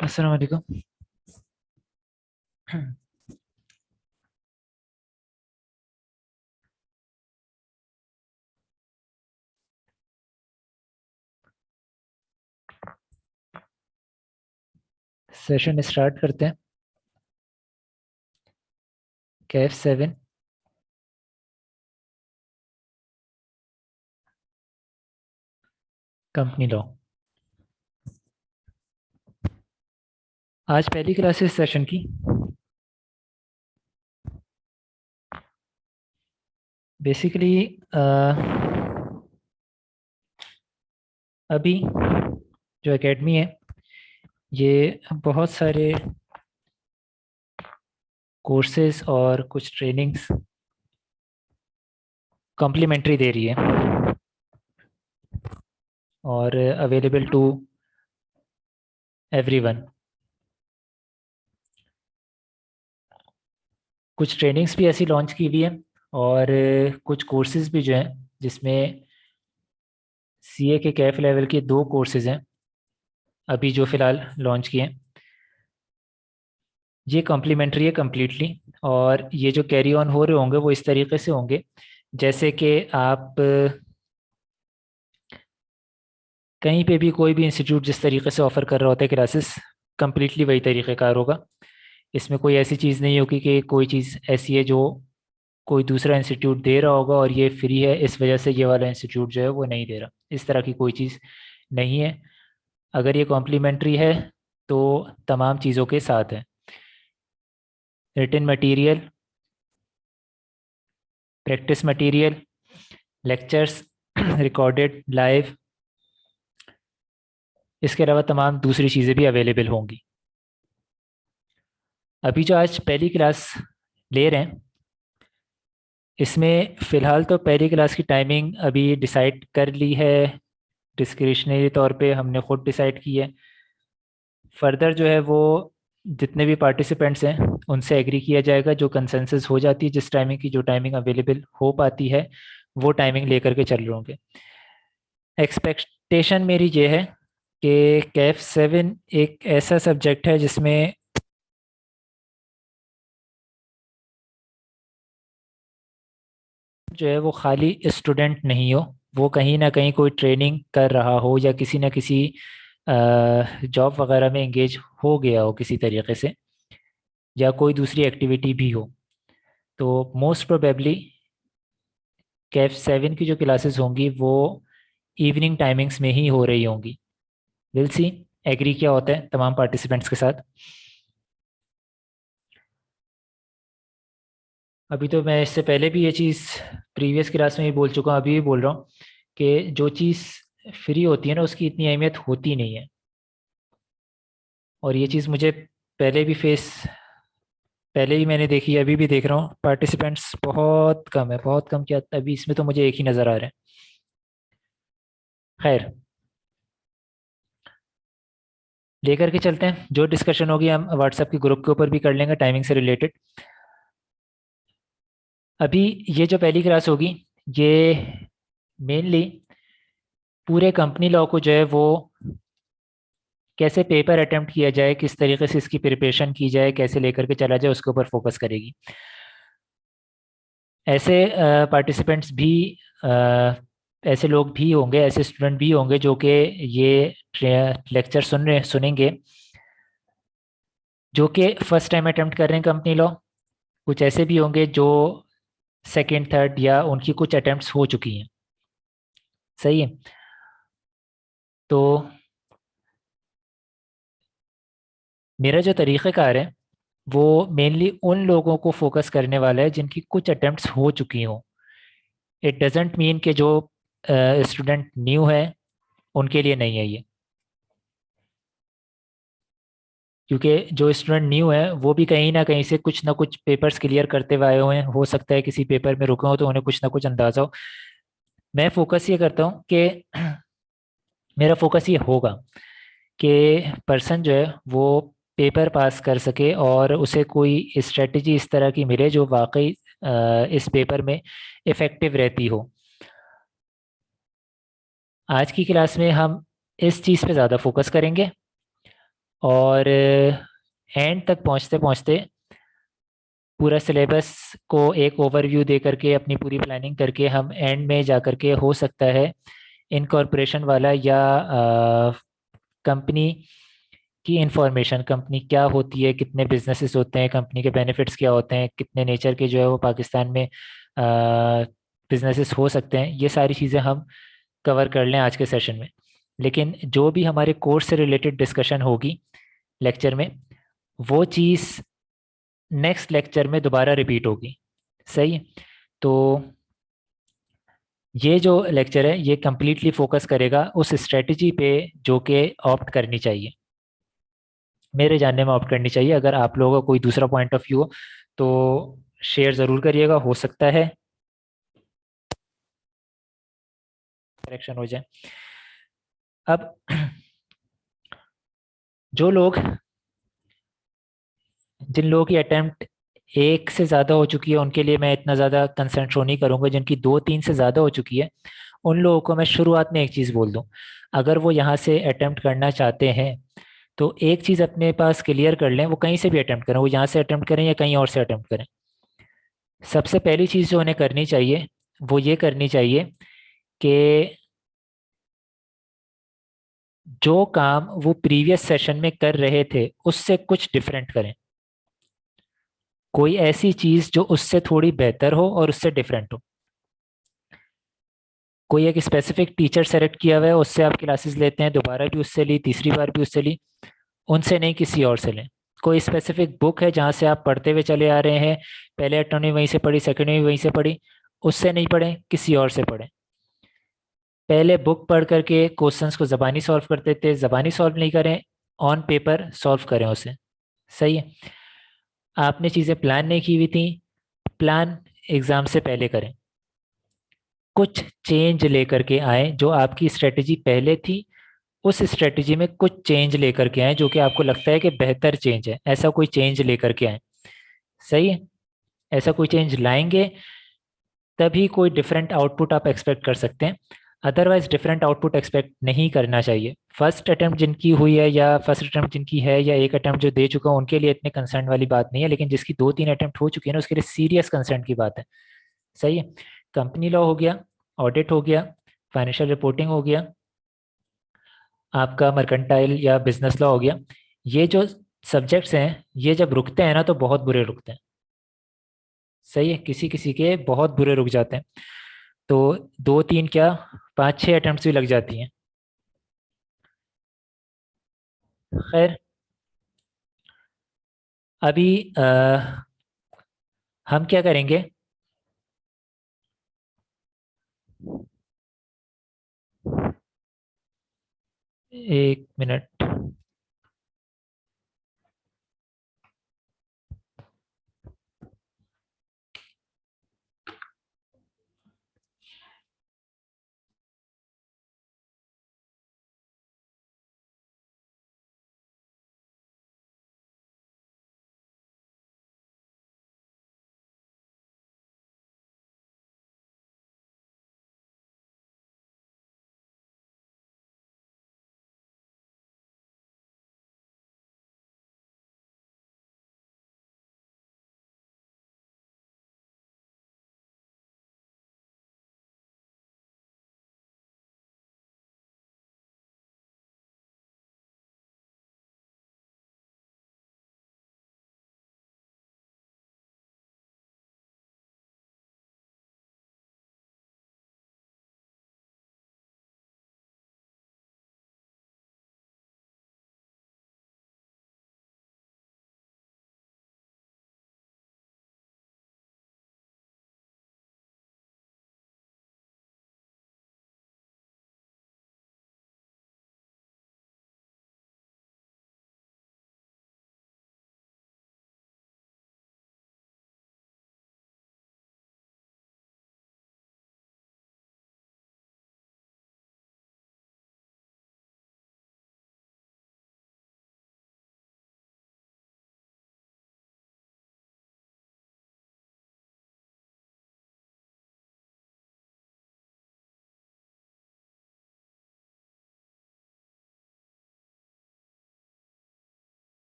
अस्सलाम वालेकुम। Session start करते हैं। KF7 company law. आज पहली क्लास है इस सेशन की। बेसिकली अभी जो एकेडमी है ये बहुत सारे कोर्सेज और कुछ ट्रेनिंग्स कॉम्प्लीमेंट्री दे रही है और अवेलेबल टू एवरीवन। कुछ ट्रेनिंग्स भी ऐसी लॉन्च की हुई है और कुछ कोर्सेज भी जो हैं जिसमें सीए के कैफ लेवल के 2 कोर्सेज हैं अभी जो फ़िलहाल लॉन्च किए हैं। ये कॉम्प्लीमेंट्री है कम्प्लीटली। और ये जो कैरी ऑन हो रहे होंगे वो इस तरीके से होंगे जैसे कि आप कहीं पे भी कोई भी इंस्टीट्यूट जिस तरीके से ऑफ़र कर रहा होता है क्लासेस, कम्प्लीटली वही तरीक़ेकार होगा। इसमें कोई ऐसी चीज़ नहीं होगी कि कोई चीज़ ऐसी है जो कोई दूसरा इंस्टीट्यूट दे रहा होगा और ये फ्री है इस वजह से ये वाला इंस्टीट्यूट जो है वो नहीं दे रहा। इस तरह की कोई चीज़ नहीं है। अगर ये कॉम्प्लीमेंट्री है तो तमाम चीज़ों के साथ है। Written material, practice material, lectures recorded live, इसके अलावा तमाम दूसरी चीज़ें भी अवेलेबल होंगी। अभी जो आज पहली क्लास ले रहे हैं इसमें फ़िलहाल तो पहली क्लास की टाइमिंग अभी डिसाइड कर ली है। डिस्क्रिशनरी तौर पे हमने ख़ुद डिसाइड की है। फर्दर जो है वो जितने भी पार्टिसिपेंट्स हैं उनसे एग्री किया जाएगा। जो कंसेंसस हो जाती है जिस टाइमिंग की, जो टाइमिंग अवेलेबल हो पाती है वो टाइमिंग लेकर के चल रहे होंगे। एक्सपेक्टेशन मेरी ये है कि KF7 एक ऐसा सब्जेक्ट है जिसमें जो है वो खाली स्टूडेंट नहीं हो, वो कहीं ना कहीं कोई ट्रेनिंग कर रहा हो या किसी न किसी जॉब वगैरह में इंगेज हो गया हो किसी तरीके से, या कोई दूसरी एक्टिविटी भी हो। तो मोस्ट प्रोबेबली KF7 की जो क्लासेस होंगी वो इवनिंग टाइमिंग्स में ही हो रही होंगी। विल सी एग्री क्या होता है तमाम पार्टिसिपेंट्स के साथ। अभी तो मैं इससे पहले भी ये चीज़ प्रीवियस क्लास में ही बोल चुका हूँ, अभी भी बोल रहा हूँ कि जो चीज़ फ्री होती है ना उसकी इतनी अहमियत होती नहीं है। और ये चीज़ मुझे पहले भी फेस पहले ही मैंने देखी है, अभी भी देख रहा हूँ। पार्टिसिपेंट्स बहुत कम है, बहुत कम। क्या अभी इसमें तो मुझे एक ही नज़र आ रहा है। खैर, लेकर के चलते हैं। जो डिस्कशन होगी हम व्हाट्सएप के ग्रुप के ऊपर भी कर लेंगे टाइमिंग से रिलेटेड। अभी ये जो पहली क्लास होगी ये मेनली पूरे कंपनी लॉ को जो है वो कैसे पेपर अटेम्प्ट किया जाए, किस तरीके से इसकी प्रिपरेशन की जाए, कैसे लेकर के चला जाए, उसके ऊपर फोकस करेगी। ऐसे पार्टिसिपेंट्स भी अ, ऐसे लोग भी होंगे, ऐसे स्टूडेंट भी होंगे जो कि ये लेक्चर सुनेंगे जो कि फर्स्ट टाइम अटेम्प्ट कर रहे हैं कंपनी लॉ। कुछ ऐसे भी होंगे जो सेकंड थर्ड या उनकी कुछ अटेम्प्ट्स हो चुकी हैं। सही है। तो मेरा जो तरीक़ाकार है वो मेनली उन लोगों को फोकस करने वाला है जिनकी कुछ अटेम्प्ट्स हो चुकी हों। इट डजेंट मीन कि जो स्टूडेंट न्यू है उनके लिए नहीं है ये। क्योंकि जो स्टूडेंट न्यू है वो भी कहीं ना कहीं से कुछ ना कुछ पेपर्स क्लियर करते हुए आए हुए हैं। हो सकता है किसी पेपर में रुके हो तो उन्हें कुछ ना कुछ अंदाजा हो। मैं फोकस ये करता हूँ कि मेरा फोकस ये होगा कि पर्सन जो है वो पेपर पास कर सके और उसे कोई स्ट्रेटजी इस तरह की मिले जो वाकई इस पेपर में इफ़ेक्टिव रहती हो। आज की क्लास में हम इस चीज़ पे ज़्यादा फोकस करेंगे और एंड तक पहुंचते पहुंचते पूरा सिलेबस को एक ओवरव्यू दे करके अपनी पूरी प्लानिंग करके हम एंड में जा करके हो सकता है इनकॉर्पोरेशन वाला या कंपनी की इंफॉर्मेशन, कंपनी क्या होती है, कितने बिजनेसेस होते हैं, कंपनी के बेनिफिट्स क्या होते हैं, कितने नेचर के जो है वो पाकिस्तान में बिजनेसेस हो सकते हैं, ये सारी चीज़ें हम कवर कर लें आज के सेशन में। लेकिन जो भी हमारे कोर्स से रिलेटेड डिस्कशन होगी लेक्चर में, वो चीज़ नेक्स्ट लेक्चर में दोबारा रिपीट होगी। सही है? तो ये जो लेक्चर है ये कम्प्लीटली फोकस करेगा उस स्ट्रेटजी पे जो कि ऑप्ट करनी चाहिए, मेरे जानने में ऑप्ट करनी चाहिए। अगर आप लोगों का कोई दूसरा पॉइंट ऑफ व्यू हो तो शेयर ज़रूर करिएगा, हो सकता है करेक्शन हो जाए। अब जो लोग, जिन लोगों की अटेम्प्ट एक से ज़्यादा हो चुकी है उनके लिए मैं इतना ज़्यादा कंसर्न शो नहीं करूँगा। जिनकी दो तीन से ज़्यादा हो चुकी है उन लोगों को मैं शुरुआत में एक चीज़ बोल दूँ, अगर वो यहाँ से अटेम्प्ट करना चाहते हैं तो एक चीज़ अपने पास क्लियर कर लें, वो कहीं से भी अटेम्प्ट करें, वो यहाँ से अटेम्प्ट करें या कहीं और से अटेम्प्ट करें, सबसे पहली चीज़ जो उन्हें करनी चाहिए वो ये करनी चाहिए कि जो काम वो प्रीवियस सेशन में कर रहे थे उससे कुछ डिफरेंट करें। कोई ऐसी चीज़ जो उससे थोड़ी बेहतर हो और उससे डिफरेंट हो। कोई एक स्पेसिफिक टीचर सेलेक्ट किया हुआ है, उससे आप क्लासेस लेते हैं, दोबारा भी उससे ली, तीसरी बार भी उससे ली, उनसे नहीं किसी और से लें। कोई स्पेसिफिक बुक है जहाँ से आप पढ़ते हुए चले आ रहे हैं, पहले अटर्नी वहीं से पढ़ी, सेकेंड भी वहीं से पढ़ी, उससे नहीं पढ़ें, किसी और से पढ़ें। पहले बुक पढ़ करके क्वेश्चंस को ज़बानी सॉल्व करते थे, ज़बानी सॉल्व नहीं करें, ऑन पेपर सॉल्व करें उसे। सही है? आपने चीज़ें प्लान नहीं की हुई थी, प्लान एग्ज़ाम से पहले करें। कुछ चेंज लेकर के आए, जो आपकी स्ट्रेटजी पहले थी उस स्ट्रेटजी में कुछ चेंज लेकर के आए जो कि आपको लगता है कि बेहतर चेंज है, ऐसा कोई चेंज लेकर के आए। सही है? ऐसा कोई चेंज लाएंगे तभी कोई डिफरेंट आउटपुट आप एक्सपेक्ट कर सकते हैं, अदरवाइज डिफरेंट आउटपुट एक्सपेक्ट नहीं करना चाहिए। फर्स्ट अटेम्प्ट जिनकी हुई है या फर्स्ट अटेम्प्ट जिनकी है या एक अटेम्प्ट जो दे चुका है उनके लिए इतने कंसर्न वाली बात नहीं है, लेकिन जिसकी दो तीन अटेम्प्ट हो चुकी है ना उसके लिए सीरियस कंसर्न की बात है। सही है? कंपनी लॉ हो गया, ऑडिट हो गया, फाइनेंशियल रिपोर्टिंग हो गया, आपका मर्केंटाइल या बिजनेस लॉ हो गया, ये जो सब्जेक्ट्स हैं ये जब रुकते हैं ना तो बहुत बुरे रुकते हैं। सही है? किसी किसी के बहुत बुरे रुक जाते हैं। तो दो तीन क्या, पाँच छः अटेम्प्ट्स भी लग जाती हैं। खैर, अभी हम क्या करेंगे, एक मिनट।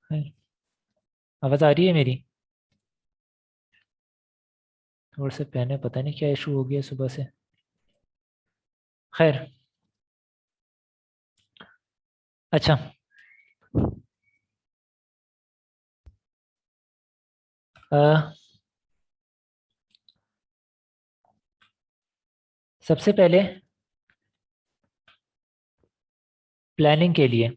खैर, आवाज़ आ रही है मेरी? थोड़ा सा पहने पता नहीं क्या इशू हो गया सुबह से। खैर। अच्छा। अ, सबसे पहले प्लानिंग के लिए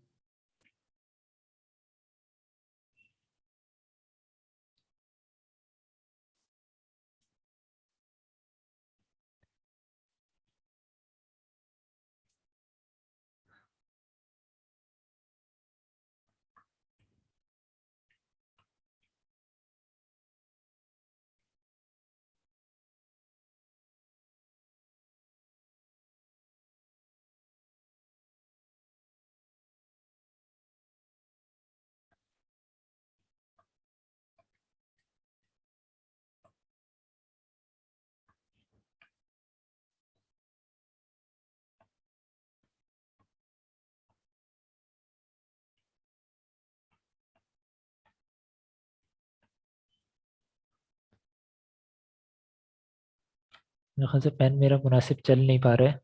मेरे ख्याल से पेन मेरा मुनासिब चल नहीं पा रहा है।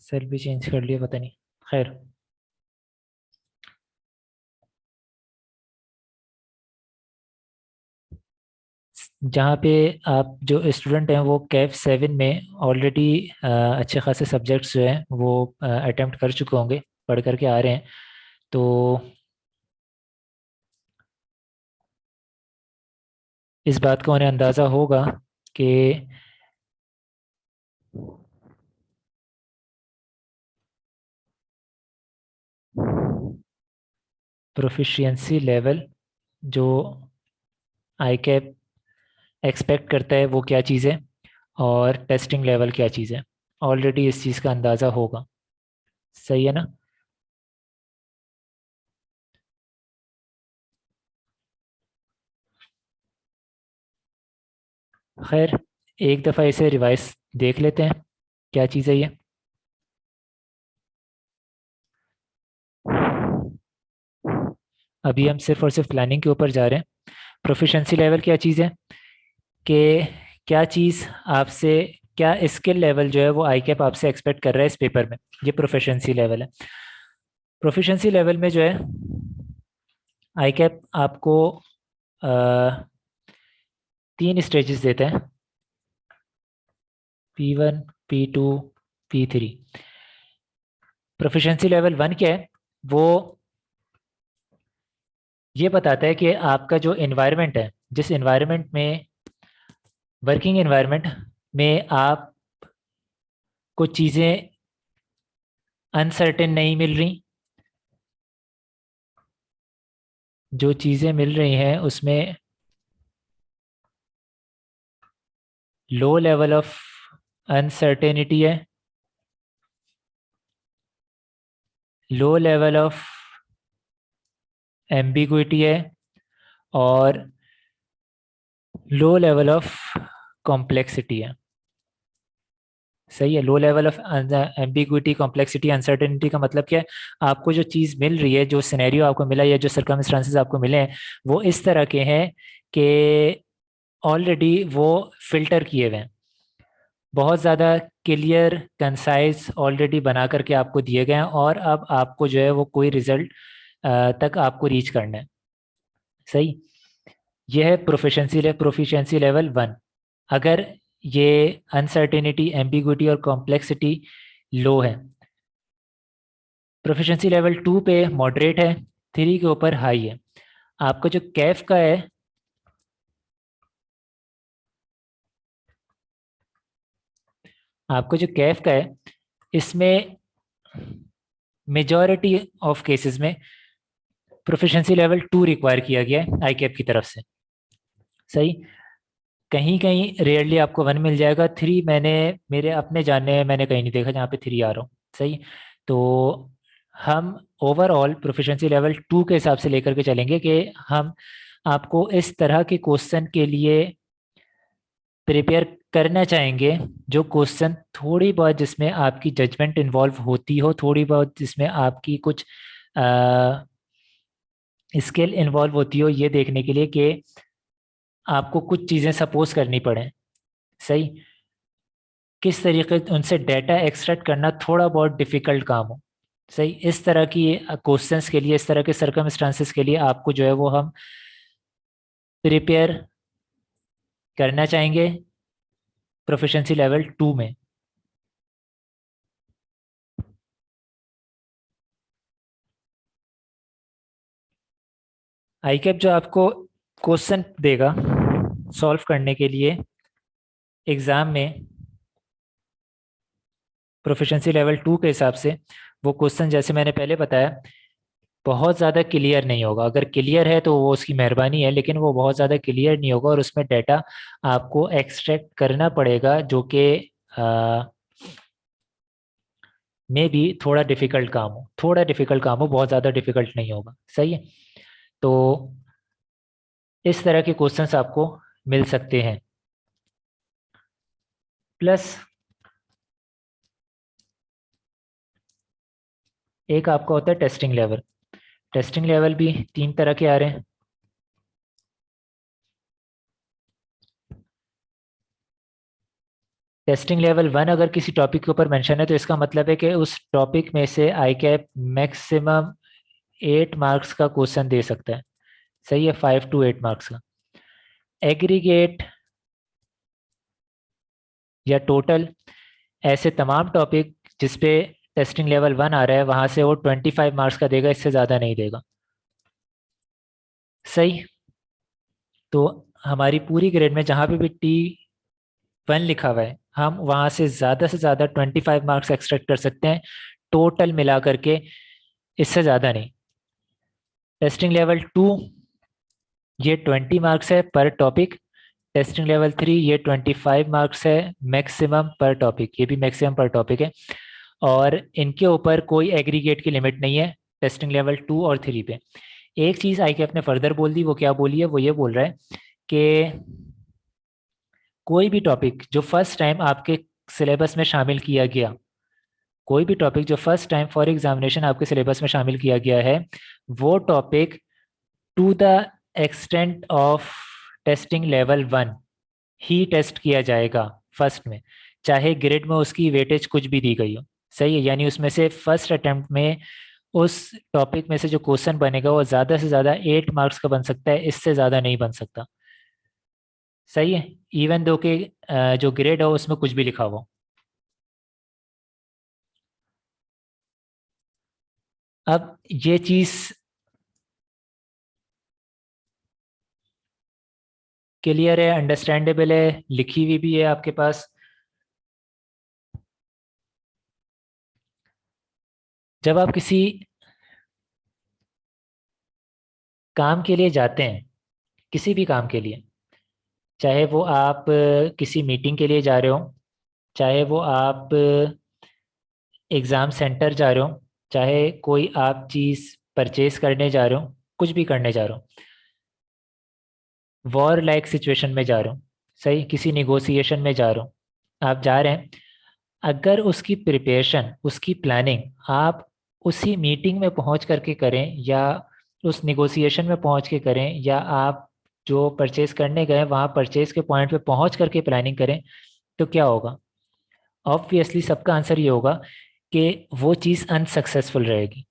सेल भी चेंज कर लिया पता नहीं। खैर। जहाँ पे आप जो स्टूडेंट हैं वो कैफ 7 में ऑलरेडी अच्छे खासे सब्जेक्ट्स जो हैं वो अटेम्प्ट कर चुके होंगे, पढ़ करके आ रहे हैं। तो इस बात का उन्हें अंदाज़ा होगा कि प्रोफिशिएंसी लेवल जो आई कैप एक्सपेक्ट करता है वो क्या चीज़ है, और टेस्टिंग लेवल क्या चीज़ है। ऑलरेडी इस चीज़ का अंदाज़ा होगा। सही है ना? खैर, एक दफ़ा इसे रिवाइज देख लेते हैं, क्या चीज़ है ये। अभी हम सिर्फ और सिर्फ प्लानिंग के ऊपर जा रहे हैं। प्रोफिशेंसी लेवल क्या चीज़ है कि क्या चीज़ आपसे, क्या स्किल लेवल जो है वो आई कैप आपसे एक्सपेक्ट कर रहा है इस पेपर में। ये प्रोफिशेंसी लेवल है। प्रोफिशेंसी लेवल में जो है आई कैप आपको अ, 3 स्टेजेस देता है, P1, P2, P3। Proficiency level 1 क्या है? वो ये बताता है कि आपका जो एनवायरनमेंट है, जिस एनवायरनमेंट में, वर्किंग एनवायरनमेंट में आप कुछ चीज़ें अनसर्टेन नहीं मिल रही, जो चीज़ें मिल रही हैं उसमें लो लेवल ऑफ अनसर्टेनिटी है, लो लेवल ऑफ एम्बिगुइटी है, और लो लेवल ऑफ कॉम्प्लेक्सिटी है। सही है। Low level of ambiguity, complexity, uncertainty का मतलब क्या है? आपको जो चीज़ मिल रही है, जो सिनेरियो आपको मिला या जो सर्कमस्टांसेस आपको मिले हैं, वो इस तरह के हैं कि ऑलरेडी वो फिल्टर किए हुए हैं, बहुत ज़्यादा क्लियर कंसाइज ऑलरेडी बना करके आपको दिए गए हैं, और अब आपको जो है वो कोई रिजल्ट तक आपको रीच करना है। सही। यह है प्रोफिशिएंसी लेवल 1। अगर ये अनसर्टेनिटी, एम्बिगुइटी और कॉम्प्लेक्सिटी लो है। प्रोफिशिएंसी लेवल 2 पे मॉडरेट है, 3 के ऊपर हाई है। आपका जो कैफ का है, आपको जो कैफ का है इसमें मेजॉरिटी ऑफ केसेस में प्रोफिशिएंसी लेवल 2 रिक्वायर किया गया है आई कैप की तरफ से। सही। कहीं कहीं रेयरली आपको 1 मिल जाएगा। 3 मैंने, मेरे अपने जानने में मैंने कहीं नहीं देखा जहाँ पे 3 आ रहा हूँ। सही। तो हम ओवरऑल प्रोफिशिएंसी लेवल 2 के हिसाब से लेकर के चलेंगे कि हम आपको इस तरह के क्वेश्चन के लिए प्रिपेयर करना चाहेंगे, जो क्वेश्चन थोड़ी बहुत जिसमें आपकी जजमेंट इन्वॉल्व होती हो, थोड़ी बहुत जिसमें आपकी कुछ स्किल इन्वॉल्व होती हो ये देखने के लिए कि आपको कुछ चीज़ें सपोज करनी पड़े। सही। किस तरीके उनसे डाटा एक्सट्रैक्ट करना थोड़ा बहुत डिफिकल्ट काम हो। सही। इस तरह की क्वेश्चंस के लिए, इस तरह के सर्कमस्टांसेस के लिए आपको जो है वो हम प्रिपेयर करना चाहेंगे प्रोफिशिएंसी लेवल 2 में। आईकैप जो आपको क्वेश्चन देगा सॉल्व करने के लिए एग्ज़ाम में प्रोफिशिएंसी लेवल 2 के हिसाब से, वो क्वेश्चन जैसे मैंने पहले बताया बहुत ज़्यादा क्लियर नहीं होगा। अगर क्लियर है तो वो उसकी मेहरबानी है, लेकिन वो बहुत ज़्यादा क्लियर नहीं होगा और उसमें डाटा आपको एक्सट्रैक्ट करना पड़ेगा जो कि मे भी थोड़ा डिफिकल्ट काम हो, थोड़ा डिफिकल्ट काम हो, बहुत ज़्यादा डिफिकल्ट नहीं होगा। सही है। तो इस तरह के क्वेश्चंस आपको मिल सकते हैं। प्लस एक आपका होता है टेस्टिंग लेवल। टेस्टिंग लेवल भी 3 तरह के आ रहे हैं। टेस्टिंग लेवल 1 अगर किसी टॉपिक के ऊपर मेंशन है तो इसका मतलब है कि उस टॉपिक में से आई कैप मैक्सिमम 8 मार्क्स का क्वेश्चन दे सकता है। सही है, 5 to 8 मार्क्स का। एग्रीगेट या टोटल ऐसे तमाम टॉपिक जिसपे टेस्टिंग लेवल 1 आ रहा है वहां से वो 25 मार्क्स का देगा, इससे ज़्यादा नहीं देगा। सही। तो हमारी पूरी ग्रेड में जहाँ पे भी T1 लिखा हुआ है हम वहां से ज़्यादा 25 मार्क्स एक्सट्रैक्ट कर सकते हैं टोटल मिला करके, इससे ज़्यादा नहीं। टेस्टिंग लेवल 2 ये 20 मार्क्स है पर टॉपिक। टेस्टिंग लेवल 3 ये 25 मार्क्स है मैक्सिमम पर टॉपिक, ये भी मैक्सिमम पर टॉपिक है। और इनके ऊपर कोई एग्रीगेट की लिमिट नहीं है टेस्टिंग लेवल 2 और 3 पे। एक चीज़ आई के अपने फर्दर बोल दी, वो क्या बोली है, वो ये बोल रहा है कि कोई भी टॉपिक जो फर्स्ट टाइम आपके सिलेबस में शामिल किया गया, कोई भी टॉपिक जो फर्स्ट टाइम फॉर एग्जामिनेशन आपके सिलेबस में शामिल किया गया है, वो topic to the extent of testing level 1 ही टेस्ट किया जाएगा फर्स्ट में, चाहे ग्रेड में उसकी वेटेज कुछ भी दी गई हो। सही है। यानी उसमें से फर्स्ट अटेम्प्ट में उस टॉपिक में से जो क्वेश्चन बनेगा वो ज़्यादा से ज़्यादा 8 मार्क्स का बन सकता है, इससे ज़्यादा नहीं बन सकता। सही है। इवन दो के जो ग्रेड हो उसमें कुछ भी लिखा हो। अब ये चीज़ क्लियर है, अंडरस्टैंडेबल है, लिखी हुई भी है आपके पास। जब आप किसी काम के लिए जाते हैं, किसी भी काम के लिए, चाहे वो आप किसी मीटिंग के लिए जा रहे हो, चाहे वो आप एग्ज़ाम सेंटर जा रहे हो, चाहे कोई आप चीज़ परचेज करने जा रहे हो, कुछ भी करने जा रहे हो, वॉर लाइक सिचुएशन में जा रहे हो, सही, किसी निगोशिएशन में जा रहे हो, आप जा रहे हैं, अगर उसकी प्रिपरेशन, उसकी प्लानिंग आप उसी मीटिंग में पहुंच करके करें या उस निगोशिएशन में पहुंच के करें, या आप जो परचेज करने गए वहाँ परचेज के पॉइंट पे पहुंच करके प्लानिंग करें, तो क्या होगा? ऑब्वियसली सबका आंसर ये होगा कि वो चीज़ अनसक्सेसफुल रहेगी।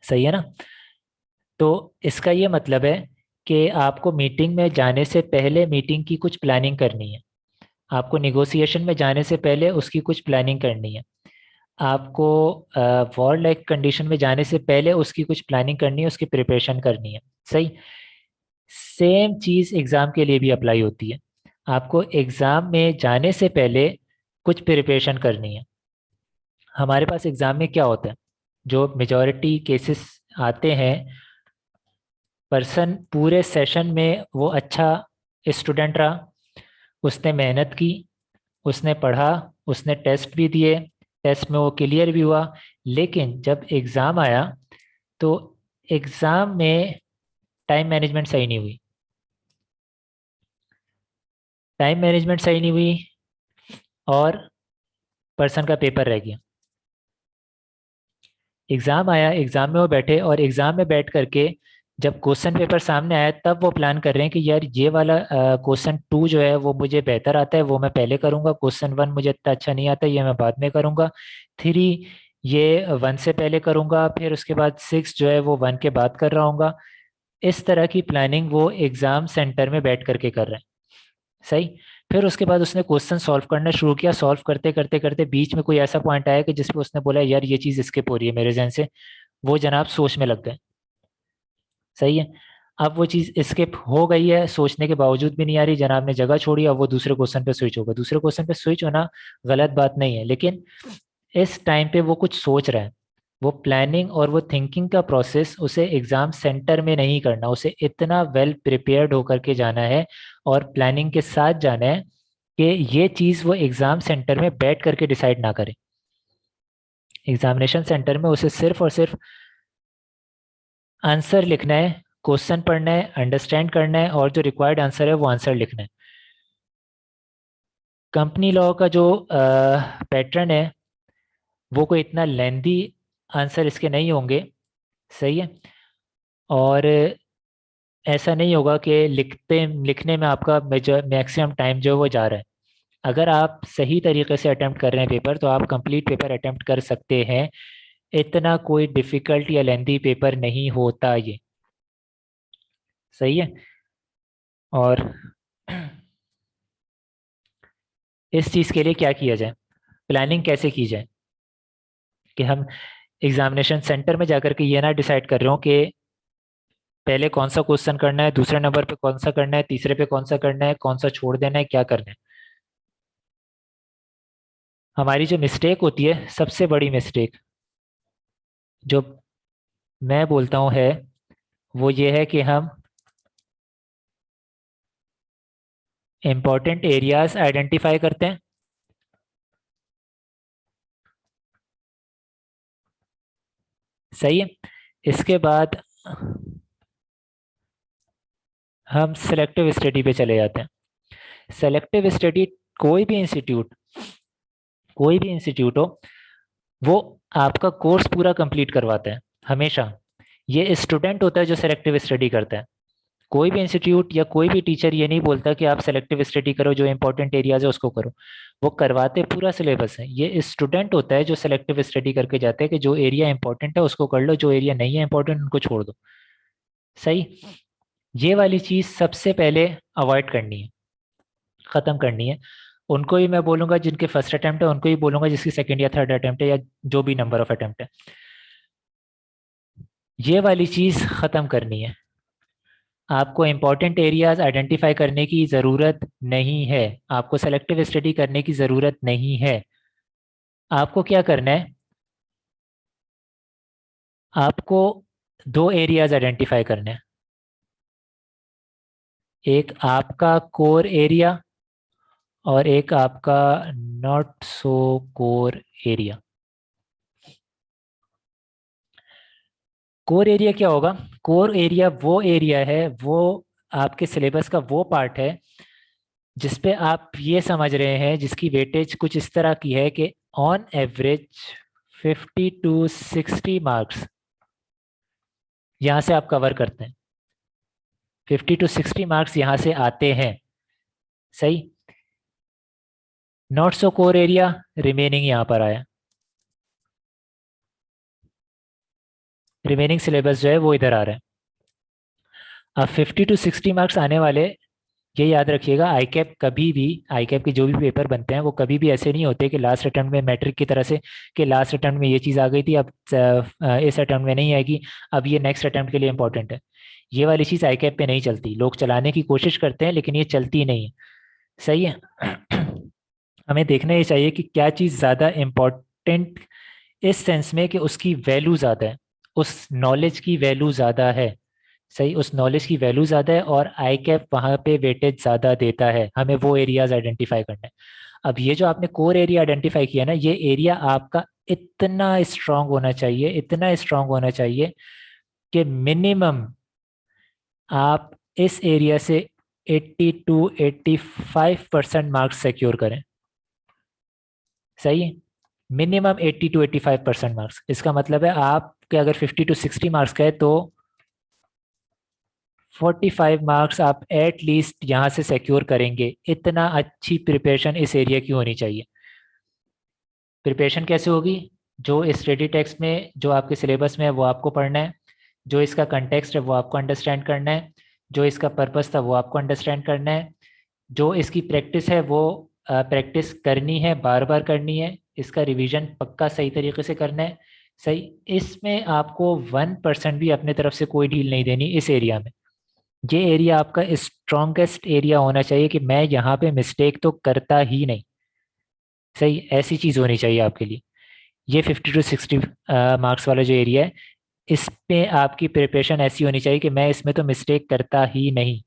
सही है ना? तो इसका ये मतलब है कि आपको मीटिंग में जाने से पहले मीटिंग की कुछ प्लानिंग करनी है, आपको निगोशिएशन में जाने से पहले उसकी कुछ प्लानिंग करनी है, आपको वॉर लाइक कंडीशन में जाने से पहले उसकी कुछ प्लानिंग करनी है, उसकी प्रिपरेशन करनी है। सही। सेम चीज़ एग्ज़ाम के लिए भी अप्लाई होती है। आपको एग्ज़ाम में जाने से पहले कुछ प्रिपरेशन करनी है। हमारे पास एग्ज़ाम में क्या होता है, जो मेजॉरिटी केसेस आते हैं, पर्सन पूरे सेशन में वो अच्छा स्टूडेंट रहा, उसने मेहनत की, उसने पढ़ा, उसने टेस्ट भी दिए, टेस्ट में वो क्लियर भी हुआ, लेकिन जब एग्ज़ाम आया तो एग्ज़ाम में टाइम मैनेजमेंट सही नहीं हुई, टाइम मैनेजमेंट सही नहीं हुई और पर्सन का पेपर रह गया। एग्ज़ाम आया, एग्ज़ाम में वो बैठे और एग्ज़ाम में बैठ करके जब क्वेश्चन पेपर सामने आया तब वो प्लान कर रहे हैं कि यार ये वाला क्वेश्चन टू जो है वो मुझे बेहतर आता है, वो मैं पहले करूँगा, क्वेश्चन वन मुझे इतना अच्छा नहीं आता, ये मैं बाद में करूँगा, थ्री ये वन से पहले करूँगा, फिर उसके बाद सिक्स जो है वो वन के बाद कर रहा हूँगा। इस तरह की प्लानिंग वो एग्ज़ाम सेंटर में बैठ करके कर रहे हैं। सही। फिर उसके बाद उसने क्वेश्चन सॉल्व करना शुरू किया, सॉल्व करते करते करते बीच में कोई ऐसा पॉइंट आया कि जिसपे उसने बोला यार ये चीज़ स्किप हो रही है मेरे जहन से, वो जनाब सोच में लग गए। सही है। अब वो चीज़ स्किप हो गई है, सोचने के बावजूद भी नहीं आ रही, जनाब ने जगह छोड़ी, अब वो दूसरे क्वेश्चन पे स्विच होगा। दूसरे क्वेश्चन पे स्विच होना गलत बात नहीं है, लेकिन इस टाइम पे वो कुछ सोच रहा है। वो प्लानिंग और वो थिंकिंग का प्रोसेस उसे एग्जाम सेंटर में नहीं करना, उसे इतना वेल प्रिपेयर्ड होकर के जाना है और प्लानिंग के साथ जाना है कि ये चीज़ वो एग्जाम सेंटर में बैठ करके डिसाइड ना करे। एग्जामिनेशन सेंटर में उसे सिर्फ और सिर्फ आंसर लिखना है, क्वेश्चन पढ़ना है, अंडरस्टैंड करना है और जो रिक्वायर्ड आंसर है वो आंसर लिखना है। कंपनी लॉ का जो पैटर्न है वो कोई इतना लेंदी आंसर इसके नहीं होंगे। सही है। और ऐसा नहीं होगा कि लिखने में आपका मैक्सिमम टाइम जो है वो जा रहा है। अगर आप सही तरीके से अटेम्प्ट कर रहे हैं पेपर तो आप कंप्लीट पेपर अटेम्प्ट कर सकते हैं। इतना कोई डिफिकल्ट या लेंदी पेपर नहीं होता ये। सही है। और इस चीज़ के लिए क्या किया जाए, प्लानिंग कैसे की जाए कि हम एग्जामिनेशन सेंटर में जाकर के ये ना डिसाइड कर रहे हो कि पहले कौन सा क्वेश्चन करना है, दूसरे नंबर पे कौन सा करना है, तीसरे पे कौन सा करना है, कौन सा छोड़ देना है, क्या करना है। हमारी जो मिस्टेक होती है, सबसे बड़ी मिस्टेक जो मैं बोलता हूँ है वो ये है कि हम इम्पोर्टेंट एरियाज आइडेंटिफाई करते हैं। सही है। इसके बाद हम सेलेक्टिव स्टडी पे चले जाते हैं। सेलेक्टिव स्टडी, कोई भी इंस्टीट्यूट कोई भी इंस्टीट्यूट हो, वो आपका कोर्स पूरा कंप्लीट करवाता है हमेशा। ये स्टूडेंट होता है जो सेलेक्टिव स्टडी करता है। कोई भी इंस्टीट्यूट या कोई भी टीचर ये नहीं बोलता कि आप सेलेक्टिव स्टडी करो, जो इंपॉर्टेंट एरियाज है उसको करो। वो करवाते पूरा सिलेबस है। ये स्टूडेंट होता है जो सेलेक्टिव स्टडी करके जाते हैं कि जो एरिया इंपॉर्टेंट है उसको कर लो, जो एरिया नहीं है इंपॉर्टेंट उनको छोड़ दो। सही। ये वाली चीज सबसे पहले अवॉइड करनी है, खत्म करनी है। उनको ही मैं बोलूंगा जिनके फर्स्ट अटेम्प्ट है, उनको ही बोलूंगा जिसकी सेकंड या थर्ड अटेम्प्ट है, या जो भी नंबर ऑफ अटेम्प्ट है। ये वाली चीज खत्म करनी है। आपको इंपॉर्टेंट एरियाज आइडेंटिफाई करने की ज़रूरत नहीं है, आपको सेलेक्टिव स्टडी करने की ज़रूरत नहीं है। आपको क्या करना है, आपको दो एरियाज आइडेंटिफाई करने हैं। एक आपका कोर एरिया और एक आपका not so core area. Core area क्या होगा? कोर एरिया वो एरिया है, वो आपके सिलेबस का वो पार्ट है जिसपे आप ये समझ रहे हैं, जिसकी वेटेज कुछ इस तरह की है कि ऑन एवरेज 50 to 60 मार्क्स यहाँ से आप कवर करते हैं। 50 to 60 मार्क्स यहाँ से आते हैं। सही। Not so core area remaining यहाँ पर आया, रिमेनिंग सिलेबस जो है वो इधर आ रहा है। अब 50 to 60 मार्क्स आने वाले, ये याद रखिएगा, आई कैप कभी भी, आई कैप के जो भी पेपर बनते हैं वो कभी भी ऐसे नहीं होते कि लास्ट अटेम्प्ट में मैट्रिक की तरह से कि लास्ट अटेम्प्ट में ये चीज़ आ गई थी, अब इस अटेम्प्ट में नहीं आएगी, अब ये नेक्स्ट अटेम्प्ट के लिए इंपॉर्टेंट है। ये वाली चीज़ आई कैप पे नहीं चलती। लोग चलाने की कोशिश करते हैं लेकिन ये चलती नहीं है। सही है। हमें देखना ये चाहिए कि क्या चीज़ ज़्यादा इम्पोर्टेंट, इस सेंस में कि उसकी वैल्यू ज़्यादा है, उस नॉलेज की वैल्यू ज़्यादा है। सही, उस नॉलेज की वैल्यू ज़्यादा है और आई कैप वहाँ पे वेटेज ज़्यादा देता है। हमें वो एरियाज आइडेंटिफाई करना है। अब ये जो आपने कोर एरिया आइडेंटिफाई किया ना, ये एरिया आपका इतना स्ट्रांग होना चाहिए, इतना स्ट्रांग होना चाहिए कि मिनिमम आप इस एरिया से 80 to 85% मार्क्स सिक्योर करें। सही है। Minimum 80 to 85% marks. इसका मतलब है आपके अगर 50 to 60 मार्क्स का है तो 45 मार्क्स आप एट लीस्ट यहाँ से सिक्योर करेंगे। इतना अच्छी प्रिपरेशन इस एरिया की होनी चाहिए। प्रिपरेशन कैसे होगी? जो स्टडी टेक्स्ट में जो आपके सिलेबस में है वो आपको पढ़ना है, जो इसका कंटेक्स्ट है वो आपको अंडरस्टैंड करना है, जो इसका पर्पस था वो आपको अंडरस्टैंड करना है, जो इसकी प्रैक्टिस है वो प्रैक्टिस करनी है, बार बार करनी है, इसका रिवीजन पक्का सही तरीके से करना है। सही, इसमें आपको 1% भी अपने तरफ से कोई ढील नहीं देनी इस एरिया में। ये एरिया आपका स्ट्रॉन्गेस्ट एरिया होना चाहिए कि मैं यहाँ पे मिस्टेक तो करता ही नहीं। सही, ऐसी चीज़ होनी चाहिए आपके लिए। ये 50 to 60 मार्क्स वाला जो एरिया है, इस पे आपकी प्रिपरेशन ऐसी होनी चाहिए कि मैं इसमें तो मिस्टेक करता ही नहीं।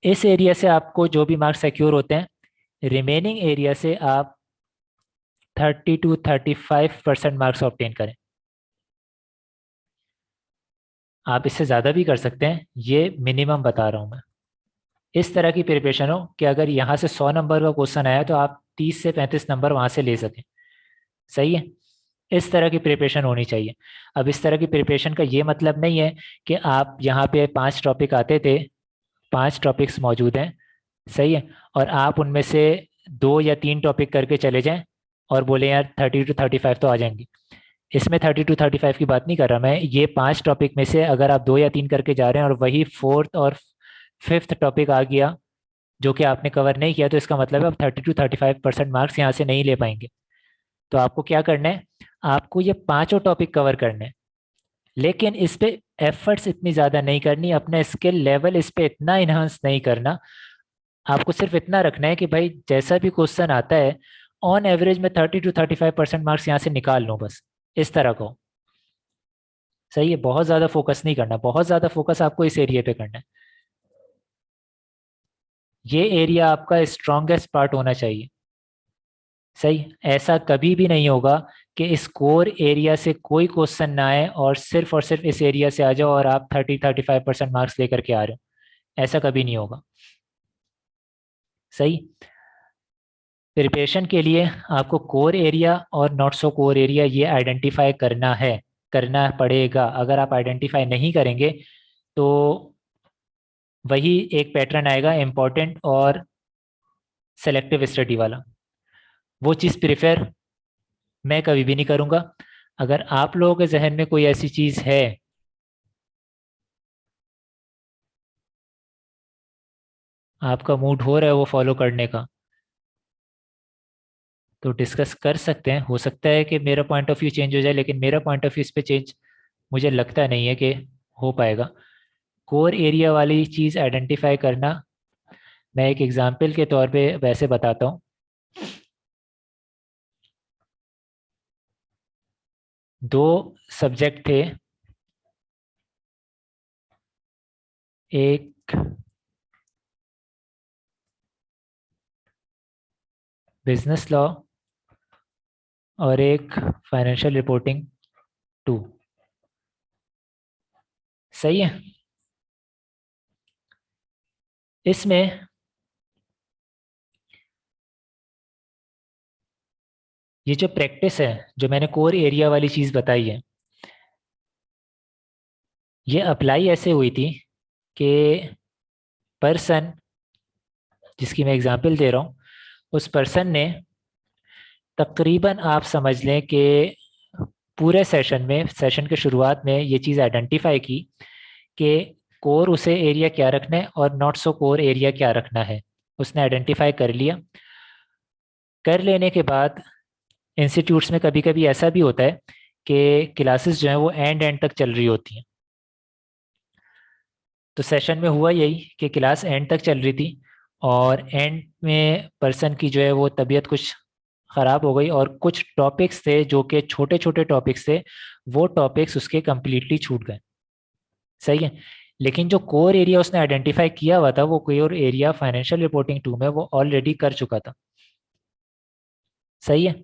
इस एरिया से आपको जो भी मार्क्स सिक्योर होते हैं, रिमेनिंग एरिया से आप 30 to 35% मार्क्स ऑब्टेन करें। आप इससे ज़्यादा भी कर सकते हैं, ये मिनिमम बता रहा हूँ मैं। इस तरह की प्रिपरेशन हो कि अगर यहाँ से 100 नंबर का क्वेश्चन आया तो आप 30 से 35 नंबर वहाँ से ले सकें। सही है, इस तरह की प्रिपरेशन होनी चाहिए। अब इस तरह की प्रिपरेशन का ये मतलब नहीं है कि आप यहाँ पे 5 टॉपिक आते थे, 5 टॉपिक्स मौजूद हैं, सही है, और आप उनमें से 2 या 3 टॉपिक करके चले जाएं और बोले यार 30 to 35 तो आ जाएंगे। इसमें 30 to 35 की बात नहीं कर रहा मैं। ये 5 टॉपिक में से अगर आप 2 या 3 करके जा रहे हैं और वही फोर्थ और फिफ्थ टॉपिक आ गया जो कि आपने कवर नहीं किया, तो इसका मतलब है आप 30 to 35% मार्क्स यहाँ से नहीं ले पाएंगे। तो आपको क्या करना है, आपको ये पांचों टॉपिक कवर करने हैं, लेकिन इस पे एफर्ट्स इतनी ज़्यादा नहीं करनी, अपना स्किल लेवल इस पे इतना इन्हांस नहीं करना। आपको सिर्फ इतना रखना है कि भाई जैसा भी क्वेश्चन आता है ऑन एवरेज में 30 to 35% मार्क्स यहाँ से निकाल लूँ बस, इस तरह को। सही है, बहुत ज़्यादा फोकस नहीं करना, बहुत ज़्यादा फोकस आपको इस एरिया पे करना है। ये एरिया आपका स्ट्रॉन्गेस्ट पार्ट होना चाहिए। सही, ऐसा कभी भी नहीं होगा कि इस कोर एरिया से कोई क्वेश्चन ना आए और सिर्फ इस एरिया से आ जाओ और आप 30 35% मार्क्स लेकर के आ रहे हो। ऐसा कभी नहीं होगा। सही, प्रिपरेशन के लिए आपको कोर एरिया और नॉट सो कोर एरिया ये आइडेंटिफाई करना है, करना पड़ेगा। अगर आप आइडेंटिफाई नहीं करेंगे तो वही एक पैटर्न आएगा इम्पोर्टेंट और सेलेक्टिव स्टडी वाला। वो चीज़ प्रिफर मैं कभी भी नहीं करूँगा। अगर आप लोगों के जहन में कोई ऐसी चीज़ है, आपका मूड हो रहा है वो फॉलो करने का, तो डिस्कस कर सकते हैं। हो सकता है कि मेरा पॉइंट ऑफ व्यू चेंज हो जाए, लेकिन मेरा पॉइंट ऑफ व्यू इस पे चेंज मुझे लगता नहीं है कि हो पाएगा। कोर एरिया वाली चीज़ आइडेंटिफाई करना, मैं एक एग्जांपल के तौर पे वैसे बताता हूँ। दो सब्जेक्ट थे, एक बिजनेस लॉ और एक फाइनेंशियल रिपोर्टिंग टू। सही है, इसमें ये जो प्रैक्टिस है, जो मैंने कोर एरिया वाली चीज़ बताई है, ये अप्लाई ऐसे हुई थी कि पर्सन जिसकी मैं एग्जांपल दे रहा हूँ, उस पर्सन ने तकरीबन आप समझ लें कि पूरे सेशन में, सेशन के शुरुआत में ये चीज़ आइडेंटिफाई की कि कोर उसे एरिया क्या रखना है और नॉट सो कोर एरिया क्या रखना है। उसने आइडेंटिफाई कर लिया। कर लेने के बाद इंस्टीट्यूट्स में कभी कभी ऐसा भी होता है कि क्लासेस जो हैं वो एंड एंड तक चल रही होती हैं। तो सेशन में हुआ यही कि क्लास एंड तक चल रही थी और एंड में पर्सन की जो है वो तबीयत कुछ ख़राब हो गई और कुछ टॉपिक्स थे जो कि छोटे छोटे टॉपिक्स थे, वो टॉपिक्स उसके कम्प्लीटली छूट गए। सही है, लेकिन जो कोर एरिया उसने आइडेंटिफाई किया हुआ था, वो core area financial reporting two में वो ऑलरेडी कर चुका था। सही है,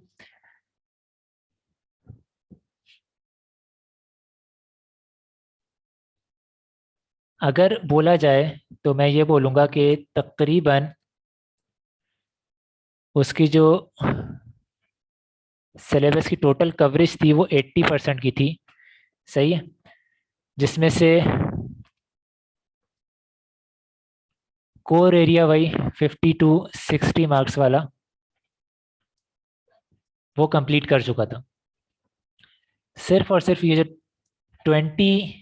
अगर बोला जाए तो मैं ये बोलूँगा कि तकरीबन उसकी जो सिलेबस की टोटल कवरेज थी वो 80% की थी, सही है, जिसमें से कोर एरिया वही 50 to 60 मार्क्स वाला वो कंप्लीट कर चुका था। सिर्फ और सिर्फ ये जो 20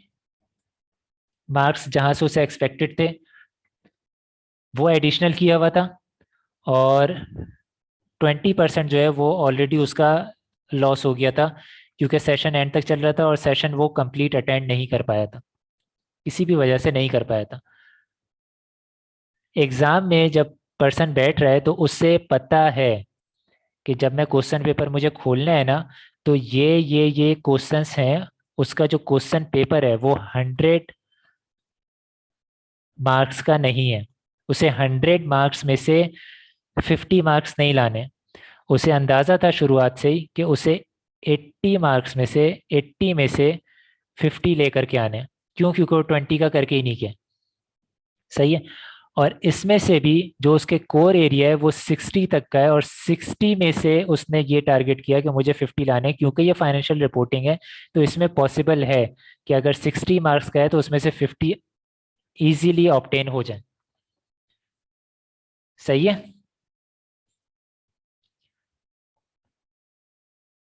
मार्क्स जहाँ से उसे एक्सपेक्टेड थे वो एडिशनल किया हुआ था, और 20% जो है वो ऑलरेडी उसका लॉस हो गया था, क्योंकि सेशन एंड तक चल रहा था और सेशन वो कंप्लीट अटेंड नहीं कर पाया था, किसी भी वजह से नहीं कर पाया था। एग्जाम में जब पर्सन बैठ रहा है तो उससे पता है कि जब मैं क्वेश्चन पेपर मुझे खोलना है ना, तो ये क्वेश्चंस हैं, उसका जो क्वेश्चन पेपर है वो 100 मार्क्स का नहीं है। उसे 100 मार्क्स में से 50 मार्क्स नहीं लाने। उसे अंदाजा था शुरुआत से ही कि उसे 80 मार्क्स में से 80 में से 50 लेकर के आने हैं। क्यों? क्योंकि वो 20 का करके ही नहीं किया, सही है। और इसमें से भी जो उसके कोर एरिया है वो 60 तक का है, और 60 में से उसने ये टारगेट किया कि मुझे 50 लाने हैं, क्योंकि ये फाइनेंशियल रिपोर्टिंग है। तो इसमें पॉसिबल है कि अगर 60 मार्क्स का है तो उसमें से 50 इजीली ऑब्टेन हो जाए, सही है।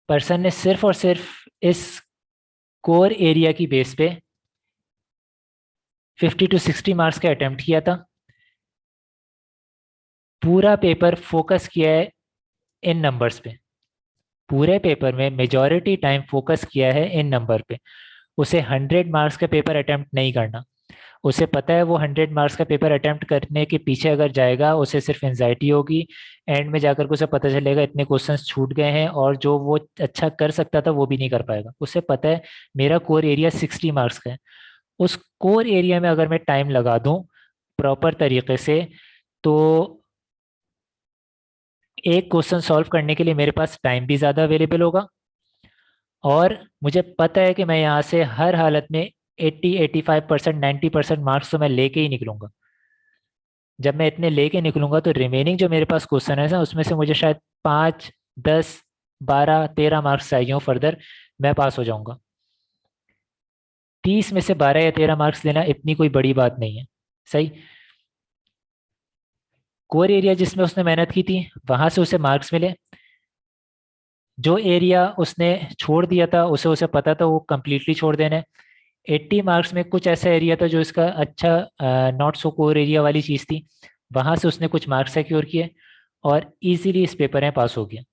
पर्सन ने सिर्फ और सिर्फ इस कोर एरिया की बेस पे 50 to 60 मार्क्स का अटेम्प्ट किया था। पूरा पेपर फोकस किया है इन नंबर्स पे, पूरे पेपर में मेजॉरिटी टाइम फोकस किया है इन नंबर पे। उसे 100 मार्क्स का पेपर अटेम्प्ट नहीं करना। उसे पता है वो 100 मार्क्स का पेपर अटेम्प्ट करने के पीछे अगर जाएगा उसे सिर्फ एंजाइटी होगी। एंड में जाकर के उसे पता चलेगा इतने क्वेश्चंस छूट गए हैं, और जो वो अच्छा कर सकता था वो भी नहीं कर पाएगा। उसे पता है मेरा कोर एरिया 60 मार्क्स का है। उस कोर एरिया में अगर मैं टाइम लगा दूं प्रॉपर तरीके से, तो एक क्वेश्चन सॉल्व करने के लिए मेरे पास टाइम भी ज़्यादा अवेलेबल होगा, और मुझे पता है कि मैं यहाँ से हर हालत में 80 85% 90% मार्क्स तो मैं लेके ही निकलूंगा। जब मैं इतने लेके निकलूंगा तो रिमेनिंग जो मेरे पास क्वेश्चन है ना, उसमें से मुझे शायद 5 10 12 13 मार्क्स चाहिए हो फर्दर, मैं पास हो जाऊंगा। 30 में से 12 या 13 मार्क्स लेना इतनी कोई बड़ी बात नहीं है, सही। कोर एरिया जिसमें उसने मेहनत की थी वहां से उसे मार्क्स मिले। जो एरिया उसने छोड़ दिया था उसे उसे पता था वो कंप्लीटली छोड़ देना है। 80 मार्क्स में कुछ ऐसा एरिया था जो इसका अच्छा नॉट सो कोर एरिया वाली चीज़ थी, वहां से उसने कुछ मार्क्स सिक्योर किए और इजीली इस पेपर में पास हो गया।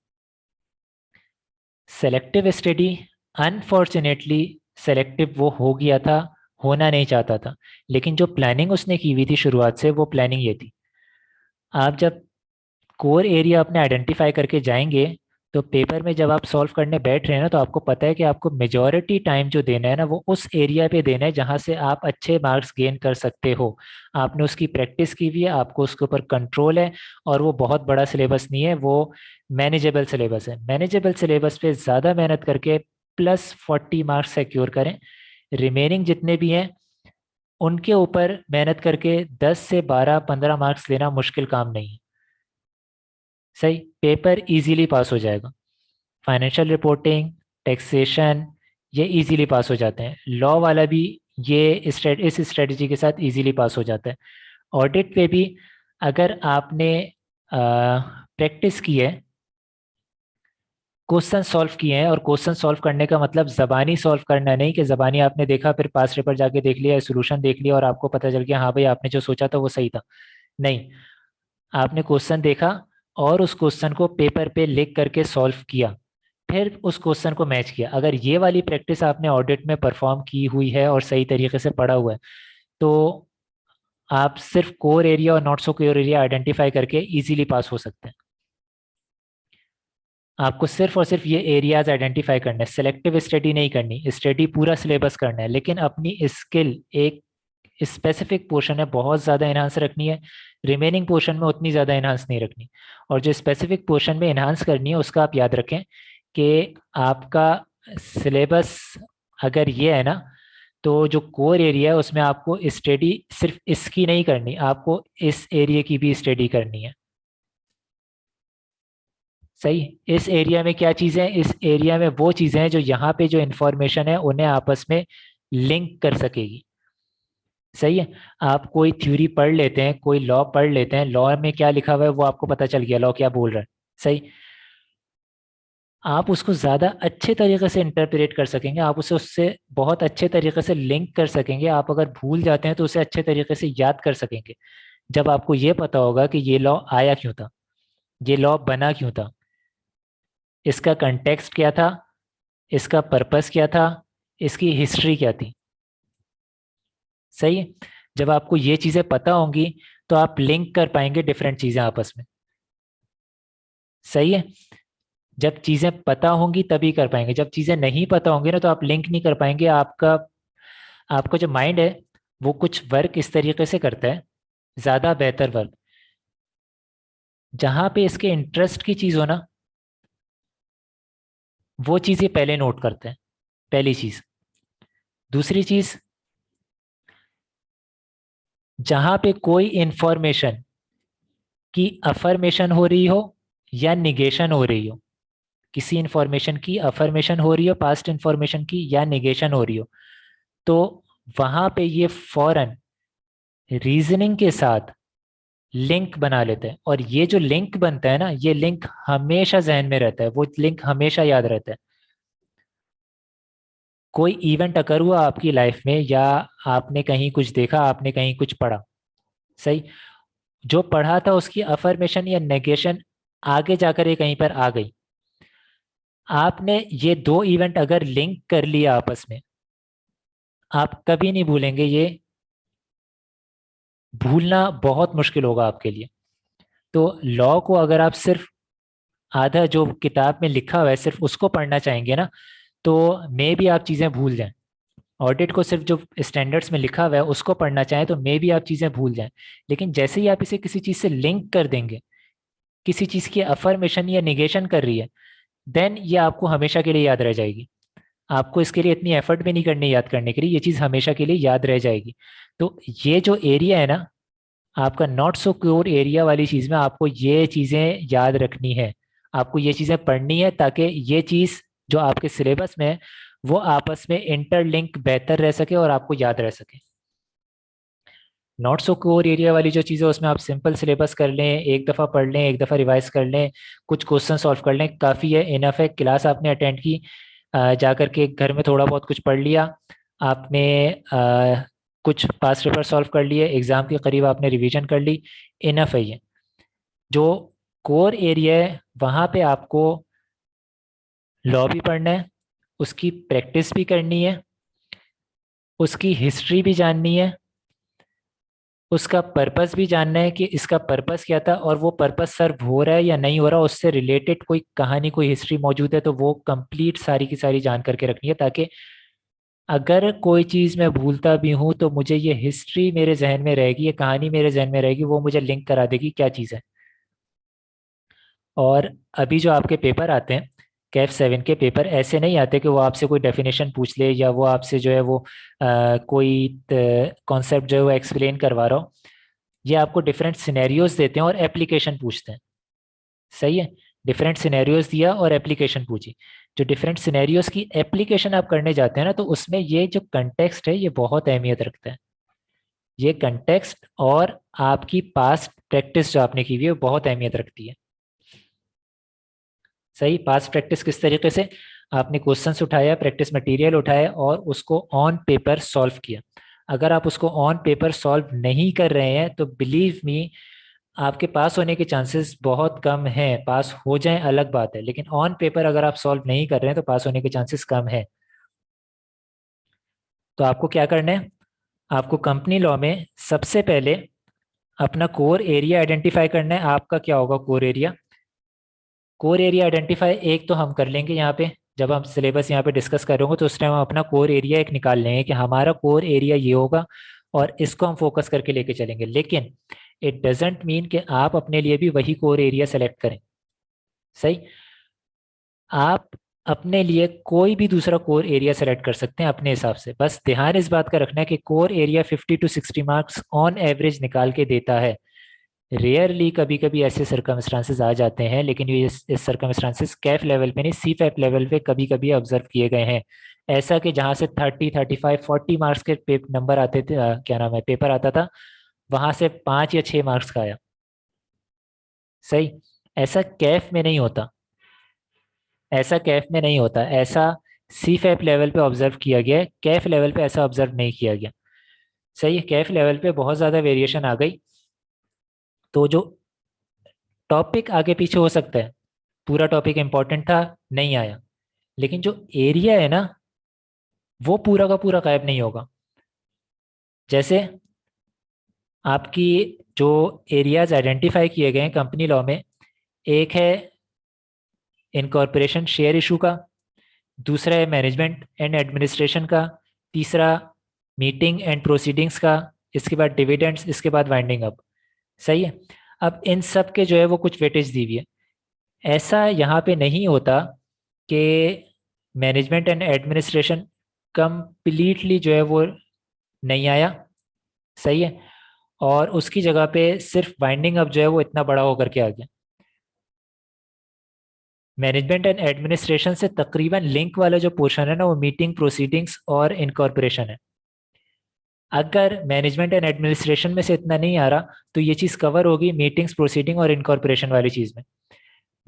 सेलेक्टिव स्टडी, अनफॉर्चुनेटली सेलेक्टिव वो हो गया था, होना नहीं चाहता था। लेकिन जो प्लानिंग उसने की हुई थी शुरुआत से वो प्लानिंग ये थी। आप जब कोर एरिया अपने आइडेंटिफाई करके जाएंगे तो पेपर में जब आप सॉल्व करने बैठ रहे हैं ना, तो आपको पता है कि आपको मेजॉरिटी टाइम जो देना है ना वो उस एरिया पे देना है जहां से आप अच्छे मार्क्स गेन कर सकते हो। आपने उसकी प्रैक्टिस की हुई है, आपको उसके ऊपर कंट्रोल है, और वो बहुत बड़ा सिलेबस नहीं है, वो मैनेजेबल सिलेबस है। मैनेजेबल सिलेबस पे ज़्यादा मेहनत करके +40 मार्क्स सिक्योर करें। रिमेनिंग जितने भी हैं उनके ऊपर मेहनत करके 10 से 12 15 मार्क्स लेना मुश्किल काम नहीं है, सही। पेपर इजीली पास हो जाएगा। फाइनेंशियल रिपोर्टिंग, टैक्सेशन, ये इजीली पास हो जाते हैं। लॉ वाला भी ये इस स्ट्रेटजी के साथ इजीली पास हो जाता है। ऑडिट पे भी अगर आपने प्रैक्टिस की है, क्वेश्चन सॉल्व किए हैं, और क्वेश्चन सॉल्व करने का मतलब जबानी सॉल्व करना नहीं कि जबानी आपने देखा फिर पास पेपर जाके देख लिया, सोल्यूशन देख लिया और आपको पता चल गया हाँ भाई आपने जो सोचा था वो सही था। नहीं, आपने क्वेश्चन देखा और उस क्वेश्चन को पेपर पे लिख करके सॉल्व किया, फिर उस क्वेश्चन को मैच किया। अगर ये वाली प्रैक्टिस आपने ऑडिट में परफॉर्म की हुई है और सही तरीके से पढ़ा हुआ है, तो आप सिर्फ कोर एरिया और not so core area identify करके इजीली पास हो सकते हैं। आपको सिर्फ और सिर्फ ये एरियाज आइडेंटिफाई करने हैं, सेलेक्टिव स्टडी नहीं करनी, स्टडी पूरा सिलेबस करना है, लेकिन अपनी स्किल एक स्पेसिफिक पोर्शन है बहुत ज़्यादा इन्हांस रखनी है, रिमेनिंग पोर्शन में उतनी ज़्यादा इन्हांस नहीं रखनी। और जो स्पेसिफिक पोर्शन में इन्हांस करनी है उसका आप याद रखें कि आपका सिलेबस अगर ये है ना, तो जो कोर एरिया है उसमें आपको स्टडी सिर्फ इसकी नहीं करनी, आपको इस एरिया की भी स्टडी करनी है, सही। इस एरिया में क्या चीजें हैं, इस एरिया में वो चीजें हैं जो यहाँ पे जो इंफॉर्मेशन है उन्हें आपस में लिंक कर सकेगी। सही है। आप कोई थ्योरी पढ़ लेते हैं, कोई लॉ पढ़ लेते हैं, लॉ में क्या लिखा हुआ है वो आपको पता चल गया, लॉ क्या बोल रहा है। सही। आप उसको ज्यादा अच्छे तरीके से इंटरप्रेट कर सकेंगे, आप उसे उससे बहुत अच्छे तरीके से लिंक कर सकेंगे। आप अगर भूल जाते हैं तो उसे अच्छे तरीके से याद कर सकेंगे जब आपको ये पता होगा कि ये लॉ आया क्यों था, ये लॉ बना क्यों था, इसका कंटेक्स्ट क्या था, इसका पर्पस क्या था, इसकी हिस्ट्री क्या थी। सही है। जब आपको ये चीजें पता होंगी तो आप लिंक कर पाएंगे डिफरेंट चीजें आपस में। सही है। जब चीजें पता होंगी तभी कर पाएंगे, जब चीजें नहीं पता होंगी ना तो आप लिंक नहीं कर पाएंगे। आपका आपका जो माइंड है वो कुछ वर्क इस तरीके से करता है, ज्यादा बेहतर वर्क, जहां पे इसके इंटरेस्ट की चीज हो ना वो चीज ये पहले नोट करते हैं। पहली चीज। दूसरी चीज, जहां पे कोई इंफॉर्मेशन की अफर्मेशन हो रही हो या निगेशन हो रही हो, किसी इंफॉर्मेशन की अफर्मेशन हो रही हो, पास्ट इंफॉर्मेशन की, या निगेशन हो रही हो, तो वहां पे ये फौरन रीजनिंग के साथ लिंक बना लेते हैं। और ये जो लिंक बनता है ना, ये लिंक हमेशा जहन में रहता है, वो लिंक हमेशा याद रहता है। कोई इवेंट अकर हुआ आपकी लाइफ में, या आपने कहीं कुछ देखा, आपने कहीं कुछ पढ़ा। सही। जो पढ़ा था उसकी अफर्मेशन या नेगेशन आगे जाकर ये कहीं पर आ गई। आपने ये दो इवेंट अगर लिंक कर लिया आपस में, आप कभी नहीं भूलेंगे ये, भूलना बहुत मुश्किल होगा आपके लिए। तो लॉ को अगर आप सिर्फ आधा जो किताब में लिखा हुआ है सिर्फ उसको पढ़ना चाहेंगे ना, तो मे भी आप चीज़ें भूल जाएं। ऑडिट को सिर्फ जो स्टैंडर्ड्स में लिखा हुआ है उसको पढ़ना चाहें तो मे भी आप चीज़ें भूल जाएं। लेकिन जैसे ही आप इसे किसी चीज़ से लिंक कर देंगे, किसी चीज़ की अफर्मेशन या निगेशन कर रही है, देन ये आपको हमेशा के लिए याद रह जाएगी। आपको इसके लिए इतनी एफर्ट भी नहीं करनी याद करने के लिए, ये चीज़ हमेशा के लिए याद रह जाएगी। तो ये जो एरिया है ना, आपका नॉट सो क्योर एरिया वाली चीज़ में आपको ये चीज़ें याद रखनी है, आपको ये चीज़ें पढ़नी है, ताकि ये चीज़ जो आपके सिलेबस में है वो आपस में इंटरलिंक बेहतर रह सके और आपको याद रह सके। नॉट सो कोर एरिया वाली जो चीज़ है उसमें आप सिंपल सिलेबस कर लें, एक दफ़ा पढ़ लें, एक दफ़ा रिवाइज कर लें, कुछ क्वेश्चन सॉल्व कर लें, काफ़ी है, इनफ है। क्लास आपने अटेंड की, जा करके घर में थोड़ा बहुत कुछ पढ़ लिया आपने, कुछ पास पेपर सॉल्व कर लिए, एग्ज़ाम के करीब आपने रिवीजन कर ली, इनफ है ये। जो कोर एरिया है वहाँ पे आपको लॉ भी पढ़ना है, उसकी प्रैक्टिस भी करनी है, उसकी हिस्ट्री भी जाननी है, उसका पर्पस भी जानना है कि इसका पर्पस क्या था, और वो पर्पस सर्व हो रहा है या नहीं हो रहा, उससे रिलेटेड कोई कहानी, कोई हिस्ट्री मौजूद है तो वो कंप्लीट सारी की सारी जान करके रखनी है, ताकि अगर कोई चीज़ मैं भूलता भी हूँ तो मुझे ये हिस्ट्री मेरे जहन में रहेगी, ये कहानी मेरे जहन में रहेगी, वो मुझे लिंक करा देगी क्या चीज़ है। और अभी जो आपके पेपर आते हैं, कैफ 7 के पेपर ऐसे नहीं आते कि वो आपसे कोई डेफिनेशन पूछ ले, या वो आपसे जो है वो कोई कॉन्सेप्ट जो है वो एक्सप्लेन करवा रहा हो। ये आपको डिफरेंट सिनेरियोज देते हैं और एप्लीकेशन पूछते हैं। सही है। डिफरेंट सिनेरियोज दिया और एप्लीकेशन पूछी। जो डिफरेंट सिनेरियोज की एप्लीकेशन आप करने जाते हैं ना, तो उसमें ये जो कंटेक्स्ट है ये बहुत अहमियत रखता है। ये कंटेक्स्ट और आपकी पास्ट प्रैक्टिस जो आपने की हुई है वो बहुत अहमियत रखती है। सही। पास्ट प्रैक्टिस किस तरीके से, आपने क्वेश्चंस उठाया, प्रैक्टिस मटेरियल उठाया और उसको ऑन पेपर सॉल्व किया। अगर आप उसको ऑन पेपर सॉल्व नहीं कर रहे हैं तो बिलीव मी, आपके पास होने के चांसेस बहुत कम हैं। पास हो जाएं अलग बात है, लेकिन ऑन पेपर अगर आप सॉल्व नहीं कर रहे हैं तो पास होने के चांसेस कम है। तो आपको क्या करना है, आपको कंपनी लॉ में सबसे पहले अपना कोर एरिया आइडेंटिफाई करना है। आपका क्या होगा core area, core area identify एक तो हम कर लेंगे यहाँ पे, जब हम सिलेबस यहाँ पे डिस्कस करेंगे तो उस टाइम हम अपना कोर एरिया एक निकाल लेंगे कि हमारा कोर एरिया ये होगा, और इसको हम फोकस करके लेके चलेंगे। लेकिन इट डजेंट मीन कि आप अपने लिए भी वही कोर एरिया सेलेक्ट करें। सही। आप अपने लिए कोई भी दूसरा कोर एरिया सेलेक्ट कर सकते हैं अपने हिसाब से, बस ध्यान इस बात का रखना है कि core area 50 to 60 marks on average निकाल के देता है। रेयरली कभी कभी ऐसे सर्कमस्टांसेस आ जाते हैं, लेकिन ये इस सर्कमस्टांसेस कैफ लेवल पे नहीं, सी फैप लेवल पे कभी कभी ऑब्जर्व किए गए हैं। ऐसा कि जहाँ से 30, 35, 40 मार्क्स के नंबर आते थे, क्या नाम है, पेपर आता था, वहां से 5 या 6 मार्क्स का आया। सही। ऐसा कैफ में नहीं होता। ऐसा कैफ में नहीं होता ऐसा। सी फैप लेवल पे ऑब्जर्व किया गया है, कैफ लेवल पे ऐसा ऑब्जर्व नहीं किया गया। सही है, कैफ लेवल पे बहुत ज़्यादा वेरिएशन आ गई। तो जो टॉपिक आगे पीछे हो सकता है, पूरा टॉपिक इंपॉर्टेंट था, नहीं आया, लेकिन जो एरिया है ना, वो पूरा का पूरा गायब नहीं होगा। जैसे आपकी जो एरियाज आइडेंटिफाई किए गए हैं कंपनी लॉ में, एक है इनकॉर्पोरेशन शेयर इशू का, दूसरा है मैनेजमेंट एंड एडमिनिस्ट्रेशन का, तीसरा मीटिंग एंड प्रोसीडिंग्स का, इसके बाद डिविडेंड्स, इसके बाद वाइंडिंग अप। सही है। अब इन सब के जो है वो कुछ वेटेज दी हुई है। ऐसा यहाँ पे नहीं होता कि मैनेजमेंट एंड एडमिनिस्ट्रेशन कंप्लीटली जो है वो नहीं आया। सही है। और उसकी जगह पे सिर्फ वाइंडिंग अप जो है वो इतना बड़ा होकर के आ गया। मैनेजमेंट एंड एडमिनिस्ट्रेशन से तकरीबन लिंक वाला जो पोर्शन है ना, वो मीटिंग प्रोसीडिंग्स और इनकॉर्पोरेशन है। अगर मैनेजमेंट एंड एडमिनिस्ट्रेशन में से इतना नहीं आ रहा, तो ये चीज़ कवर होगी मीटिंग्स प्रोसीडिंग और इनकॉर्पोरेशन वाली चीज़ में।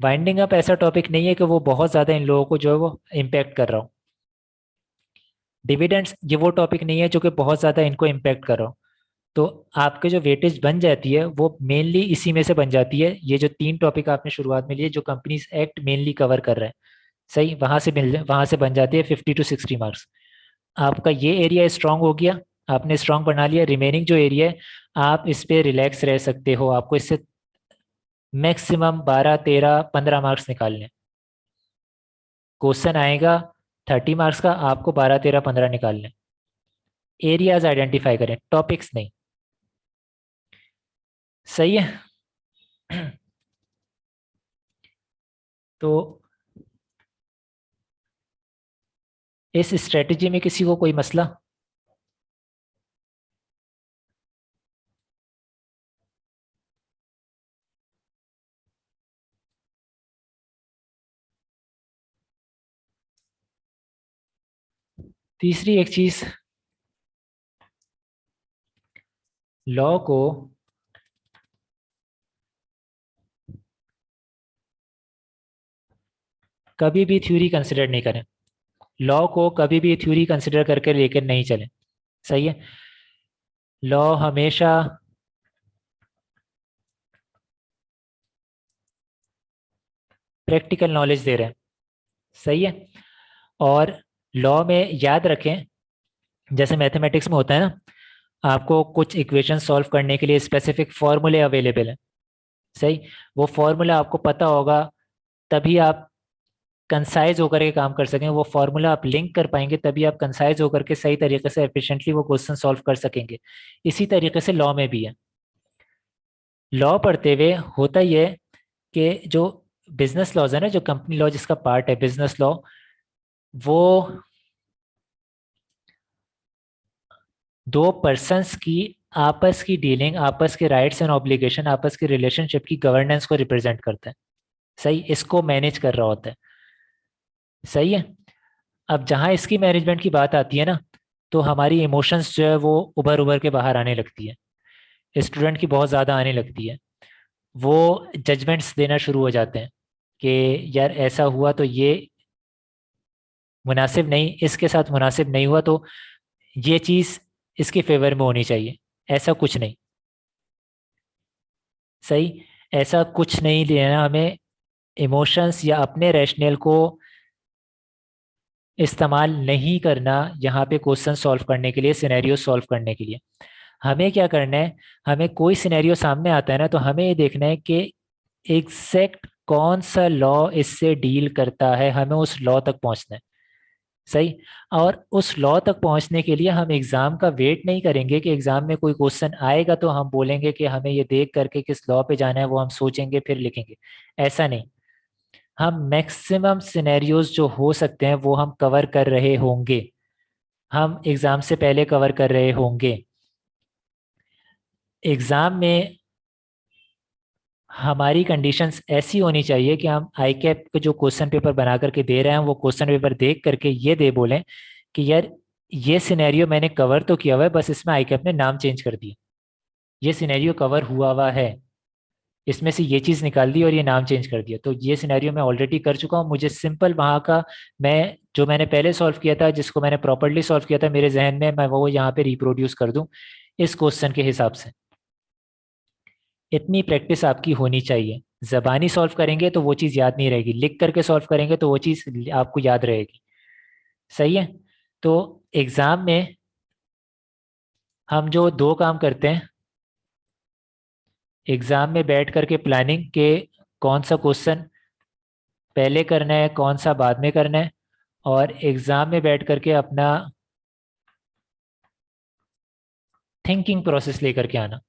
वाइंडिंग अप ऐसा टॉपिक नहीं है कि वो बहुत ज़्यादा इन लोगों को जो है वो इम्पेक्ट कर रहा हो। डिविडेंड्स ये वो टॉपिक नहीं है जो कि बहुत ज़्यादा इनको इम्पेक्ट कर रहा हो। तो आपके जो वेटेज बन जाती है वो मेनली इसी में से बन जाती है। ये जो 3 टॉपिक आपने शुरुआत में लिए, जो कंपनीज एक्ट मेनली कवर कर रहा है, सही, वहां से बन जाती है 50 to 60 मार्क्स। आपका ये एरिया स्ट्रांग हो गया, आपने स्ट्रांग बना लिया। रिमेनिंग जो एरिया है, आप इस पे रिलैक्स रह सकते हो, आपको इससे मैक्सिमम 12, 13, 15 मार्क्स निकालने। क्वेश्चन आएगा 30 मार्क्स का, आपको 12, 13, 15 निकालने। एरियाज आइडेंटिफाई करें, टॉपिक्स नहीं। सही है। तो इस स्ट्रेटजी में किसी को कोई मसला? तीसरी एक चीज, लॉ को कभी भी थ्योरी कंसिडर नहीं करें। लॉ को कभी भी थ्योरी कंसिडर करके लेकर नहीं चलें। सही है। लॉ हमेशा प्रैक्टिकल नॉलेज दे रहे हैं। सही है। और लॉ में याद रखें, जैसे मैथमेटिक्स में होता है ना, आपको कुछ इक्वेशन सॉल्व करने के लिए स्पेसिफिक फॉर्मूले अवेलेबल है। सही। वो फॉर्मूला आपको पता होगा, तभी आप कंसाइज होकर के काम कर सकेंगे। वो फॉर्मूला आप लिंक कर पाएंगे, तभी आप कंसाइज होकर के सही तरीके से एफिशिएंटली वो क्वेश्चन सॉल्व कर सकेंगे। इसी तरीके से लॉ में भी है। लॉ पढ़ते हुए होता ही है कि जो बिजनेस लॉज है ना, जो कंपनी लॉ जिसका पार्ट है बिजनेस लॉ, वो दो पर्सन्स की आपस की डीलिंग, आपस के राइट्स एंड ऑब्लिगेशन, आपस की रिलेशनशिप की गवर्नेंस को रिप्रेजेंट करता है। सही, इसको मैनेज कर रहा होता है। सही है। अब जहाँ इसकी मैनेजमेंट की बात आती है ना, तो हमारी इमोशंस जो है वो उभर उभर के बाहर आने लगती है। स्टूडेंट की बहुत ज़्यादा आने लगती है। वो जजमेंट्स देना शुरू हो जाते हैं कि यार ऐसा हुआ तो ये मुनासिब नहीं, इसके साथ मुनासिब नहीं हुआ तो ये चीज़ इसके फेवर में होनी चाहिए। ऐसा कुछ नहीं। सही। ऐसा कुछ नहीं लेना हमें। इमोशंस या अपने रैशनल को इस्तेमाल नहीं करना यहाँ पे क्वेश्चन सॉल्व करने के लिए, सिनेरियो सॉल्व करने के लिए। हमें क्या करना है, हमें कोई सिनेरियो सामने आता है ना, तो हमें ये देखना है कि एग्जैक्ट कौन सा लॉ इससे डील करता है, हमें उस लॉ तक पहुंचना है। सही। और उस लॉ तक पहुंचने के लिए हम एग्जाम का वेट नहीं करेंगे कि एग्जाम में कोई क्वेश्चन आएगा तो हम बोलेंगे कि हमें ये देख करके किस लॉ पे जाना है, वो हम सोचेंगे फिर लिखेंगे। ऐसा नहीं। हम मैक्सिमम सिनेरियोज जो हो सकते हैं वो हम कवर कर रहे होंगे, हम एग्जाम से पहले कवर कर रहे होंगे। एग्जाम में हमारी कंडीशंस ऐसी होनी चाहिए कि हम आई कैप के जो क्वेश्चन पेपर बना करके दे रहे हैं वो क्वेश्चन पेपर देख करके ये दे बोलें कि यार ये सिनेरियो मैंने कवर तो किया हुआ है, बस इसमें आई कैप ने नाम चेंज कर दिया। ये सिनेरियो कवर हुआ हुआ है, इसमें से ये चीज़ निकाल दी और ये नाम चेंज कर दिया, तो ये सिनेरियो मैं ऑलरेडी कर चुका हूँ। मुझे सिंपल वहाँ का, मैं जो मैंने पहले सॉल्व किया था, जिसको मैंने प्रॉपरली सॉल्व किया था मेरे जहन में, मैं वो यहाँ पे रिप्रोड्यूस कर दूँ इस क्वेश्चन के हिसाब से। इतनी प्रैक्टिस आपकी होनी चाहिए। जबानी सॉल्व करेंगे तो वो चीज़ याद नहीं रहेगी, लिख करके सॉल्व करेंगे तो वो चीज़ आपको याद रहेगी। सही है। तो एग्जाम में हम जो दो काम करते हैं, एग्जाम में बैठ करके प्लानिंग के कौन सा क्वेश्चन पहले करना है कौन सा बाद में करना है, और एग्जाम में बैठ करके अपना थिंकिंग प्रोसेस लेकर के आना।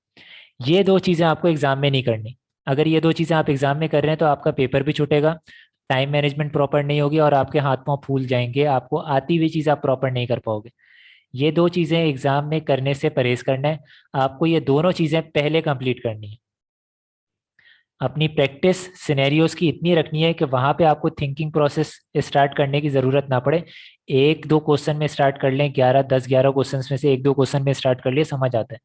ये दो चीज़ें आपको एग्जाम में नहीं करनी। अगर ये दो चीज़ें आप एग्जाम में कर रहे हैं तो आपका पेपर भी छूटेगा, टाइम मैनेजमेंट प्रॉपर नहीं होगी और आपके हाथ पांव फूल जाएंगे, आपको आती हुई चीज़ आप प्रॉपर नहीं कर पाओगे। ये दो चीज़ें एग्जाम में करने से परहेज करना है। आपको ये दोनों चीज़ें पहले कंप्लीट करनी है। अपनी प्रैक्टिस सिनेरियोज की इतनी रखनी है कि वहां पे आपको थिंकिंग प्रोसेस स्टार्ट करने की ज़रूरत ना पड़े। एक दो क्वेश्चन में स्टार्ट कर लें, 11 10 11 क्वेश्चन में से एक दो क्वेश्चन में स्टार्ट कर लिए, समझ आता है।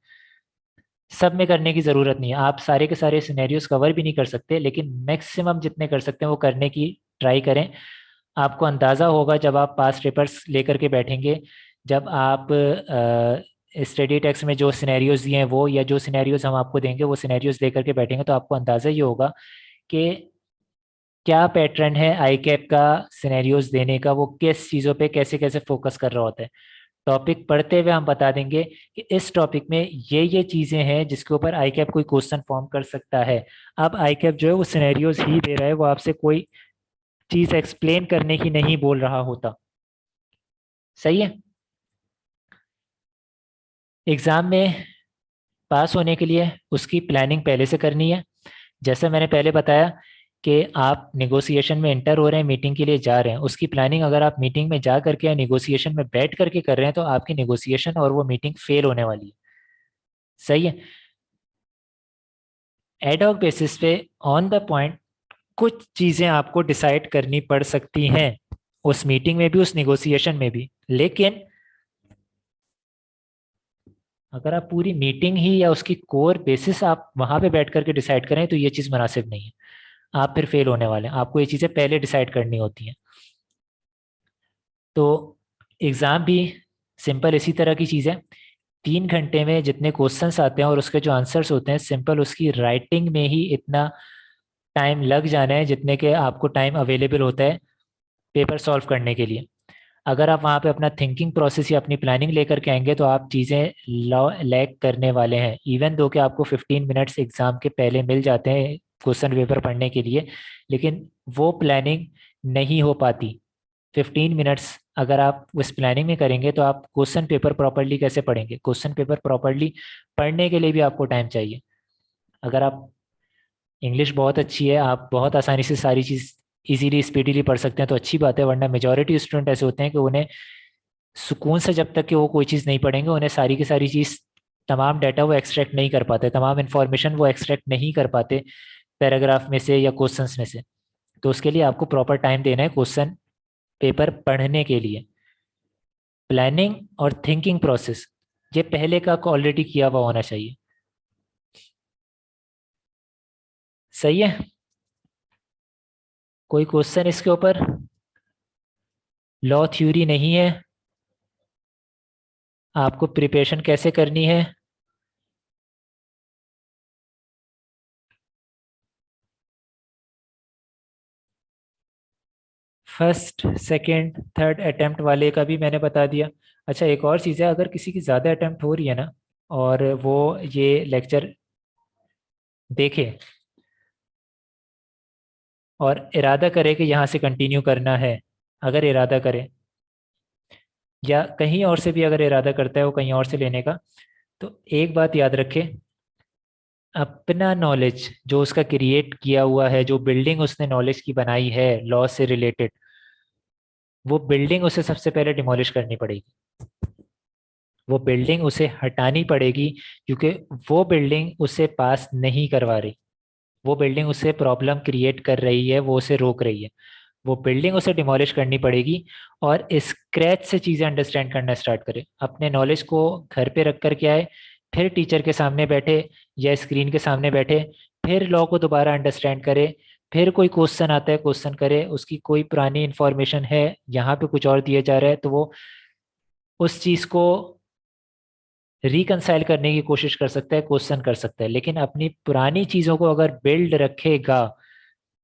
सब में करने की ज़रूरत नहीं है, आप सारे के सारे सिनेरियोज कवर भी नहीं कर सकते, लेकिन मैक्सिमम जितने कर सकते हैं वो करने की ट्राई करें। आपको अंदाज़ा होगा जब आप पास पेपर्स लेकर के बैठेंगे, जब आप स्टडी टेक्स्ट में जो सिनेरियोज दिए हैं वो, या जो सिनेरियोज हम आपको देंगे वो सिनेरियोज लेकर के बैठेंगे, तो आपको अंदाज़ा ये होगा कि क्या पैटर्न है आई कैप का सिनेरियोज देने का, वो किस चीज़ों पे कैसे कैसे फोकस कर रहा होता है। टॉपिक पढ़ते हुए हम बता देंगे कि इस टॉपिक में ये चीज़ें हैं जिसके ऊपर आई कैप कोई क्वेश्चन फॉर्म कर सकता है। अब आई कैप जो है वो सिनेरियोज ही दे रहा है, वो आपसे कोई चीज़ एक्सप्लेन करने की नहीं बोल रहा होता। सही है। एग्ज़ाम में पास होने के लिए उसकी प्लानिंग पहले से करनी है। जैसे मैंने पहले बताया कि आप नेगोशिएशन में इंटर हो रहे हैं, मीटिंग के लिए जा रहे हैं, उसकी प्लानिंग अगर आप मीटिंग में जा करके या नेगोशिएशन में बैठ करके कर रहे हैं तो आपकी नेगोशिएशन और वो मीटिंग फेल होने वाली है। सही है। एडहॉक बेसिस पे ऑन द पॉइंट कुछ चीज़ें आपको डिसाइड करनी पड़ सकती हैं, उस मीटिंग में भी उस नेगोशिएशन में भी, लेकिन अगर आप पूरी मीटिंग ही या उसकी कोर बेसिस आप वहां पे बैठ करके डिसाइड करें तो ये चीज़ मुनासिब नहीं है। आप फिर फेल होने वाले हैं, आपको ये चीज़ें पहले डिसाइड करनी होती हैं। तो एग्ज़ाम भी सिंपल इसी तरह की चीज़ है। 3 घंटे में जितने क्वेश्चंस आते हैं और उसके जो आंसर्स होते हैं, सिंपल उसकी राइटिंग में ही इतना टाइम लग जाना है जितने के आपको टाइम अवेलेबल होता है पेपर सॉल्व करने के लिए। अगर आप वहाँ पे अपना थिंकिंग प्रोसेस या अपनी प्लानिंग लेकर के आएंगे तो आप चीज़ें लैग करने वाले हैं। इवन दो कि आपको 15 मिनट्स एग्ज़ाम के पहले मिल जाते हैं क्वेश्चन पेपर पढ़ने के लिए, लेकिन वो प्लानिंग नहीं हो पाती। 15 मिनट्स अगर आप उस प्लानिंग में करेंगे तो आप क्वेश्चन पेपर प्रॉपरली कैसे पढ़ेंगे? क्वेश्चन पेपर प्रॉपरली पढ़ने के लिए भी आपको टाइम चाहिए। अगर आप, इंग्लिश बहुत अच्छी है, आप बहुत आसानी से सारी चीज़ इजीली स्पीडीली पढ़ सकते हैं तो अच्छी बात है, वरना मेजोरिटी स्टूडेंट ऐसे होते हैं कि उन्हें सुकून से जब तक कि वो कोई चीज़ नहीं पढ़ेंगे उन्हें सारी की सारी चीज़, तमाम डाटा वो एक्सट्रैक्ट नहीं कर पाते, तमाम इन्फॉर्मेशन वो एक्सट्रैक्ट नहीं कर पाते पैराग्राफ में से या क्वेश्चंस में से। तो उसके लिए आपको प्रॉपर टाइम देना है क्वेश्चन पेपर पढ़ने के लिए। प्लानिंग और थिंकिंग प्रोसेस ये पहले का ऑलरेडी किया हुआ होना चाहिए। सही है। कोई क्वेश्चन इसके ऊपर? लॉ थ्योरी नहीं है, आपको प्रिपरेशन कैसे करनी है। फर्स्ट सेकंड थर्ड अटेम्प्ट वाले का भी मैंने बता दिया। अच्छा, एक और चीज़ है, अगर किसी की ज़्यादा अटेम्प्ट हो रही है ना और वो ये लेक्चर देखे और इरादा करे कि यहाँ से कंटिन्यू करना है, अगर इरादा करे या कहीं और से भी अगर इरादा करता है वो कहीं और से लेने का, तो एक बात याद रखे, अपना नॉलेज जो उसका क्रिएट किया हुआ है, जो बिल्डिंग उसने नॉलेज की बनाई है लॉ से रिलेटेड, वो बिल्डिंग उसे सबसे पहले डिमोलिश करनी पड़ेगी। वो बिल्डिंग उसे हटानी पड़ेगी, क्योंकि वो बिल्डिंग उसे पास नहीं करवा रही। वो बिल्डिंग उसे प्रॉब्लम क्रिएट कर रही है, वो उसे रोक रही है। वो बिल्डिंग उसे डिमोलिश करनी पड़ेगी और स्क्रैच से चीज़ें अंडरस्टैंड करना स्टार्ट करे, अपने नॉलेज को घर पे रख कर के आए, फिर टीचर के सामने बैठे या स्क्रीन के सामने बैठे, फिर लॉ को दोबारा अंडरस्टैंड करे, फिर कोई क्वेश्चन आता है क्वेश्चन करे, उसकी कोई पुरानी इंफॉर्मेशन है यहाँ पे कुछ और दिया जा रहा है तो वो उस चीज़ को रिकंसाइल करने की कोशिश कर सकता है, क्वेश्चन कर सकता है। लेकिन अपनी पुरानी चीज़ों को अगर बिल्ड रखेगा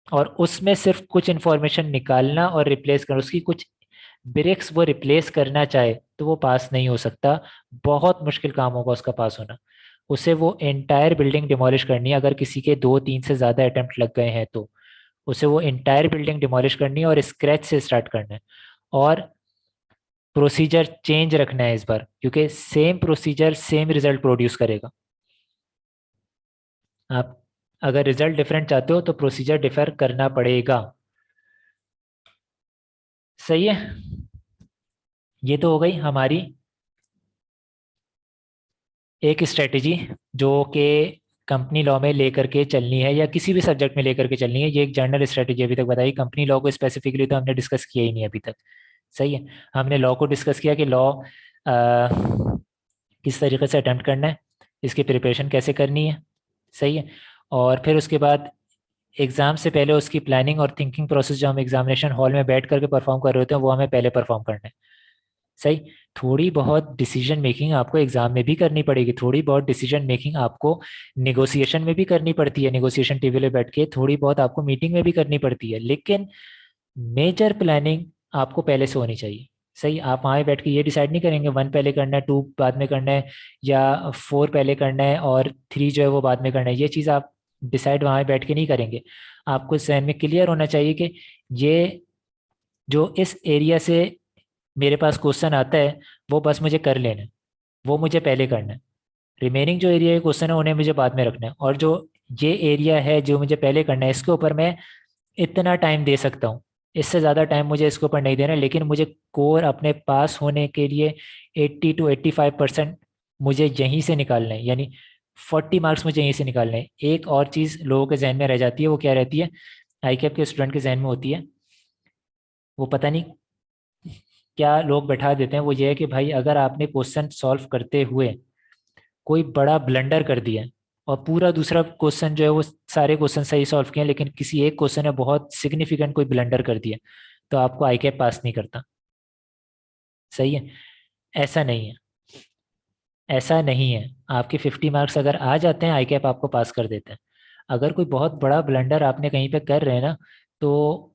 और उसमें सिर्फ कुछ इंफॉर्मेशन निकालना और रिप्लेस करना, उसकी कुछ ब्रिक्स वो रिप्लेस करना चाहे तो वो पास नहीं हो सकता। बहुत मुश्किल काम होगा उसका पास होना। उसे वो एंटायर बिल्डिंग डिमोलिश करनी है, अगर किसी के 2-3 से ज़्यादा अटेम्प्ट लग गए हैं तो उसे वो एंटायर बिल्डिंग डिमोलिश करनी है और स्क्रैच से स्टार्ट करना है। और प्रोसीजर चेंज रखना है इस बार, क्योंकि same procedure same result produce करेगा। आप अगर रिजल्ट डिफरेंट चाहते हो तो प्रोसीजर डिफर करना पड़ेगा। सही है। ये तो हो गई हमारी एक स्ट्रेटेजी जो कि कंपनी लॉ में लेकर के चलनी है या किसी भी सब्जेक्ट में लेकर के चलनी है। ये एक जनरल स्ट्रेटेजी अभी तक बताई, कंपनी लॉ को स्पेसिफिकली तो हमने डिस्कस किया ही नहीं अभी तक। सही है। हमने लॉ को डिस्कस किया कि लॉ किस तरीके से अटेम्प्ट करना है, इसकी प्रिपरेशन कैसे करनी है। सही है। और फिर उसके बाद एग्जाम से पहले उसकी प्लानिंग और थिंकिंग प्रोसेस जो हम एग्जामिनेशन हॉल में बैठ करके परफॉर्म कर रहे होते हैं वो हमें पहले परफॉर्म करना है। सही। थोड़ी बहुत डिसीजन मेकिंग आपको एग्जाम में भी करनी पड़ेगी, थोड़ी बहुत डिसीजन मेकिंग आपको नेगोशिएशन में भी करनी पड़ती है, नेगोशिएशन टेबल पे बैठ के थोड़ी बहुत आपको मीटिंग में भी करनी पड़ती है, लेकिन मेजर प्लानिंग आपको पहले से होनी चाहिए। सही। आप वहाँ बैठ के ये डिसाइड नहीं करेंगे 1 पहले करना है, 2 बाद में करना है, या 4 पहले करना है और 3 जो है वो बाद में करना है। ये चीज़ आप डिसाइड वहाँ बैठ के नहीं करेंगे। आपको सहन में क्लियर होना चाहिए कि ये जो इस एरिया से मेरे पास क्वेश्चन आता है वो बस मुझे कर लेना है, वो मुझे पहले करना है। रिमेनिंग जो एरिया के क्वेश्चन है उन्हें मुझे बाद में रखना है, और जो ये एरिया है जो मुझे पहले करना है इसके ऊपर मैं इतना टाइम दे सकता हूँ, इससे ज़्यादा टाइम मुझे इसके ऊपर नहीं देना। लेकिन मुझे कोर अपने पास होने के लिए 80 to 85% मुझे यहीं से निकालना है, यानी 40 मार्क्स मुझे यहीं से निकालने हैं। एक और चीज़ लोगों के जहन में रह जाती है, वो क्या रहती है, आई कैप के स्टूडेंट के जहन में होती है, वो पता नहीं क्या लोग बैठा देते हैं, वो ये है कि भाई अगर आपने क्वेश्चन सॉल्व करते हुए कोई बड़ा ब्लंडर कर दिया है और पूरा दूसरा क्वेश्चन जो है वो सारे क्वेश्चन सही सॉल्व किए हैं, लेकिन किसी एक क्वेश्चन ने बहुत सिग्निफिकेंट कोई ब्लंडर कर दिया, तो आपको आई कैप पास नहीं करता। सही है। ऐसा नहीं है, ऐसा नहीं है। आपके 50 मार्क्स अगर आ जाते हैं आई कैप आपको पास कर देते हैं। अगर कोई बहुत बड़ा ब्लंडर आपने कहीं पे कर रहे हैं ना, तो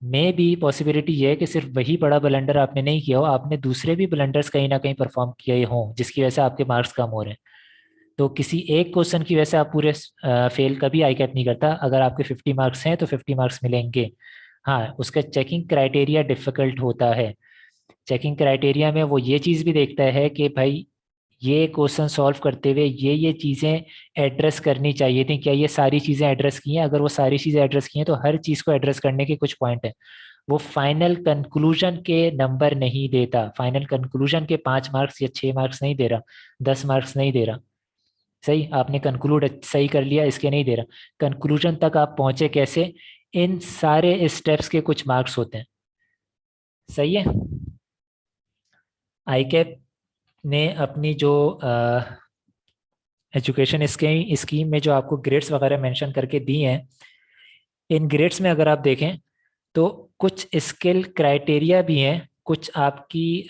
मे भी पॉसिबिलिटी ये है कि सिर्फ वही बड़ा ब्लंडर आपने नहीं किया हो, आपने दूसरे भी ब्लंडर्स कहीं ना कहीं परफॉर्म किए हों जिसकी वजह से आपके मार्क्स कम हो रहे हैं। तो किसी एक क्वेश्चन की वजह से आप पूरे फेल कभी आई कैप नहीं करता। अगर आपके 50 मार्क्स हैं तो 50 मार्क्स मिलेंगे। हाँ, उसका चेकिंग क्राइटेरिया डिफिकल्ट होता है। चेकिंग क्राइटेरिया में वो ये चीज़ भी देखता है कि भाई ये क्वेश्चन सॉल्व करते हुए ये चीज़ें एड्रेस करनी चाहिए थी, क्या ये सारी चीज़ें एड्रेस की हैं। अगर वो सारी चीज़ें एड्रेस की हैं तो हर चीज़ को एड्रेस करने के कुछ पॉइंट है। वो फाइनल कंक्लूजन के नंबर नहीं देता, फाइनल कंक्लूजन के 5 मार्क्स या 6 मार्क्स नहीं दे रहा, 10 मार्क्स नहीं दे रहा। सही। आपने कंक्लूड सही कर लिया इसके नहीं दे रहा, कंक्लूजन तक आप पहुंचे कैसे, इन सारे स्टेप्स के कुछ मार्क्स होते हैं। सही है। आईकैप ने अपनी जो एजुकेशन स्कीम में जो आपको ग्रेड्स वगैरह मेंशन करके दी हैं, इन ग्रेड्स में अगर आप देखें तो कुछ स्किल क्राइटेरिया भी हैं, कुछ आपकी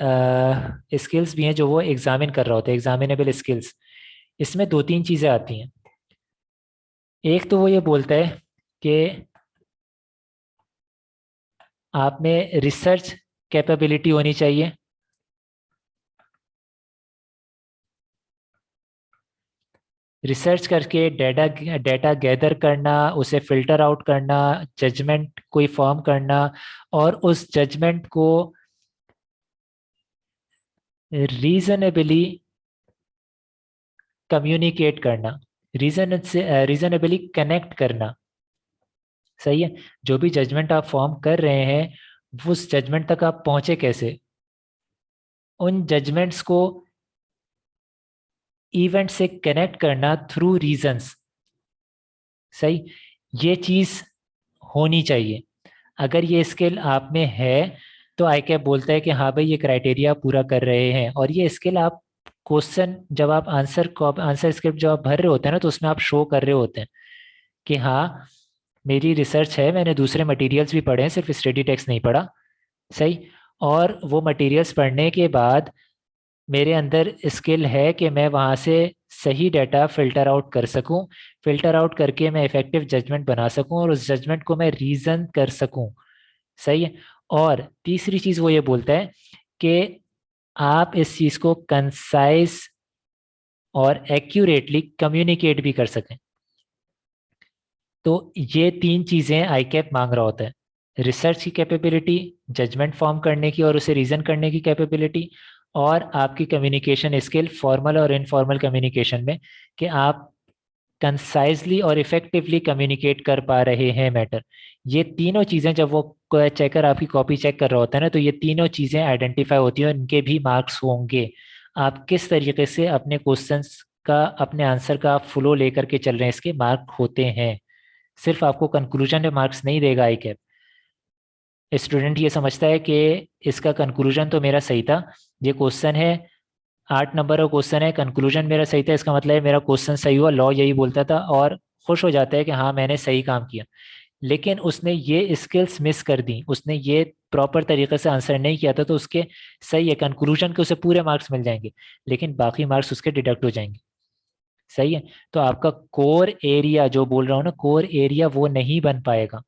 स्किल्स भी हैं जो वो एग्जामिन कर रहा होता है, एग्जामिनेबल स्किल्स। इसमें 2-3 चीज़ें आती हैं। एक तो वो ये बोलता है कि आप में रिसर्च कैपेबिलिटी होनी चाहिए। रिसर्च करके डेटा डेटा गैदर करना, उसे फिल्टर आउट करना, जजमेंट कोई फॉर्म करना, और उस जजमेंट को रीजनेबली कम्युनिकेट करना, रीजनेबली कनेक्ट करना। सही है। जो भी जजमेंट आप फॉर्म कर रहे हैं उस जजमेंट तक आप पहुंचे कैसे, उन जजमेंट्स को इवेंट से कनेक्ट करना थ्रू रीजंस। सही, ये चीज़ होनी चाहिए। अगर ये स्किल आप में है तो आई कैप बोलता है कि हाँ भाई ये क्राइटेरिया पूरा कर रहे हैं। और ये स्किल आप क्वेश्चन जब आप आंसर स्क्रिप्ट जब आप भर रहे होते हैं ना, तो उसमें आप शो कर रहे होते हैं कि हाँ मेरी रिसर्च है, मैंने दूसरे मटेरियल्स भी पढ़े हैं, सिर्फ स्टडी टेक्स्ट नहीं पढ़ा। सही। और वो मटेरियल्स पढ़ने के बाद मेरे अंदर स्किल है कि मैं वहाँ से सही डाटा फिल्टर आउट कर सकूं, फिल्टर आउट करके मैं इफेक्टिव जजमेंट बना सकूं और उस जजमेंट को मैं रीजन कर सकूं। सही है। और तीसरी चीज वो ये बोलता है कि आप इस चीज को कंसाइज और एक्यूरेटली कम्युनिकेट भी कर सकें। तो ये तीन चीजें आई कैप मांग रहा होता है: रिसर्च की कैपेबिलिटी, जजमेंट फॉर्म करने की और उसे रीजन करने की कैपेबिलिटी, और आपकी कम्युनिकेशन स्किल फॉर्मल और इनफॉर्मल कम्युनिकेशन में, कि आप कंसाइजली और इफेक्टिवली कम्युनिकेट कर पा रहे हैं मैटर। ये तीनों चीजें जब वो चेकर आपकी कॉपी चेक कर रहा होता है ना, तो ये तीनों चीजें आइडेंटिफाई होती हैं और इनके भी मार्क्स होंगे। आप किस तरीके से अपने क्वेश्चंस का, अपने आंसर का फ्लो लेकर के चल रहे हैं, इसके मार्क होते हैं। सिर्फ आपको कंक्लूजन में मार्क्स नहीं देगा आई कैप। स्टूडेंट ये समझता है कि इसका कंक्लूजन तो मेरा सही था, ये क्वेश्चन है 8 नंबर का क्वेश्चन है, कंक्लूजन मेरा सही था, इसका मतलब है मेरा क्वेश्चन सही हुआ, लॉ यही बोलता था, और खुश हो जाता है कि हाँ मैंने सही काम किया। लेकिन उसने ये स्किल्स मिस कर दी, उसने ये प्रॉपर तरीके से आंसर नहीं किया था, तो उसके सही है कंक्लूजन के उसे पूरे मार्क्स मिल जाएंगे, लेकिन बाकी मार्क्स उसके डिडक्ट हो जाएंगे। सही है। तो आपका कोर एरिया, जो बोल रहा हूँ ना, कोर एरिया वो नहीं बन पाएगा।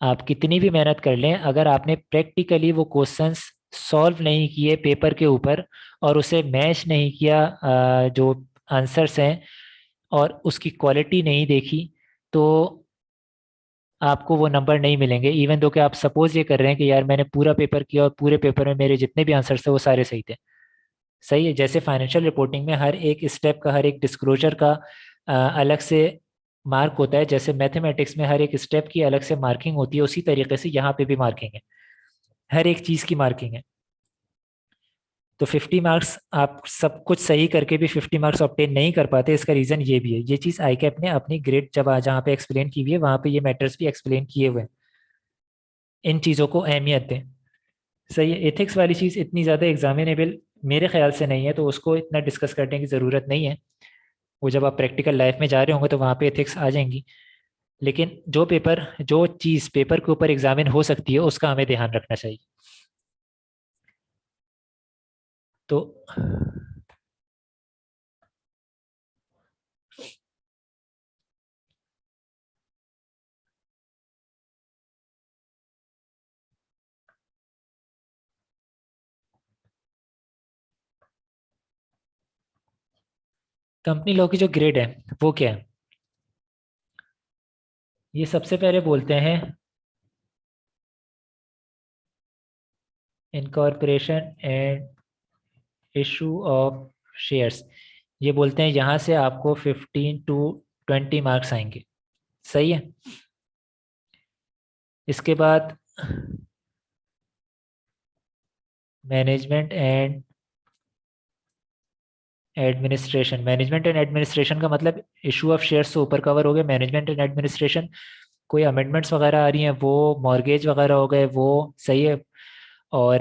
आप कितनी भी मेहनत कर लें, अगर आपने प्रैक्टिकली वो क्वेश्चंस सॉल्व नहीं किए पेपर के ऊपर और उसे मैच नहीं किया जो आंसर्स हैं, और उसकी क्वालिटी नहीं देखी, तो आपको वो नंबर नहीं मिलेंगे। इवन दो कि आप सपोज ये कर रहे हैं कि यार मैंने पूरा पेपर किया और पूरे पेपर में मेरे जितने भी आंसर्स थे वो सारे सही थे। सही है। जैसे फाइनेंशियल रिपोर्टिंग में हर एक स्टेप का, हर एक डिस्क्लोजर का अलग से मार्क होता है, जैसे मैथमेटिक्स में हर एक स्टेप की अलग से मार्किंग होती है, उसी तरीके से यहाँ पे भी मार्किंग है, हर एक चीज़ की मार्किंग है। तो 50 मार्क्स आप सब कुछ सही करके भी 50 मार्क्स ऑब्टेन नहीं कर पाते, इसका रीज़न ये भी है। ये चीज़ आई कैप ने अपनी ग्रेड जब जहाँ पे एक्सप्लेन की हुई है वहाँ पे ये मैटर्स भी एक्सप्लेन किए हुए हैं। इन चीज़ों को अहमियत दें। सही है। एथिक्स वाली चीज़ इतनी ज़्यादा एग्जामिनेबल मेरे ख्याल से नहीं है, तो उसको इतना डिस्कस करने की ज़रूरत नहीं है। वो जब आप प्रैक्टिकल लाइफ में जा रहे होंगे तो वहाँ पे एथिक्स आ जाएंगी। लेकिन जो चीज़ पेपर के ऊपर एग्जामिन हो सकती है उसका हमें ध्यान रखना चाहिए। तो कंपनी लॉ की जो ग्रेड है वो क्या है? ये सबसे पहले बोलते हैं incorporation and issue of shares. ये बोलते हैं यहाँ से आपको 15 to 20 मार्क्स आएंगे। सही है। इसके बाद मैनेजमेंट एंड एडमिनिस्ट्रेशन का मतलब इशू ऑफ शेयर्स से ऊपर कवर हो गए। मैनेजमेंट एंड एडमिनिस्ट्रेशन, कोई अमेंडमेंट्स वगैरह आ रही हैं वो, मॉर्गेज वगैरह हो गए वो। सही है। और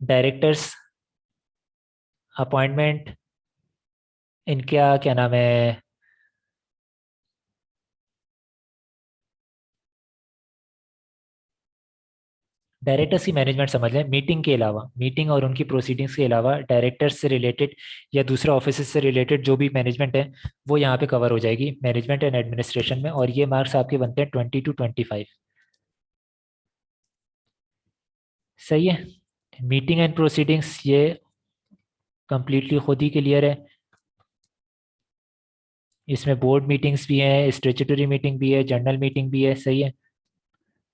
डायरेक्टर्स अपॉइंटमेंट, इनका क्या नाम है, डायरेक्टर्स की मैनेजमेंट समझ लें। मीटिंग के अलावा, मीटिंग और उनकी प्रोसीडिंग्स के अलावा डायरेक्टर्स से रिलेटेड या दूसरे ऑफिस से रिलेटेड जो भी मैनेजमेंट है वो यहाँ पे कवर हो जाएगी मैनेजमेंट एंड एडमिनिस्ट्रेशन में। और ये मार्क्स आपके बनते हैं 20 to 25। सही है। मीटिंग एंड प्रोसीडिंग्स ये कंप्लीटली खुद ही क्लियर है। इसमें बोर्ड मीटिंग्स भी हैं, स्टेचुटरी मीटिंग भी है, जनरल मीटिंग भी है। सही है।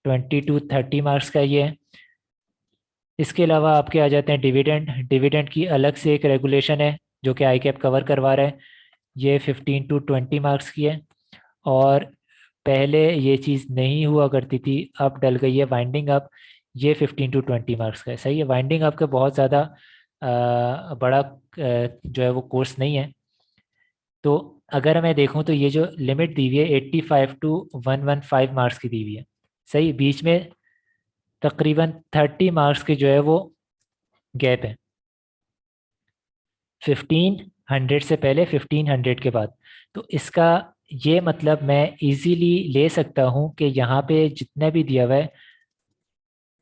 20 to 30 मार्क्स का ये है। इसके अलावा आपके आ जाते हैं डिविडेंड। डिविडेंड की अलग से एक रेगुलेशन है जो कि आई कैप कवर करवा रहा है। ये 15 to 20 मार्क्स की है। और पहले ये चीज़ नहीं हुआ करती थी, अब डल गई है वाइंडिंग अप। ये 15 to 20 मार्क्स का है। सही है। वाइंडिंग अप का बहुत ज़्यादा बड़ा जो है वो कोर्स नहीं है। तो अगर मैं देखूं तो ये जो लिमिट दी हुई है 85 टू 115 मार्क्स की दी हुई है। सही, बीच में तकरीबन 30 मार्क्स की जो है वो गैप है, 1500 से पहले 1500 के बाद। तो इसका ये मतलब मैं इजीली ले सकता हूँ कि यहाँ पे जितना भी दिया हुआ है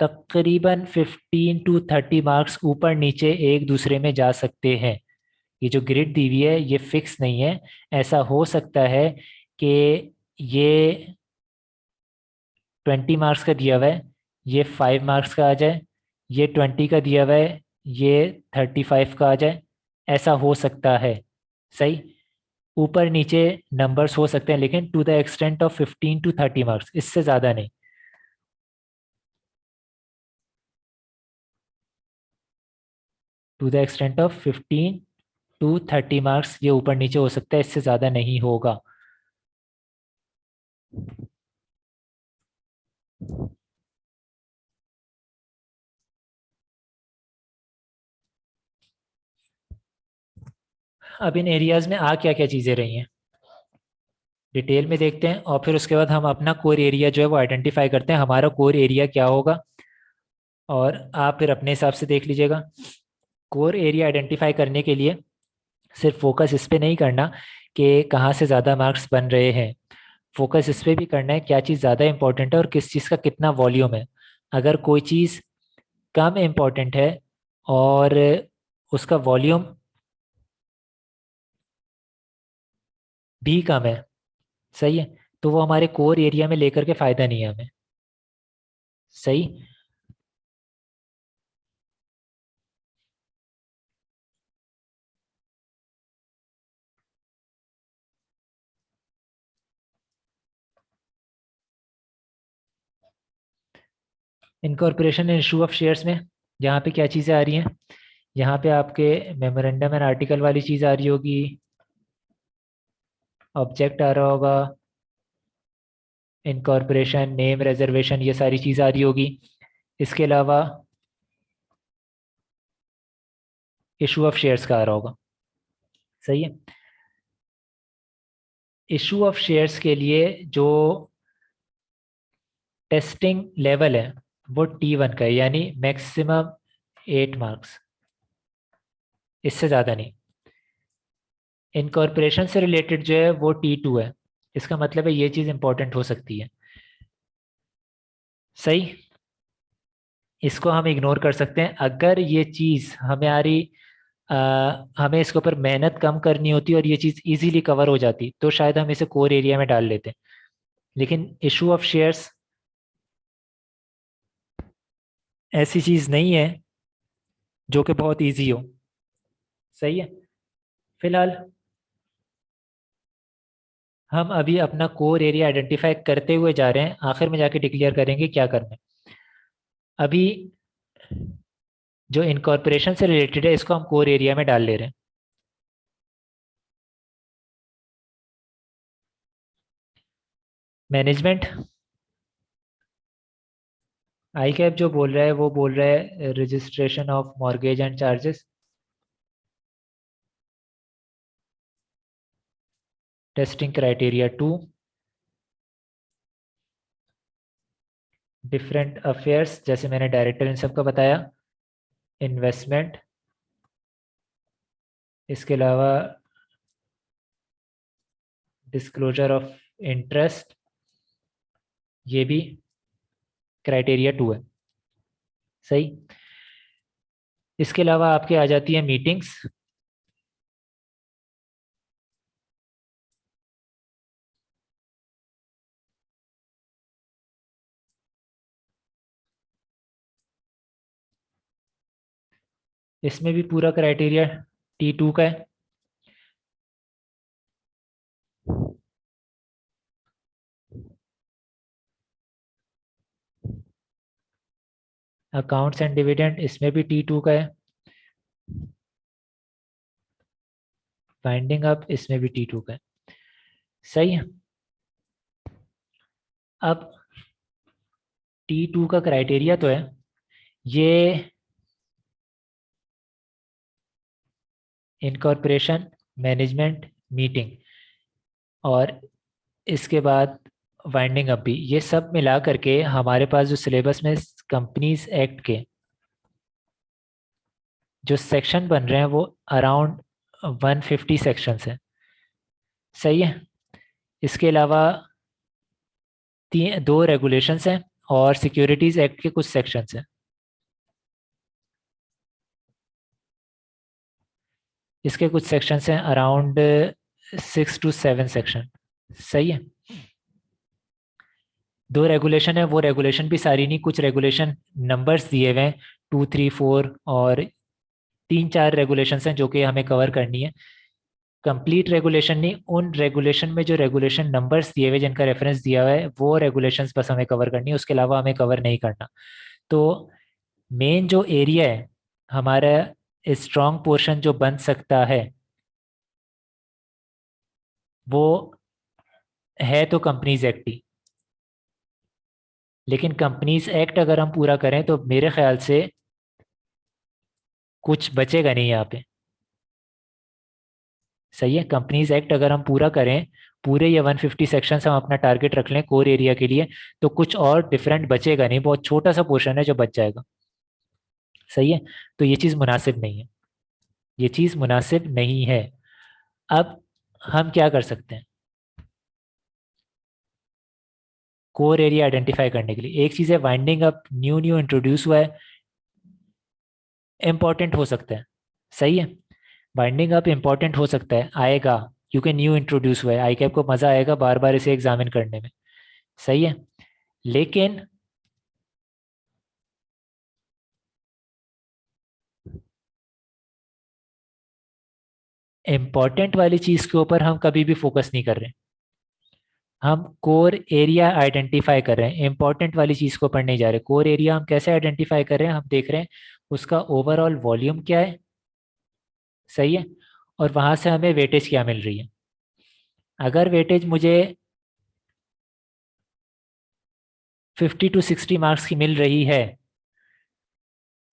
तकरीबन 15 टू 30 मार्क्स ऊपर नीचे एक दूसरे में जा सकते हैं। ये जो ग्रिड दी हुई है ये फिक्स नहीं है। ऐसा हो सकता है कि ये 20 मार्क्स का दिया हुआ है, ये 5 मार्क्स का आ जाए, ये 20 का दिया हुआ है, ये 35 का आ जाए। ऐसा हो सकता है। सही, ऊपर नीचे नंबर्स हो सकते हैं, लेकिन to the extent of 15 to 30 marks, इससे ज़्यादा नहीं। To the extent of 15 to 30 marks ये ऊपर नीचे हो सकता है, इससे ज़्यादा नहीं होगा। अब इन एरियाज में आ क्या क्या चीज़ें रही हैं डिटेल में देखते हैं, और फिर उसके बाद हम अपना कोर एरिया जो है वो आइडेंटिफाई करते हैं, हमारा कोर एरिया क्या होगा। और आप फिर अपने हिसाब से देख लीजिएगा। कोर एरिया आइडेंटिफाई करने के लिए सिर्फ फोकस इस पे नहीं करना कि कहाँ से ज़्यादा मार्क्स बन रहे हैं, फोकस इस पे भी करना है क्या चीज़ ज़्यादा इंपॉर्टेंट है और किस चीज़ का कितना वॉल्यूम है। अगर कोई चीज़ कम इम्पोर्टेंट है और उसका वॉल्यूम भी कम है, सही है, तो वो हमारे कोर एरिया में लेकर के फ़ायदा नहीं है हमें। सही। Incorporation and issue of shares में यहाँ पे क्या चीज़ें आ रही हैं, यहाँ पे आपके मेमोरेंडम एंड आर्टिकल वाली चीज़ आ रही होगी, ऑब्जेक्ट आ रहा होगा, इनकॉर्पोरेशन नेम रिजर्वेशन ये सारी चीज़ आ रही होगी। इसके अलावा इशू ऑफ शेयर्स का आ रहा होगा। सही है। इशू ऑफ शेयर्स के लिए जो टेस्टिंग लेवल है वो T1 का है, यानी मैक्सिमम 8 मार्क्स, इससे ज़्यादा नहीं। इनकॉर्पोरेशन से रिलेटेड जो है वो T2 है, इसका मतलब है ये चीज़ इंपॉर्टेंट हो सकती है। सही, इसको हम इग्नोर कर सकते हैं। अगर ये चीज़ हमारी हमें इसके ऊपर मेहनत कम करनी होती और ये चीज़ इजीली कवर हो जाती तो शायद हम इसे कोर एरिया में डाल लेते। लेकिन इशू ऑफ शेयर्स ऐसी चीज़ नहीं है जो कि बहुत इजी हो। सही है। फिलहाल हम अभी अपना कोर एरिया आइडेंटिफाई करते हुए जा रहे हैं, आखिर में जाके डिक्लेयर करेंगे क्या करना है। अभी जो इनकॉर्पोरेशन से रिलेटेड है इसको हम कोर एरिया में डाल ले रहे हैं। मैनेजमेंट, आई कैप जो बोल रहा है वो बोल रहा है registration of mortgage and charges. Testing criteria 2, different affairs जैसे मैंने डायरेक्टर इन सब का बताया, इन्वेस्टमेंट, इसके अलावा डिस्क्लोजर ऑफ इंटरेस्ट, ये भी क्राइटेरिया 2 है। सही। इसके अलावा आपके आ जाती है मीटिंग्स। इसमें भी पूरा क्राइटेरिया T2 का है। अकाउंट्स एंड डिविडेंड इसमें भी T2 का है। वाइंडिंग अप इसमें भी T2 का है। सही है। अब T2 का क्राइटेरिया तो है ये, इनकॉर्पोरेशन, मैनेजमेंट, मीटिंग, और इसके बाद वाइंडिंग अप भी। ये सब मिला करके हमारे पास जो सिलेबस में कंपनीज एक्ट के जो सेक्शन बन रहे हैं वो अराउंड 150 सेक्शंस हैं। सही है। इसके अलावा दो रेगुलेशंस हैं और सिक्योरिटीज एक्ट के कुछ सेक्शंस हैं। इसके कुछ सेक्शंस हैं अराउंड 6 to 7 सेक्शन। सही है। दो रेगुलेशन है, वो रेगुलेशन भी सारी नहीं, कुछ रेगुलेशन नंबर्स दिए हुए हैं 2, 3, 4, और 3, 4 रेगुलेशंस हैं जो कि हमें कवर करनी है। कंप्लीट रेगुलेशन नहीं, उन रेगुलेशन में जो रेगुलेशन नंबर्स दिए हुए जिनका रेफरेंस दिया हुआ है वो रेगुलेशंस बस हमें कवर करनी है, उसके अलावा हमें कवर नहीं करना। तो मेन जो एरिया है हमारा स्ट्रॉन्ग पोर्शन जो बन सकता है वो है तो कंपनीज एक्ट ही। लेकिन कंपनीज एक्ट अगर हम पूरा करें तो मेरे ख्याल से कुछ बचेगा नहीं यहाँ पे। सही है। कंपनीज एक्ट अगर हम पूरा करें, पूरे ये 150 सेक्शंस हम अपना टारगेट रख लें कोर एरिया के लिए, तो कुछ और डिफरेंट बचेगा नहीं, बहुत छोटा सा पोर्शन है जो बच जाएगा। सही है। तो ये चीज़ मुनासिब नहीं है, ये चीज़ मुनासिब नहीं है। अब हम क्या कर सकते हैं कोर एरिया आइडेंटिफाई करने के लिए? एक चीज़ है winding up, new new introduce हुआ है, इम्पॉर्टेंट हो सकता है। सही है। बाइंडिंग अप इम्पॉर्टेंट हो सकता है, आएगा, क्योंकि न्यू इंट्रोड्यूस हुआ है, आई कैप को मज़ा आएगा बार बार इसे एग्जामिन करने में। सही है। लेकिन इम्पॉर्टेंट वाली चीज़ के ऊपर हम कभी भी फोकस नहीं कर रहे, हम कोर एरिया आइडेंटिफाई कर रहे हैं, इंपॉर्टेंट वाली चीज़ के ऊपर नहीं जा रहे। कोर एरिया हम कैसे आइडेंटिफाई कर रहे हैं, हम देख रहे हैं उसका ओवरऑल वॉल्यूम क्या है। सही है। और वहां से हमें वेटेज क्या मिल रही है। अगर वेटेज मुझे 50 to 60 मार्क्स की मिल रही है,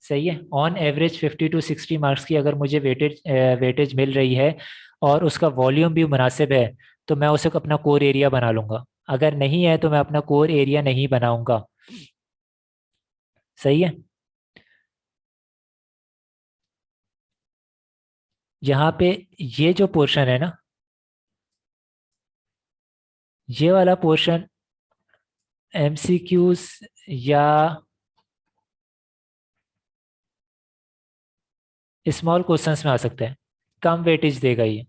सही है, ऑन एवरेज 50 to 60 मार्क्स की अगर मुझे वेटेज वेटेज मिल रही है और उसका वॉल्यूम भी मुनासिब है, तो मैं उसे अपना कोर एरिया बना लूंगा। अगर नहीं है तो मैं अपना कोर एरिया नहीं बनाऊंगा। सही है। यहाँ पे ये जो पोर्शन है ना, ये वाला पोर्शन एमसीक्यूज या स्मॉल क्वेश्चंस में आ सकता है, कम वेटेज देगा ये।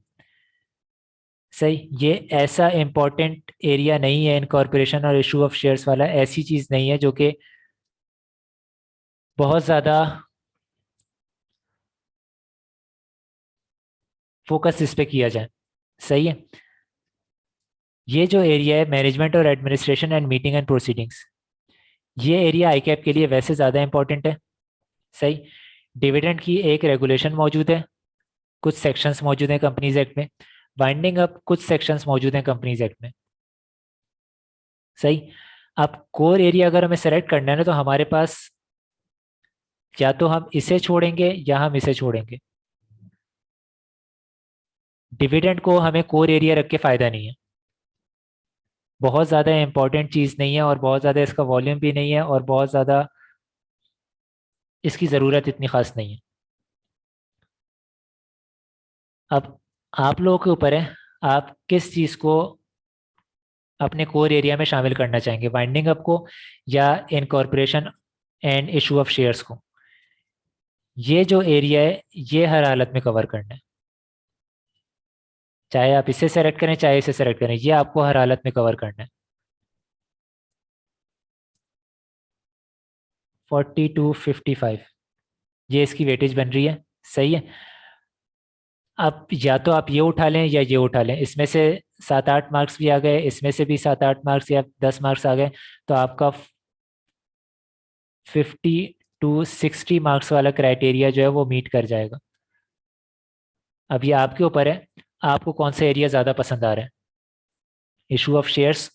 सही। ये ऐसा इंपॉर्टेंट एरिया नहीं है इनकॉर्पोरेशन और इशू ऑफ शेयर्स वाला, ऐसी चीज नहीं है जो कि बहुत ज्यादा फोकस इस पे किया जाए। सही है। ये जो एरिया है मैनेजमेंट और administration and meeting and proceedings, ये एरिया आई कैप के लिए वैसे ज़्यादा इंपॉर्टेंट है। सही। डिविडेंड की एक रेगुलेशन मौजूद है, कुछ सेक्शंस मौजूद हैं कंपनीज एक्ट में। वाइंडिंग अप कुछ सेक्शंस मौजूद हैं कंपनीज एक्ट में। सही। अब कोर एरिया अगर हमें सेलेक्ट करना है ना, तो हमारे पास या तो हम इसे छोड़ेंगे या हम इसे छोड़ेंगे। डिविडेंड को हमें कोर एरिया रख के फायदा नहीं है, बहुत ज़्यादा इंपॉर्टेंट चीज़ नहीं है और बहुत ज़्यादा इसका वॉल्यूम भी नहीं है और बहुत ज़्यादा इसकी ज़रूरत इतनी खास नहीं है। अब आप लोगों के ऊपर है, आप किस चीज़ को अपने कोर एरिया में शामिल करना चाहेंगे, वाइंडिंग अप को या incorporation and issue of shares को। ये जो एरिया है ये हर हालत में कवर करना है, चाहे आप इसे सेलेक्ट करें चाहे इसे सेलेक्ट करें, ये आपको हर हालत में कवर करना है। 40 to 55 ये इसकी वेटेज बन रही है। सही है। अब या तो आप ये उठा लें या ये उठा लें, इसमें से 7-8 मार्क्स भी आ गए, इसमें से भी 7-8 मार्क्स या 10 मार्क्स आ गए, तो आपका 50 to 60 मार्क्स वाला क्राइटेरिया जो है वो मीट कर जाएगा। अब ये आपके ऊपर है, आपको कौन सा एरिया ज़्यादा पसंद आ रहा है। इशू ऑफ शेयर्स,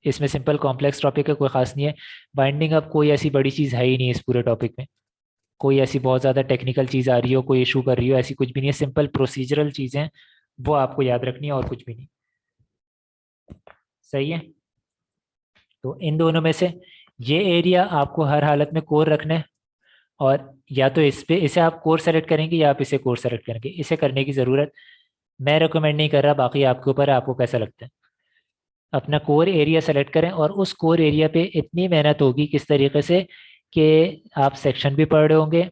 इसमें सिंपल कॉम्प्लेक्स टॉपिक है, कोई खास नहीं है। बाइंडिंग अब कोई ऐसी बड़ी चीज़ है ही नहीं इस पूरे टॉपिक में, कोई ऐसी बहुत ज़्यादा टेक्निकल चीज़ आ रही हो, कोई इशू कर रही हो, ऐसी कुछ भी नहीं है, सिंपल प्रोसीजरल चीज़ें वो आपको याद रखनी है और कुछ भी नहीं। सही है। तो इन दोनों में से ये एरिया आपको हर हालत में कोर रखना है, और या तो इस पे इसे आप कोर सेलेक्ट करेंगे या आप इसे कोर सेलेक्ट करेंगे, इसे करने की ज़रूरत मैं रिकमेंड नहीं कर रहा, बाकी आपके ऊपर है, आपको कैसा लगता है। अपना कोर एरिया सेलेक्ट करें, और उस कोर एरिया पे इतनी मेहनत होगी किस तरीके से कि आप सेक्शन भी पढ़ रहे होंगे,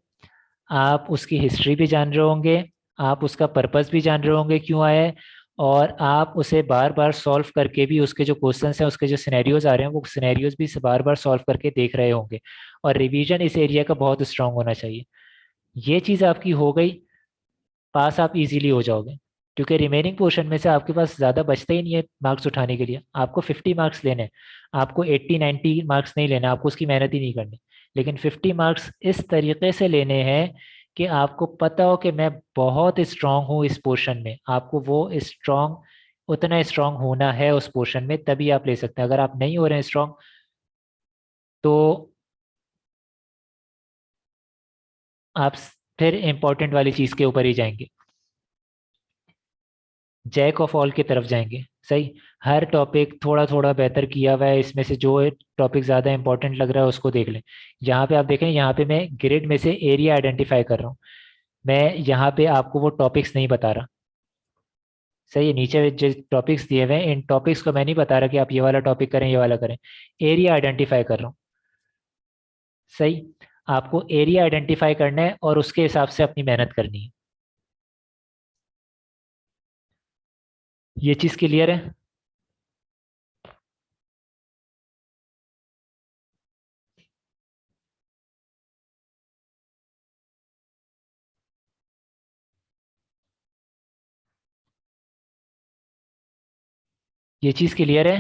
आप उसकी हिस्ट्री भी जान रहे होंगे, आप उसका पर्पस भी जान रहे होंगे क्यों आया है, और आप उसे बार बार सॉल्व करके भी उसके जो क्वेश्चंस हैं, उसके जो सिनेरियोज आ रहे हैं, वो सिनेरियोज भी बार बार सॉल्व करके देख रहे होंगे। और रिवीजन इस एरिया का बहुत स्ट्रांग होना चाहिए। ये चीज़ आपकी हो गई, पास आप इजीली हो जाओगे, क्योंकि रिमेनिंग पोर्शन में से आपके पास ज़्यादा बचता ही नहीं है मार्क्स उठाने के लिए। आपको 50 मार्क्स लेने हैं, आपको 80-90 मार्क्स नहीं लेने, आपको उसकी मेहनत ही नहीं करनी। लेकिन 50 मार्क्स इस तरीके से लेने हैं कि आपको पता हो कि मैं बहुत स्ट्रांग हूँ इस पोर्शन में, आपको वो स्ट्रांग, उतना स्ट्रांग होना है उस पोर्शन में, तभी आप ले सकते हैं। अगर आप नहीं हो रहे हैं स्ट्रांग, तो आप फिर इम्पोर्टेंट वाली चीज़ के ऊपर ही जाएंगे, जैक ऑफ ऑल की तरफ जाएंगे। सही। हर टॉपिक थोड़ा थोड़ा बेहतर किया हुआ है, इसमें से जो टॉपिक ज़्यादा इंपॉर्टेंट लग रहा है उसको देख लें। यहाँ पे आप देखें, यहाँ पे मैं ग्रिड में से एरिया आइडेंटिफाई कर रहा हूँ, मैं यहाँ पे आपको वो टॉपिक्स नहीं बता रहा। सही है। नीचे जो टॉपिक्स दिए हुए हैं, इन टॉपिक्स को मैं नहीं बता रहा कि आप ये वाला टॉपिक करें, ये वाला करें। एरिया आइडेंटिफाई कर रहा हूँ। सही। आपको एरिया आइडेंटिफाई करना है और उसके हिसाब से अपनी मेहनत करनी है। ये चीज़ क्लियर है। ये चीज़ क्लियर है।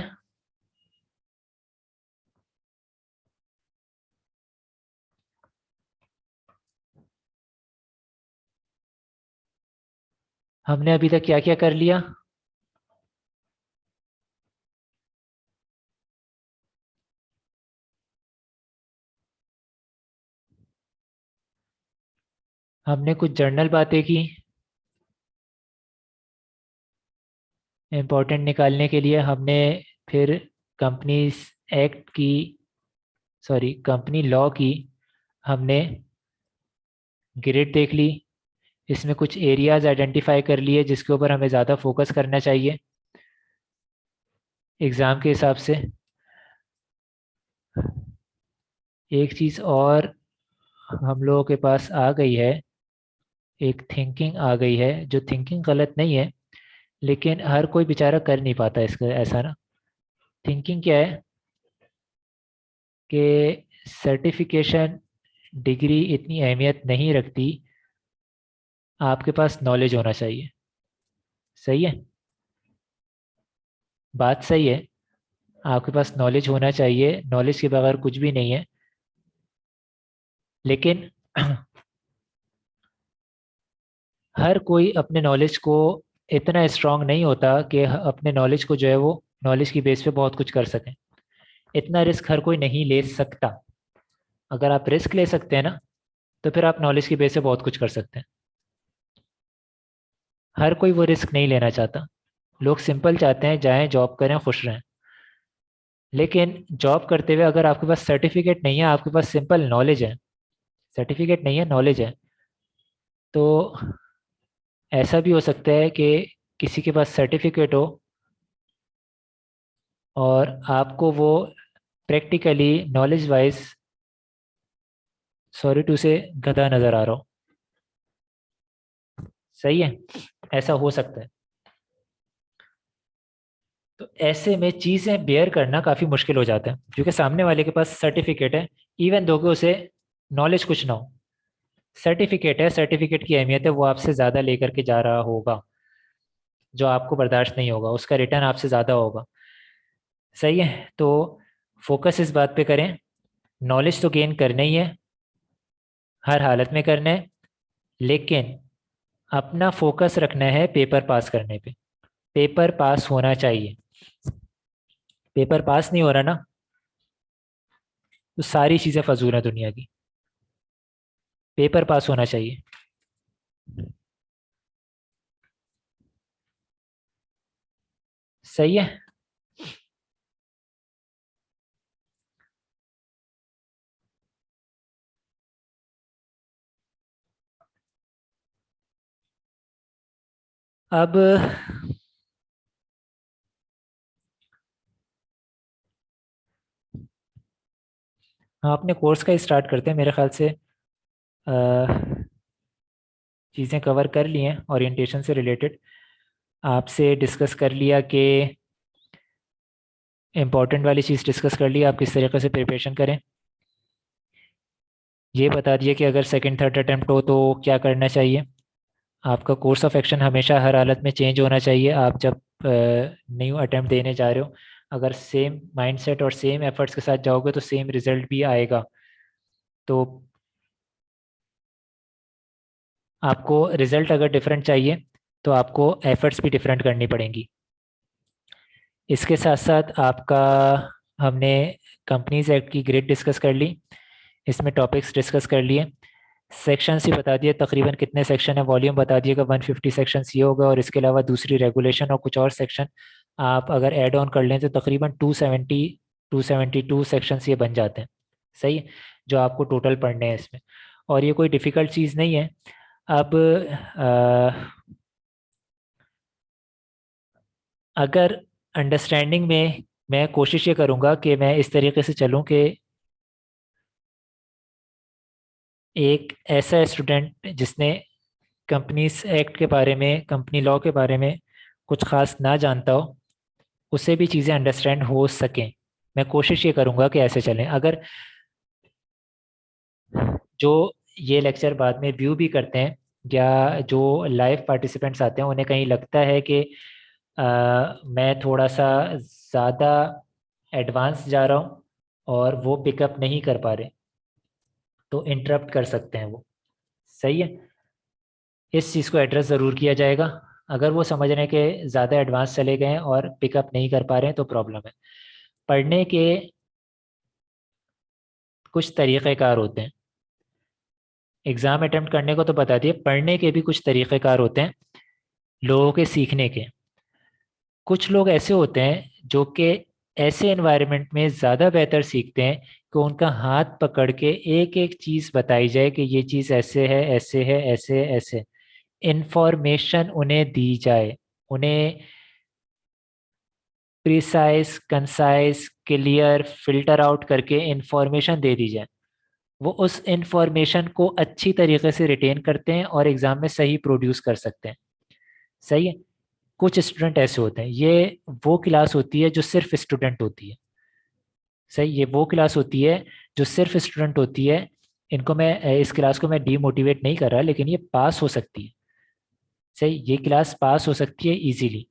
हमने अभी तक क्या क्या कर लिया? हमने कुछ जर्नल बातें की, इम्पोर्टेंट निकालने के लिए हमने। फिर कंपनीज एक्ट की, सॉरी कंपनी लॉ की हमने ग्रिड देख ली, इसमें कुछ एरियाज आइडेंटिफाई कर लिए जिसके ऊपर हमें ज़्यादा फोकस करना चाहिए एग्ज़ाम के हिसाब से। एक चीज़ और हम लोगों के पास आ गई है, एक थिंकिंग आ गई है, जो थिंकिंग गलत नहीं है, लेकिन हर कोई बेचारा कर नहीं पाता इसका, ऐसा ना। थिंकिंग क्या है कि सर्टिफिकेशन डिग्री इतनी अहमियत नहीं रखती, आपके पास नॉलेज होना चाहिए। सही है। बात सही है। आपके पास नॉलेज होना चाहिए, नॉलेज के बगैर कुछ भी नहीं है। लेकिन हर कोई अपने नॉलेज को इतना स्ट्रांग नहीं होता कि अपने नॉलेज को जो है वो नॉलेज की बेस पे बहुत कुछ कर सकें। इतना रिस्क हर कोई नहीं ले सकता। अगर आप रिस्क ले सकते हैं ना, तो फिर आप नॉलेज की बेस पे बहुत कुछ कर सकते हैं। हर कोई वो रिस्क नहीं लेना चाहता। लोग सिंपल चाहते हैं, जाएं जॉब करें खुश रहें। लेकिन जॉब करते हुए अगर आपके पास सर्टिफिकेट नहीं है, आपके पास सिंपल नॉलेज है, सर्टिफिकेट नहीं है नॉलेज है, तो ऐसा भी हो सकता है कि किसी के पास सर्टिफिकेट हो और आपको वो practically knowledge wise, sorry to say, गधा नज़र आ रहा हो। सही है। ऐसा हो सकता है। तो ऐसे में चीज़ें बेयर करना काफ़ी मुश्किल हो जाता है, क्योंकि सामने वाले के पास सर्टिफिकेट है, इवन दो कि उसे नॉलेज कुछ ना हो। सर्टिफिकेट है, सर्टिफिकेट की अहमियत है, वो आपसे ज़्यादा लेकर के जा रहा होगा, जो आपको बर्दाश्त नहीं होगा, उसका रिटर्न आपसे ज़्यादा होगा। सही है। तो फोकस इस बात पे करें, नॉलेज तो गेन करना ही है, हर हालत में करना है, लेकिन अपना फोकस रखना है पेपर पास करने पे। पेपर पास होना चाहिए। पेपर पास नहीं हो रहा ना, तो सारी चीज़ें फजूल है दुनिया की। पेपर पास होना चाहिए। सही है। अब हम अपने कोर्स का स्टार्ट करते हैं। मेरे ख्याल से चीज़ें कवर कर ली हैं ओरिएंटेशन से रिलेटेड। आपसे डिस्कस कर लिया कि इम्पोर्टेंट वाली चीज़ डिस्कस कर ली, आप किस तरीके से प्रिपरेशन करें। ये बता दिया कि अगर सेकंड थर्ड अटेम्प्ट हो तो क्या करना चाहिए। आपका कोर्स ऑफ एक्शन हमेशा हर हालत में चेंज होना चाहिए। आप जब न्यू अटेम्प्ट देने जा रहे हो, अगर सेम माइंडसेट और सेम एफर्ट्स के साथ जाओगे तो सेम रिजल्ट भी आएगा। तो आपको रिजल्ट अगर डिफरेंट चाहिए तो आपको एफर्ट्स भी डिफरेंट करनी पड़ेंगी। इसके साथ साथ आपका, हमने कंपनीज एक्ट की ग्रेड डिस्कस कर ली, इसमें टॉपिक्स डिस्कस कर लिए, सेक्शंस ही बता दिए तकरीबन कितने सेक्शन है, वॉल्यूम बता दिएगा 150 सेक्शंस ये होगा, और इसके अलावा दूसरी रेगुलेशन और कुछ और सेक्शन आप अगर ऐड ऑन कर लें तो तकरीबन 272 सेक्शंस ये बन जाते हैं। सही है, जो आपको टोटल पढ़ने हैं इसमें। और ये कोई डिफ़िकल्ट चीज़ नहीं है। अब अगर अंडरस्टैंडिंग में मैं कोशिश ये करूँगा कि मैं इस तरीके से चलूँ कि एक ऐसा स्टूडेंट जिसने कंपनीज एक्ट के बारे में, कंपनी लॉ के बारे में कुछ खास ना जानता हो, उसे भी चीज़ें अंडरस्टैंड हो सकें। मैं कोशिश ये करूँगा कि ऐसे चलें। अगर जो ये लेक्चर बाद में व्यू भी करते हैं या जो लाइव पार्टिसिपेंट्स आते हैं उन्हें कहीं लगता है कि मैं थोड़ा सा ज़्यादा एडवांस जा रहा हूँ और वो पिकअप नहीं कर पा रहे, तो इंटरप्ट कर सकते हैं वो। सही है, इस चीज़ को एड्रेस ज़रूर किया जाएगा। अगर वो समझ रहे हैं कि ज़्यादा एडवांस चले गए हैं और पिकअप नहीं कर पा रहे हैं तो प्रॉब्लम है। पढ़ने के कुछ तरीक़ेकार होते हैं। एग्ज़ाम अटेम्प्ट करने को तो बता दिए, पढ़ने के भी कुछ तरीक़ेकार होते हैं लोगों के सीखने के। कुछ लोग ऐसे होते हैं जो कि ऐसे एनवायरनमेंट में ज़्यादा बेहतर सीखते हैं कि उनका हाथ पकड़ के एक एक चीज़ बताई जाए कि ये चीज़ ऐसे है, ऐसे है, ऐसे है, ऐसे। इंफॉर्मेशन उन्हें दी जाए, उन्हें precise, concise, clear, filter out करके इंफॉर्मेशन दे दी जाए। वो उस इंफॉर्मेशन को अच्छी तरीके से रिटेन करते हैं और एग्जाम में सही प्रोड्यूस कर सकते हैं। सही है। कुछ स्टूडेंट ऐसे होते हैं, ये वो क्लास होती है जो सिर्फ स्टूडेंट होती है। सही, ये वो क्लास होती है जो सिर्फ स्टूडेंट होती है। इनको मैं इस क्लास को मैं डीमोटिवेट नहीं कर रहा, लेकिन ये पास हो सकती है। सही, ये क्लास पास हो सकती है इजीली।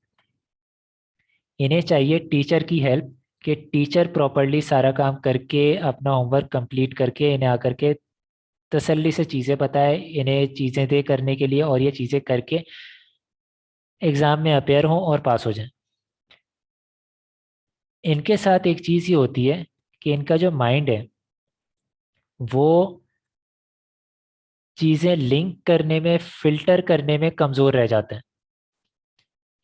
इन्हें चाहिए टीचर की हेल्प, कि टीचर प्रॉपरली सारा काम करके अपना होमवर्क कंप्लीट करके इन्हें आकर के तसल्ली से चीज़ें बताए, इन्हें चीज़ें दे करने के लिए, और ये चीज़ें करके एग्ज़ाम में अपेयर हों और पास हो जाएं। इनके साथ एक चीज़ ये होती है कि इनका जो माइंड है वो चीज़ें लिंक करने में, फिल्टर करने में कमज़ोर रह जाते हैं।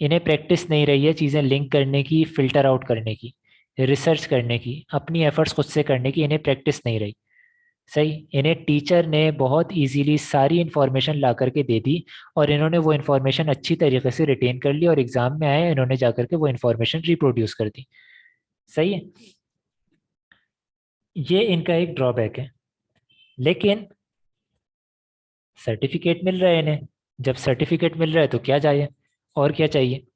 इन्हें प्रैक्टिस नहीं रही है चीज़ें लिंक करने की, फिल्टर आउट करने की, रिसर्च करने की, अपनी एफर्ट्स खुद से करने की इन्हें प्रैक्टिस नहीं रही। सही, इन्हें टीचर ने बहुत इजीली सारी इन्फॉर्मेशन ला करके दे दी और इन्होंने वो इन्फॉर्मेशन अच्छी तरीके से रिटेन कर ली और एग्जाम में आए इन्होंने जा करके वो इन्फॉर्मेशन रिप्रोड्यूस कर दी। सही है, ये इनका एक ड्रॉबैक है। लेकिन सर्टिफिकेट मिल रहा है इन्हें, जब सर्टिफिकेट मिल रहा है तो क्या चाहिए, और क्या चाहिए।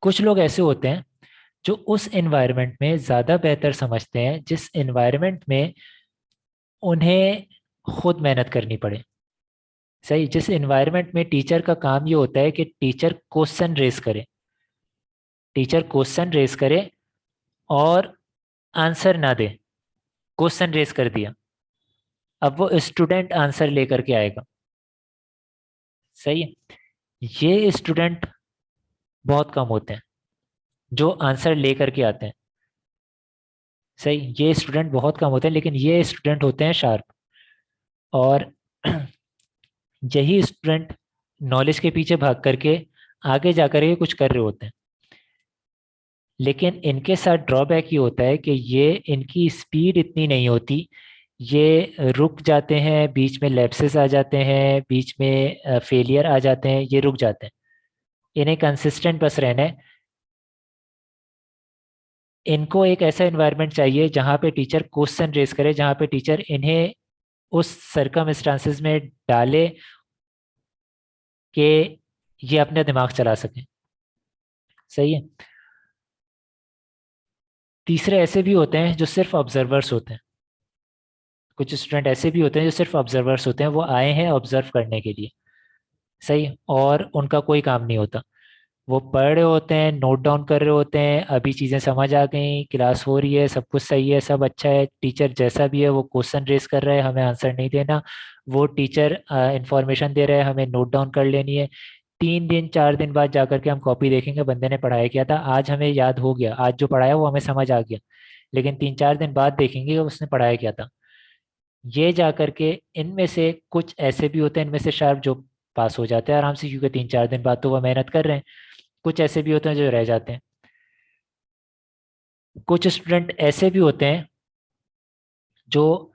कुछ लोग ऐसे होते हैं जो उस एनवायरनमेंट में ज़्यादा बेहतर समझते हैं जिस एनवायरनमेंट में उन्हें खुद मेहनत करनी पड़े। सही, जिस एनवायरनमेंट में टीचर का काम ये होता है कि टीचर क्वेश्चन रेस करे, टीचर क्वेश्चन रेस करे और आंसर ना दे। क्वेश्चन रेस कर दिया, अब वो स्टूडेंट आंसर लेकर के आएगा। सही है, ये स्टूडेंट बहुत कम होते हैं जो आंसर लेकर के आते हैं। सही, ये स्टूडेंट बहुत कम होते हैं, लेकिन ये स्टूडेंट होते हैं शार्प। और यही स्टूडेंट नॉलेज के पीछे भाग करके आगे जा करके कुछ कर रहे होते हैं। लेकिन इनके साथ ड्रॉबैक ये होता है कि ये इनकी स्पीड इतनी नहीं होती, ये रुक जाते हैं, बीच में लैप्सेस आ जाते हैं, बीच में फेलियर आ जाते हैं, ये रुक जाते हैं। इन्हें कंसिस्टेंट बस रहना है। इनको एक ऐसा एनवायरनमेंट चाहिए जहाँ पे टीचर क्वेश्चन रेज करे, जहाँ पे टीचर इन्हें उस सरकमस्टांसेस में डाले कि ये अपने दिमाग चला सकें। सही है। तीसरे ऐसे भी होते हैं जो सिर्फ ऑब्जर्वर्स होते हैं। कुछ स्टूडेंट ऐसे भी होते हैं जो सिर्फ ऑब्जर्वर्स होते हैं, वो आए हैं ऑब्जर्व करने के लिए। सही। और उनका कोई काम नहीं होता। वो पढ़ रहे होते हैं, नोट डाउन कर रहे होते हैं, अभी चीज़ें समझ आ गई, क्लास हो रही है, सब कुछ सही है, सब अच्छा है, टीचर जैसा भी है वो क्वेश्चन रेस कर रहा है, हमें आंसर नहीं देना। वो टीचर इंफॉर्मेशन दे रहा है, हमें नोट डाउन कर लेनी है। 3 दिन 4 दिन बाद जाकर के हम कॉपी देखेंगे, बंदे ने पढ़ाया क्या था, आज हमें याद हो गया, आज जो पढ़ाया वो हमें समझ आ गया। लेकिन 3 4 दिन बाद देखेंगे कि उसने पढ़ाया क्या था। ये जा करके इनमें से कुछ ऐसे भी होते हैं, इनमें से शार्प जो पास हो जाते हैं आराम से, क्योंकि 3 4 दिन बाद तो वो मेहनत कर रहे हैं। कुछ ऐसे भी होते हैं जो रह जाते हैं। कुछ स्टूडेंट ऐसे भी होते हैं जो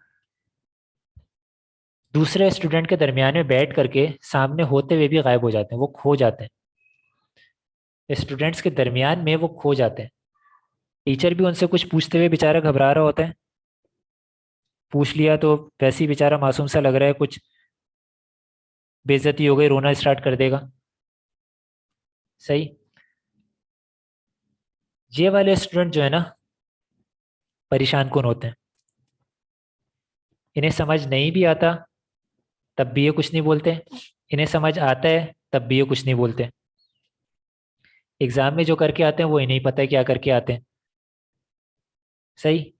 दूसरे स्टूडेंट के दरमियान में बैठ करके सामने होते हुए भी गायब हो जाते हैं, वो खो जाते हैं, स्टूडेंट्स के दरमियान में वो खो जाते हैं। टीचर भी उनसे कुछ पूछते हुए बेचारा घबरा रहा होता है, पूछ लिया तो वैसे ही बेचारा मासूम सा लग रहा है, कुछ बेइज्जती हो गई, रोना स्टार्ट कर देगा। सही। ये वाले स्टूडेंट जो है ना, परेशान कौन होते हैं। इन्हें समझ नहीं भी आता तब भी ये कुछ नहीं बोलते, इन्हें समझ आता है तब भी ये कुछ नहीं बोलते। एग्जाम में जो करके आते हैं वो इन्हें ही पता है क्या करके आते हैं। सही।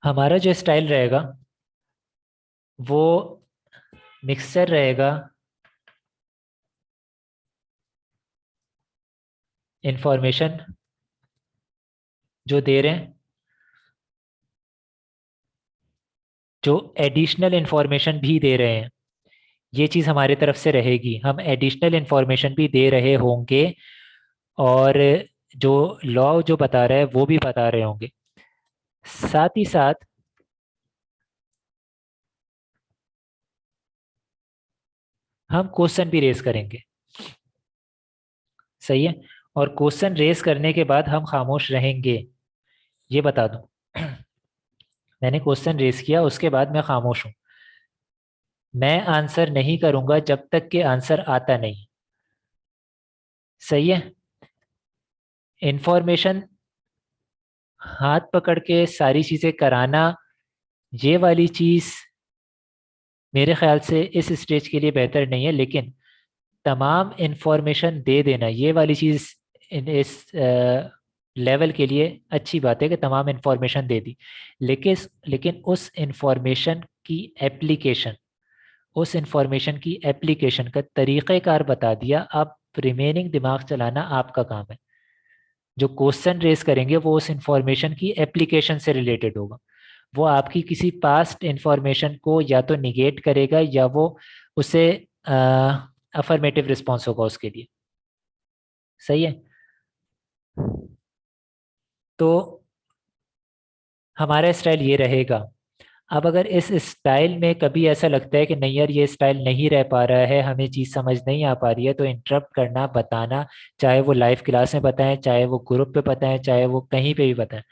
हमारा जो स्टाइल रहेगा वो मिक्सचर रहेगा इंफॉर्मेशन जो दे रहे हैं, जो एडिशनल इंफॉर्मेशन भी दे रहे हैं, ये चीज़ हमारे तरफ से रहेगी, हम एडिशनल इंफॉर्मेशन भी दे रहे होंगे। और जो लॉ जो बता रहा है वो भी बता रहे होंगे। साथ ही साथ हम क्वेश्चन भी रेज करेंगे। सही है। और क्वेश्चन रेज करने के बाद हम खामोश रहेंगे, ये बता दूं। मैंने क्वेश्चन रेज किया, उसके बाद मैं खामोश हूं। मैं आंसर नहीं करूंगा जब तक कि आंसर आता नहीं। सही है। इंफॉर्मेशन हाथ पकड़ के सारी चीजें कराना, ये वाली चीज मेरे ख्याल से इस स्टेज के लिए बेहतर नहीं है। लेकिन तमाम इंफॉर्मेशन दे देना, ये वाली चीज इस लेवल के लिए अच्छी बात है कि तमाम इंफॉर्मेशन दे दी। लेकिन लेकिन उस इंफॉर्मेशन की एप्लीकेशन का तरीक़ेकार बता दिया। अब रिमेनिंग दिमाग चलाना आपका काम है। जो क्वेश्चन रेस करेंगे वो उस इंफॉर्मेशन की एप्लीकेशन से रिलेटेड होगा। वो आपकी किसी पास्ट इंफॉर्मेशन को या तो निगेट करेगा या वो उसे अफर्मेटिव रिस्पॉन्स होगा उसके लिए। सही है। तो हमारा स्टाइल ये रहेगा। अब अगर इस स्टाइल में कभी ऐसा लगता है कि नहीं यार ये स्टाइल नहीं रह पा रहा है, हमें चीज़ समझ नहीं आ पा रही है, तो इंटरप्ट करना, बताना, चाहे वो लाइव क्लास में बताएं, चाहे वो ग्रुप पे बताएं, चाहे वो कहीं पे भी बताएं,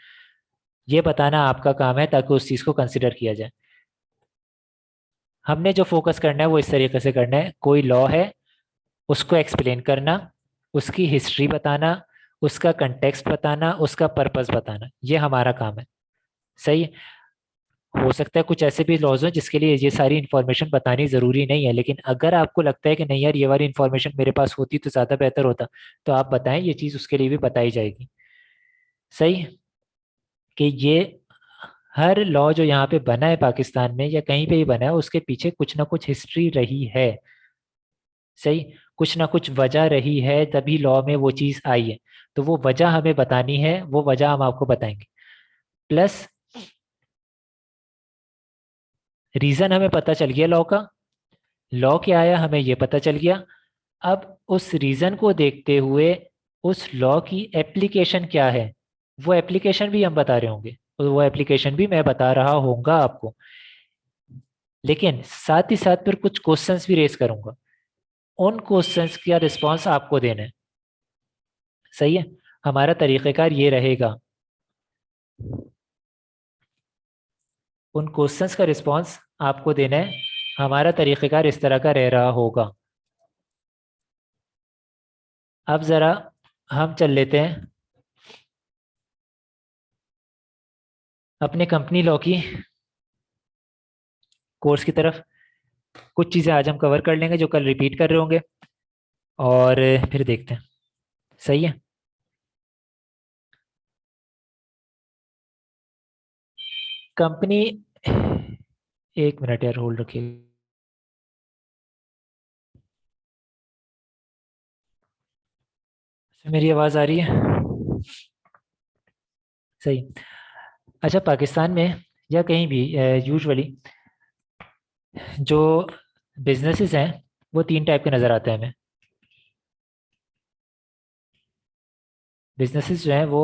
ये बताना आपका काम है ताकि उस चीज़ को कंसिडर किया जाए। हमने जो फोकस करना है वो इस तरीके से करना है, कोई लॉ है उसको एक्सप्लेन करना, उसकी हिस्ट्री बताना, उसका कंटेक्स्ट बताना, उसका पर्पस बताना, ये हमारा काम है। सही है। हो सकता है कुछ ऐसे भी लॉज हो जिसके लिए ये सारी इन्फॉर्मेशन बतानी जरूरी नहीं है, लेकिन अगर आपको लगता है कि नहीं यार ये वाली इन्फॉर्मेशन मेरे पास होती तो ज्यादा बेहतर होता, तो आप बताएं, ये चीज उसके लिए भी बताई जाएगी। सही। कि ये हर लॉ जो यहाँ पे बना है पाकिस्तान में या कहीं पे भी बना है, उसके पीछे कुछ ना कुछ हिस्ट्री रही है। सही। कुछ ना कुछ वजह रही है तभी लॉ में वो चीज आई है। तो वो वजह हमें बतानी है, वो वजह हम आपको बताएंगे। प्लस रीज़न हमें पता चल गया लॉ का, लॉ क्या आया हमें ये पता चल गया। अब उस रीज़न को देखते हुए उस लॉ की एप्लीकेशन क्या है, वो एप्लीकेशन भी हम बता रहे होंगे, और वो एप्लीकेशन भी मैं बता रहा होऊंगा आपको। लेकिन साथ ही साथ फिर कुछ क्वेश्चंस भी रेज करूंगा, उन क्वेश्चंस का रिस्पॉन्स आपको देना है। सही है, हमारा तरीक़ेकार ये रहेगा, उन क्वेश्चंस का रिस्पॉन्स आपको देना है। हमारा तरीक़ेकार इस तरह का रह रहा होगा। अब ज़रा हम चल लेते हैं अपने कंपनी लॉ की कोर्स की तरफ। कुछ चीज़ें आज हम कवर कर लेंगे जो कल रिपीट कर रहे होंगे, और फिर देखते हैं। सही है, कंपनी, एक मिनट यार होल्ड रखिए। मेरी आवाज़ आ रही है? सही। अच्छा, पाकिस्तान में या कहीं भी यूजुअली जो बिजनेसेस हैं वो तीन टाइप के नज़र आते हैं हमें। बिजनेसेस जो हैं वो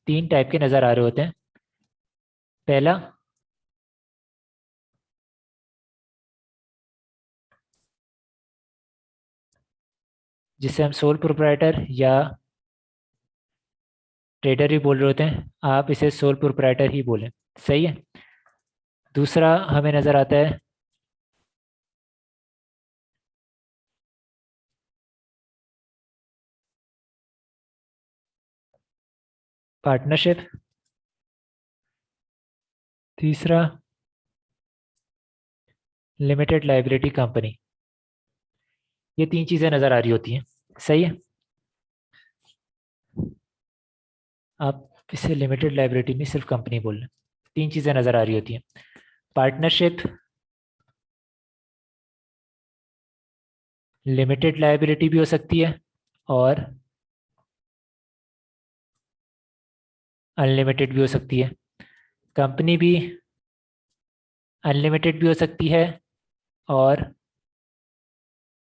तीन टाइप के नज़र आ रहे होते हैं। पहला, जिसे हम सोल प्रोप्राइटर या ट्रेडर ही बोल रहे होते हैं, आप इसे सोल प्रोप्राइटर ही बोलें। सही है। दूसरा हमें नज़र आता है पार्टनरशिप। तीसरा लिमिटेड लाइबिलिटी कंपनी। ये तीन चीज़ें नज़र आ रही होती हैं। सही है, आप इसे लिमिटेड लाइबिलिटी नहीं सिर्फ कंपनी बोल रहे हैं। तीन चीज़ें नज़र आ रही होती हैं, पार्टनरशिप, लिमिटेड लाइबिलिटी भी हो सकती है, और अनलिमिटेड भी हो सकती है। कंपनी भी अनलिमिटेड भी हो सकती है, और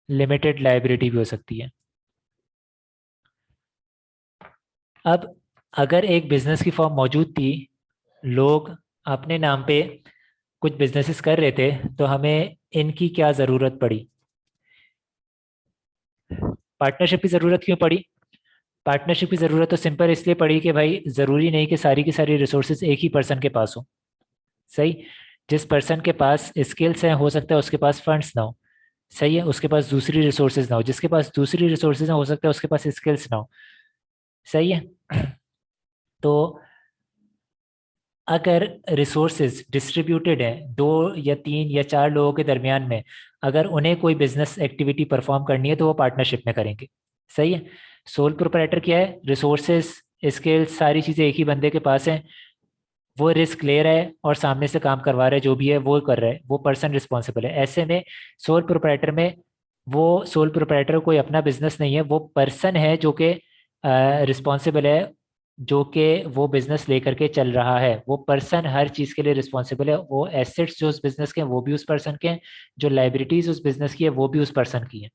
लिमिटेड लाइबिलिटी भी हो सकती है। अब अगर एक बिजनेस की फॉर्म मौजूद थी, लोग अपने नाम पे कुछ बिजनेसेस कर रहे थे, तो हमें इनकी क्या ज़रूरत पड़ी, पार्टनरशिप की ज़रूरत क्यों पड़ी? पार्टनरशिप की ज़रूरत तो सिंपल इसलिए पड़ी कि भाई ज़रूरी नहीं कि सारी की सारी रिसोर्सेज एक ही पर्सन के पास हो। सही। जिस पर्सन के पास स्किल्स हैं हो सकता है उसके पास फंड्स ना हो। सही है, उसके पास दूसरी रिसोर्सेज ना हो, जिसके पास दूसरी रिसोर्सेज ना हो सकता है उसके पास स्किल्स ना हो। सही है। तो अगर रिसोर्सेज डिस्ट्रीब्यूटेड हैं दो या तीन या चार लोगों के दरमियान में, अगर उन्हें कोई बिजनेस एक्टिविटी परफॉर्म करनी है तो वो पार्टनरशिप में करेंगे। सही है। सोल प्रोप्राइटर क्या है, रिसोर्सेज स्किल्स सारी चीज़ें एक ही बंदे के पास हैं, वो रिस्क ले रहा है और सामने से काम करवा रहा है, जो भी है वो कर रहा है, वो पर्सन रिस्पॉन्सिबल है। ऐसे में सोल प्रोप्राइटर में, वो सोल प्रोप्राइटर कोई अपना बिजनेस नहीं है, वो पर्सन है जो कि रिस्पॉन्सिबल है, जो कि वो बिजनेस लेकर के चल रहा है। वो पर्सन हर चीज़ के लिए रिस्पॉन्सिबल है। वो एसेट्स जो उस बिजनेस के हैं वो भी उस पर्सन के हैं, जो लाइबिलिटीज उस बिजनेस की है वो भी उस पर्सन की है।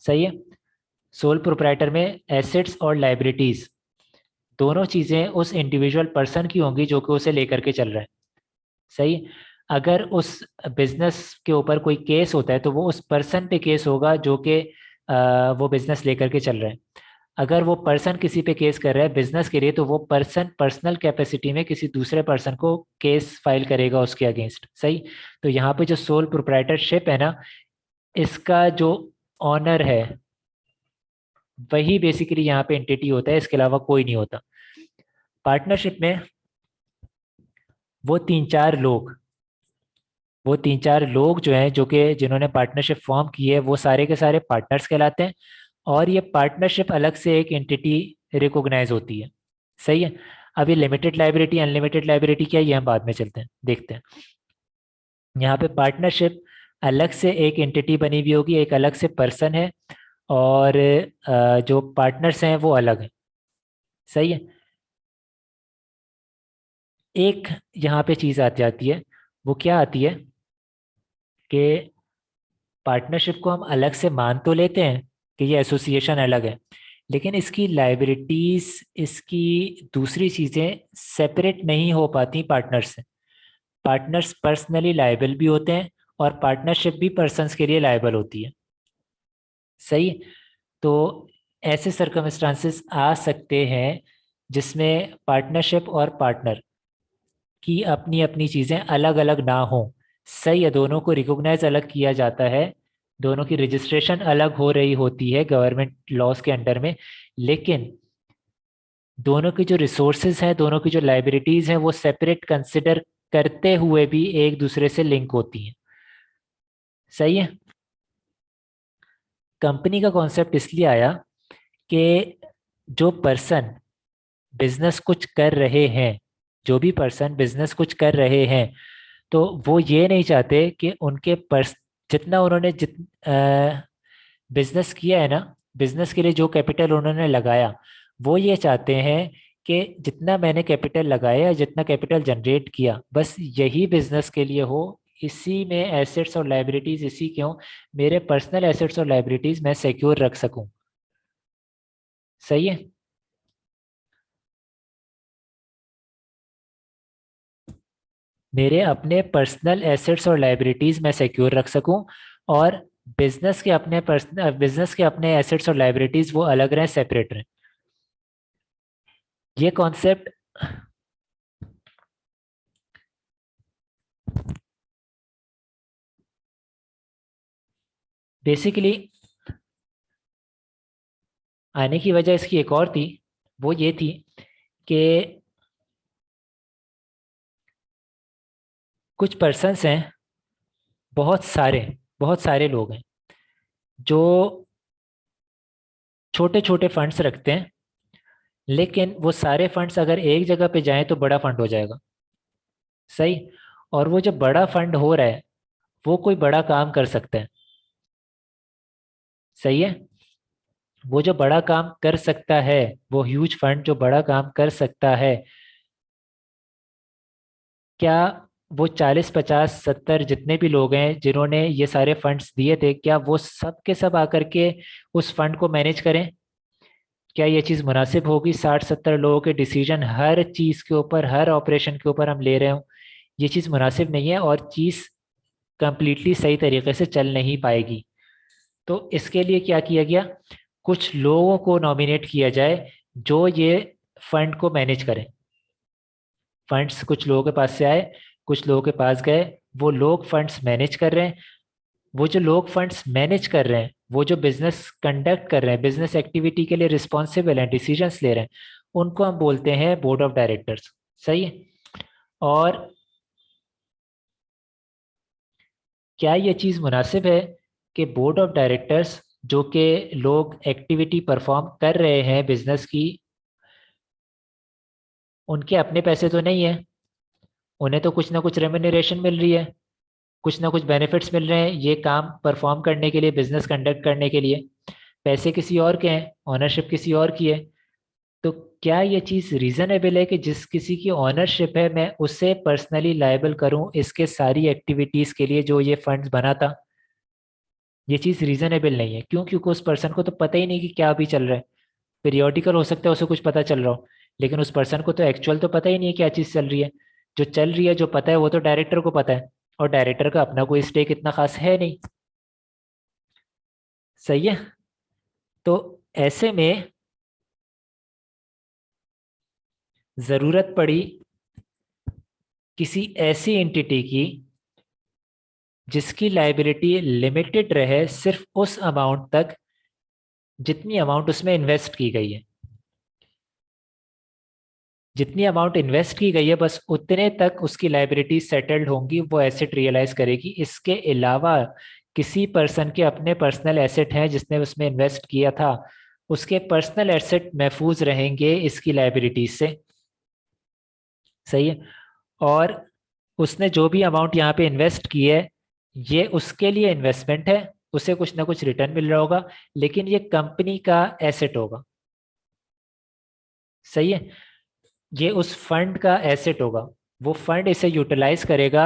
सही है। सोल प्रोप्राइटर में एसेट्स और लाइबिलिटीज दोनों चीज़ें उस इंडिविजुअल पर्सन की होंगी जो कि उसे लेकर के चल रहा है। सही। अगर उस बिजनेस के ऊपर कोई केस होता है तो वो उस पर्सन पे केस होगा जो कि वो बिजनेस लेकर के चल रहा है। अगर वो पर्सन किसी पे केस कर रहा है बिजनेस के लिए, तो वो पर्सन पर्सनल कैपेसिटी में किसी दूसरे पर्सन को केस फाइल करेगा उसके अगेंस्ट। सही। तो यहाँ पे जो सोल प्रोप्राइटरशिप है ना, इसका जो ऑनर है वही बेसिकली यहाँ पे एंटिटी होता है, इसके अलावा कोई नहीं होता। पार्टनरशिप में वो तीन चार लोग वो तीन चार लोग जो हैं, जो कि जिन्होंने पार्टनरशिप फॉर्म की है, वो सारे के सारे पार्टनर्स कहलाते हैं, और ये पार्टनरशिप अलग से एक एंटिटी रिकॉग्नाइज होती है। सही है। अब ये लिमिटेड लाइबिलिटी अनलिमिटेड लाइबिलिटी क्या है ये हम बाद में चलते हैं देखते हैं। यहाँ पे पार्टनरशिप अलग से एक एंटिटी बनी हुई होगी, एक अलग से पर्सन है, और जो पार्टनर्स हैं वो अलग हैं। सही है। एक यहाँ पे चीज़ आ जाती है, वो क्या आती है कि पार्टनरशिप को हम अलग से मान तो लेते हैं कि ये एसोसिएशन अलग है, लेकिन इसकी लाइबिलिटीज, इसकी दूसरी चीजें सेपरेट नहीं हो पाती पार्टनर्स से। पार्टनर्स पर्सनली लायबल भी होते हैं और पार्टनरशिप भी पर्सन्स के लिए लायबल होती है। सही। तो ऐसे सर्कमस्टांसेस आ सकते हैं जिसमें पार्टनरशिप और पार्टनर की अपनी अपनी चीज़ें अलग अलग ना हो। सही है, दोनों को रिकॉग्नाइज अलग किया जाता है, दोनों की रजिस्ट्रेशन अलग हो रही होती है गवर्नमेंट लॉज के अंडर में, लेकिन दोनों की जो रिसोर्सेज हैं, दोनों की जो लाइबिलिटीज हैं, वो सेपरेट कंसिडर करते हुए भी एक दूसरे से लिंक होती हैं। सही है। कंपनी का कॉन्सेप्ट इसलिए आया कि जो पर्सन बिजनेस कुछ कर रहे हैं, जो भी पर्सन बिजनेस कुछ कर रहे हैं, तो वो ये नहीं चाहते कि उनके पर्स जितना उन्होंने बिजनेस किया है ना, बिजनेस के लिए जो कैपिटल उन्होंने लगाया, वो ये चाहते हैं कि जितना मैंने कैपिटल लगाया, जितना कैपिटल जनरेट किया, बस यही बिजनेस के लिए हो, इसी में एसेट्स और लाइबिलिटीज इसी क्यों, मेरे पर्सनल एसेट्स और लाइबिलिटीज मैं सिक्योर रख सकूं। सही है। मेरे अपने पर्सनल एसेट्स और लाइबिलिटीज मैं सिक्योर रख सकूं, और बिजनेस के अपने एसेट्स और लाइबिलिटीज वो अलग रहें, सेपरेट रहें। ये कॉन्सेप्ट बेसिकली आने की वजह इसकी एक और थी। वो ये थी कि कुछ पर्सन्स हैं, बहुत सारे लोग हैं जो छोटे छोटे फंड्स रखते हैं, लेकिन वो सारे फंड्स अगर एक जगह पे जाएं तो बड़ा फंड हो जाएगा। सही। और वो जो बड़ा फंड हो रहा है, वो कोई बड़ा काम कर सकता है। सही है। वो जो बड़ा काम कर सकता है, वो ह्यूज फंड जो बड़ा काम कर सकता है, क्या वो 40 50 70 जितने भी लोग हैं जिन्होंने ये सारे फंड्स दिए थे, क्या वो सब के सब आकर के उस फंड को मैनेज करें? क्या ये चीज़ मुनासिब होगी? 60 70 लोगों के डिसीजन हर चीज़ के ऊपर, हर ऑपरेशन के ऊपर हम ले रहे हो, ये चीज़ मुनासिब नहीं है, और चीज़ कंप्लीटली सही तरीके से चल नहीं पाएगी। तो इसके लिए क्या किया गया, कुछ लोगों को नॉमिनेट किया जाए जो ये फंड को मैनेज करें। फंड्स कुछ लोगों के पास से आए, कुछ लोगों के पास गए, वो लोग फंड्स मैनेज कर रहे हैं। वो जो लोग फंड्स मैनेज कर रहे हैं, वो जो बिजनेस कंडक्ट कर रहे हैं, बिजनेस एक्टिविटी के लिए रिस्पॉन्सिबल हैं, डिसीजंस ले रहे हैं, उनको हम बोलते हैं बोर्ड ऑफ डायरेक्टर्स। सही है। और क्या ये चीज़ मुनासिब है कि बोर्ड ऑफ डायरेक्टर्स, जो कि लोग एक्टिविटी परफॉर्म कर रहे हैं बिजनेस की, उनके अपने पैसे तो नहीं है, उन्हें तो कुछ ना कुछ रेम्यूनरेशन मिल रही है, कुछ ना कुछ बेनिफिट्स मिल रहे हैं ये काम परफॉर्म करने के लिए, बिजनेस कंडक्ट करने के लिए। पैसे किसी और के हैं, ऑनरशिप किसी और की है। तो क्या ये चीज़ रीजनेबल है कि जिस किसी की ऑनरशिप है, मैं उसे पर्सनली लायबल करूं इसके सारी एक्टिविटीज के लिए जो ये फंड्स बना था? ये चीज़ रीजनेबल नहीं है। क्यों? क्योंकि उस पर्सन को तो पता ही नहीं कि क्या अभी चल रहा है। पीरियोडिकल हो सकता है उसे कुछ पता चल रहा हो, लेकिन उस पर्सन को तो एक्चुअल तो पता ही नहीं है क्या चीज़ चल रही है। जो चल रही है, जो पता है, वो तो डायरेक्टर को पता है, और डायरेक्टर का अपना कोई स्टेक इतना खास है नहीं। सही है। तो ऐसे में ज़रूरत पड़ी किसी ऐसी एंटिटी की जिसकी लाइबिलिटी लिमिटेड रहे सिर्फ उस अमाउंट तक जितनी अमाउंट उसमें इन्वेस्ट की गई है। जितनी अमाउंट इन्वेस्ट की गई है, बस उतने तक उसकी लाइबिलिटी सेटल्ड होंगी, वो एसेट रियलाइज करेगी। इसके अलावा किसी पर्सन के अपने पर्सनल एसेट हैं जिसने उसमें इन्वेस्ट किया था, उसके पर्सनल एसेट महफूज रहेंगे इसकी लाइबिलिटीज से। सही है। और उसने जो भी अमाउंट यहाँ पे इन्वेस्ट की है, ये उसके लिए इन्वेस्टमेंट है, उसे कुछ ना कुछ रिटर्न मिल रहा होगा, लेकिन ये कंपनी का एसेट होगा। सही है। ये उस फंड का एसेट होगा। वो फंड इसे यूटिलाइज करेगा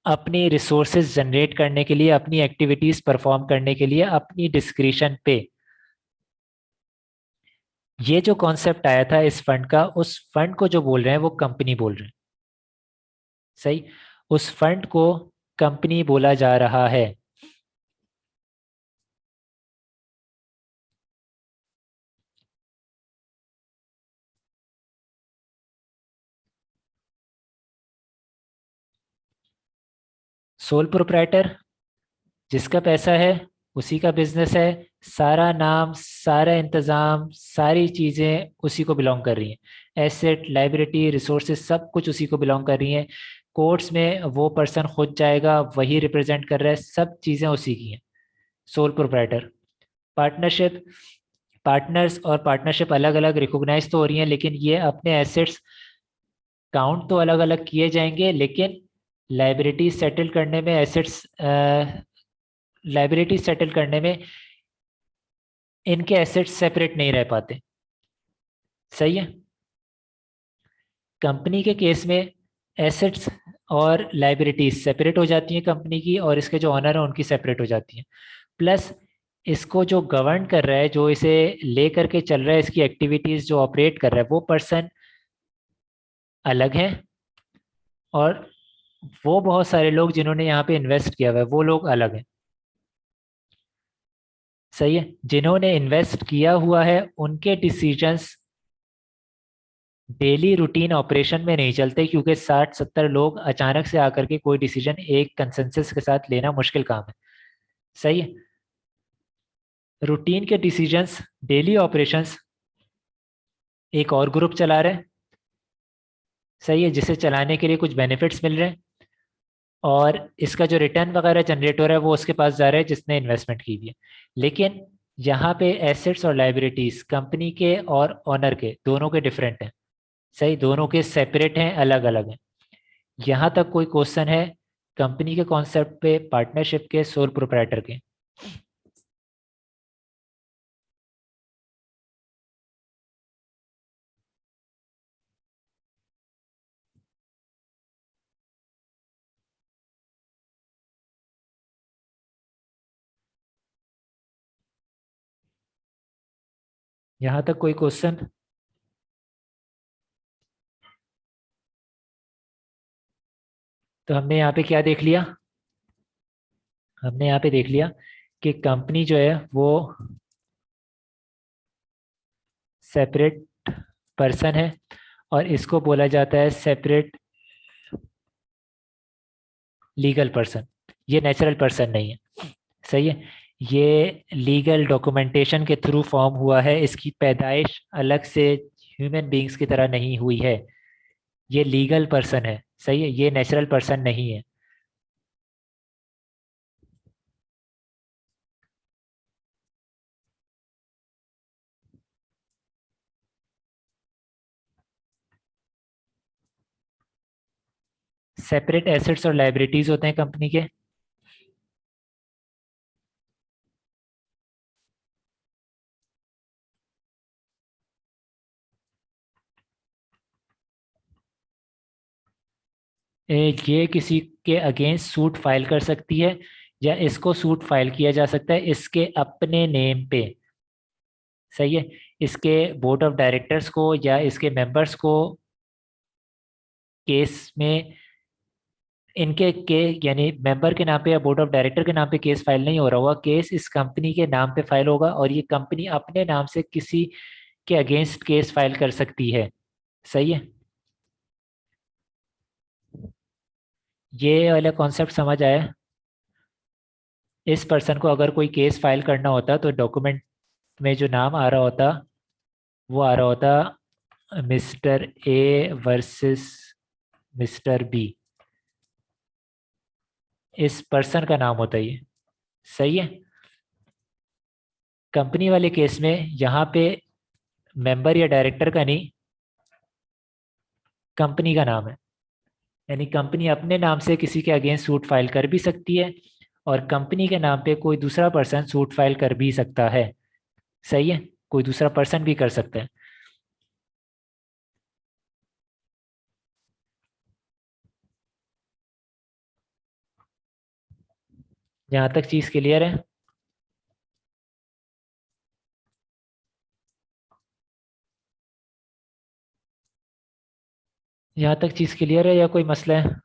अपनी रिसोर्सेज जनरेट करने के लिए, अपनी एक्टिविटीज परफॉर्म करने के लिए, अपनी डिस्क्रिशन पे। ये जो कॉन्सेप्ट आया था इस फंड का, उस फंड को जो बोल रहे हैं वो कंपनी बोल रहे हैं। सही। उस फंड को कंपनी बोला जा रहा है। सोल प्रोप्राइटर, जिसका पैसा है उसी का बिजनेस है, सारा नाम, सारा इंतजाम, सारी चीजें उसी को बिलोंग कर रही हैं। एसेट, लाइबिलिटी, रिसोर्सेज सब कुछ उसी को बिलोंग कर रही हैं। कोर्ट्स में वो पर्सन खुद जाएगा, वही रिप्रेजेंट कर रहा है, सब चीजें उसी की हैं। Sole proprietor. पार्टनरशिप, पार्टनर्स और पार्टनरशिप अलग अलग रिकॉग्नाइज तो हो रही हैं, लेकिन ये अपने एसेट्स काउंट तो अलग अलग किए जाएंगे, लेकिन लाइबिलिटी सेटल करने में, एसेट्स लाइबिलिटी सेटल करने में इनके एसेट्स सेपरेट नहीं रह पाते। सही है। कंपनी के केस में एसेट्स और लाइबिलिटीज सेपरेट हो जाती हैं कंपनी की, और इसके जो ऑनर है उनकी सेपरेट हो जाती हैं। प्लस इसको जो गवर्न कर रहा है, जो इसे ले करके चल रहा है, इसकी एक्टिविटीज जो ऑपरेट कर रहा है, वो पर्सन अलग है। और वो बहुत सारे लोग जिन्होंने यहाँ पे इन्वेस्ट किया हुआ है, वो लोग अलग हैं। सही है। जिन्होंने इन्वेस्ट किया हुआ है उनके डिसीजंस डेली रूटीन ऑपरेशन में नहीं चलते, क्योंकि 60-70 लोग अचानक से आकर के कोई डिसीजन एक कंसेंसस के साथ लेना मुश्किल काम है। सही है। रूटीन के डिसीजंस, डेली ऑपरेशंस एक और ग्रुप चला रहा है। सही है। जिसे चलाने के लिए कुछ बेनिफिट्स मिल रहे हैं, और इसका जो रिटर्न वगैरह जनरेट हो रहा है वो उसके पास जा रहा है जिसने इन्वेस्टमेंट की हुई है। लेकिन यहाँ पे एसेट्स और लाइबिलिटीज कंपनी के और ऑनर के दोनों के डिफरेंट हैं। सही, दोनों के सेपरेट हैं, अलग अलग हैं। यहाँ तक कोई क्वेश्चन है कंपनी के कॉन्सेप्ट पे, पार्टनरशिप के, सोल प्रोप्राइटर के? यहाँ तक कोई क्वेश्चन? तो हमने यहाँ पे क्या देख लिया? हमने यहाँ पे देख लिया कि कंपनी जो है वो सेपरेट पर्सन है, और इसको बोला जाता है सेपरेट लीगल पर्सन। ये नेचुरल पर्सन नहीं है। सही है। ये लीगल डॉक्यूमेंटेशन के थ्रू फॉर्म हुआ है, इसकी पैदाइश अलग से ह्यूमन बींग्स की तरह नहीं हुई है। ये लीगल पर्सन है। सही है। ये नेचुरल पर्सन नहीं है। सेपरेट एसेट्स और लाइबिलिटीज होते हैं कंपनी के। ये किसी के अगेंस्ट सूट फाइल कर सकती है, या इसको सूट फाइल किया जा सकता है इसके अपने नेम पे। सही है। इसके बोर्ड ऑफ डायरेक्टर्स को या इसके मेंबर्स को केस में, इनके के यानी मेंबर के नाम पे या बोर्ड ऑफ डायरेक्टर के नाम पे केस फाइल नहीं हो रहा होगा, केस इस कंपनी के नाम पे फाइल होगा, और ये कंपनी अपने नाम से किसी के अगेंस्ट केस फाइल कर सकती है। सही है। ये वाला कॉन्सेप्ट समझ आया? इस पर्सन को अगर कोई केस फाइल करना होता तो डॉक्यूमेंट में जो नाम आ रहा होता वो आ रहा होता Mister A versus Mister B. इस पर्सन का नाम होता है ये। सही है। कंपनी वाले केस में यहाँ पे मेंबर या डायरेक्टर का नहीं, कंपनी का नाम है। यानी कंपनी अपने नाम से किसी के अगेंस्ट सूट फाइल कर भी सकती है, और कंपनी के नाम पे कोई दूसरा पर्सन सूट फाइल कर भी सकता है। सही है। कोई दूसरा पर्सन भी कर सकता है। यहाँ तक चीज़ क्लियर है? यहाँ तक चीज़ क्लियर है या कोई मसला है?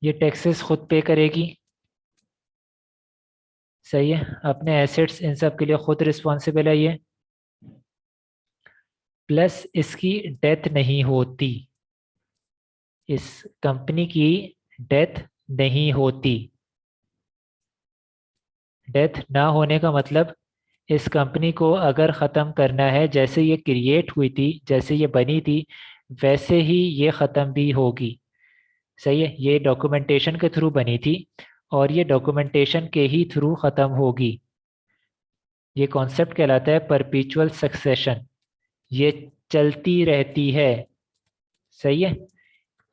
ये टैक्सेस खुद पे करेगी। सही है, अपने एसेट्स इन सब के लिए खुद रिस्पॉन्सिबल है ये। प्लस इसकी डेथ नहीं होती, इस कंपनी की डेथ नहीं होती। डेथ ना होने का मतलब, इस कंपनी को अगर ख़त्म करना है, जैसे ये क्रिएट हुई थी, जैसे ये बनी थी, वैसे ही ये ख़त्म भी होगी। सही है, ये डॉक्यूमेंटेशन के थ्रू बनी थी और ये डॉक्यूमेंटेशन के ही थ्रू ख़त्म होगी। ये कॉन्सेप्ट कहलाता है परपीचुअल सक्सेशन। ये चलती रहती है। सही है,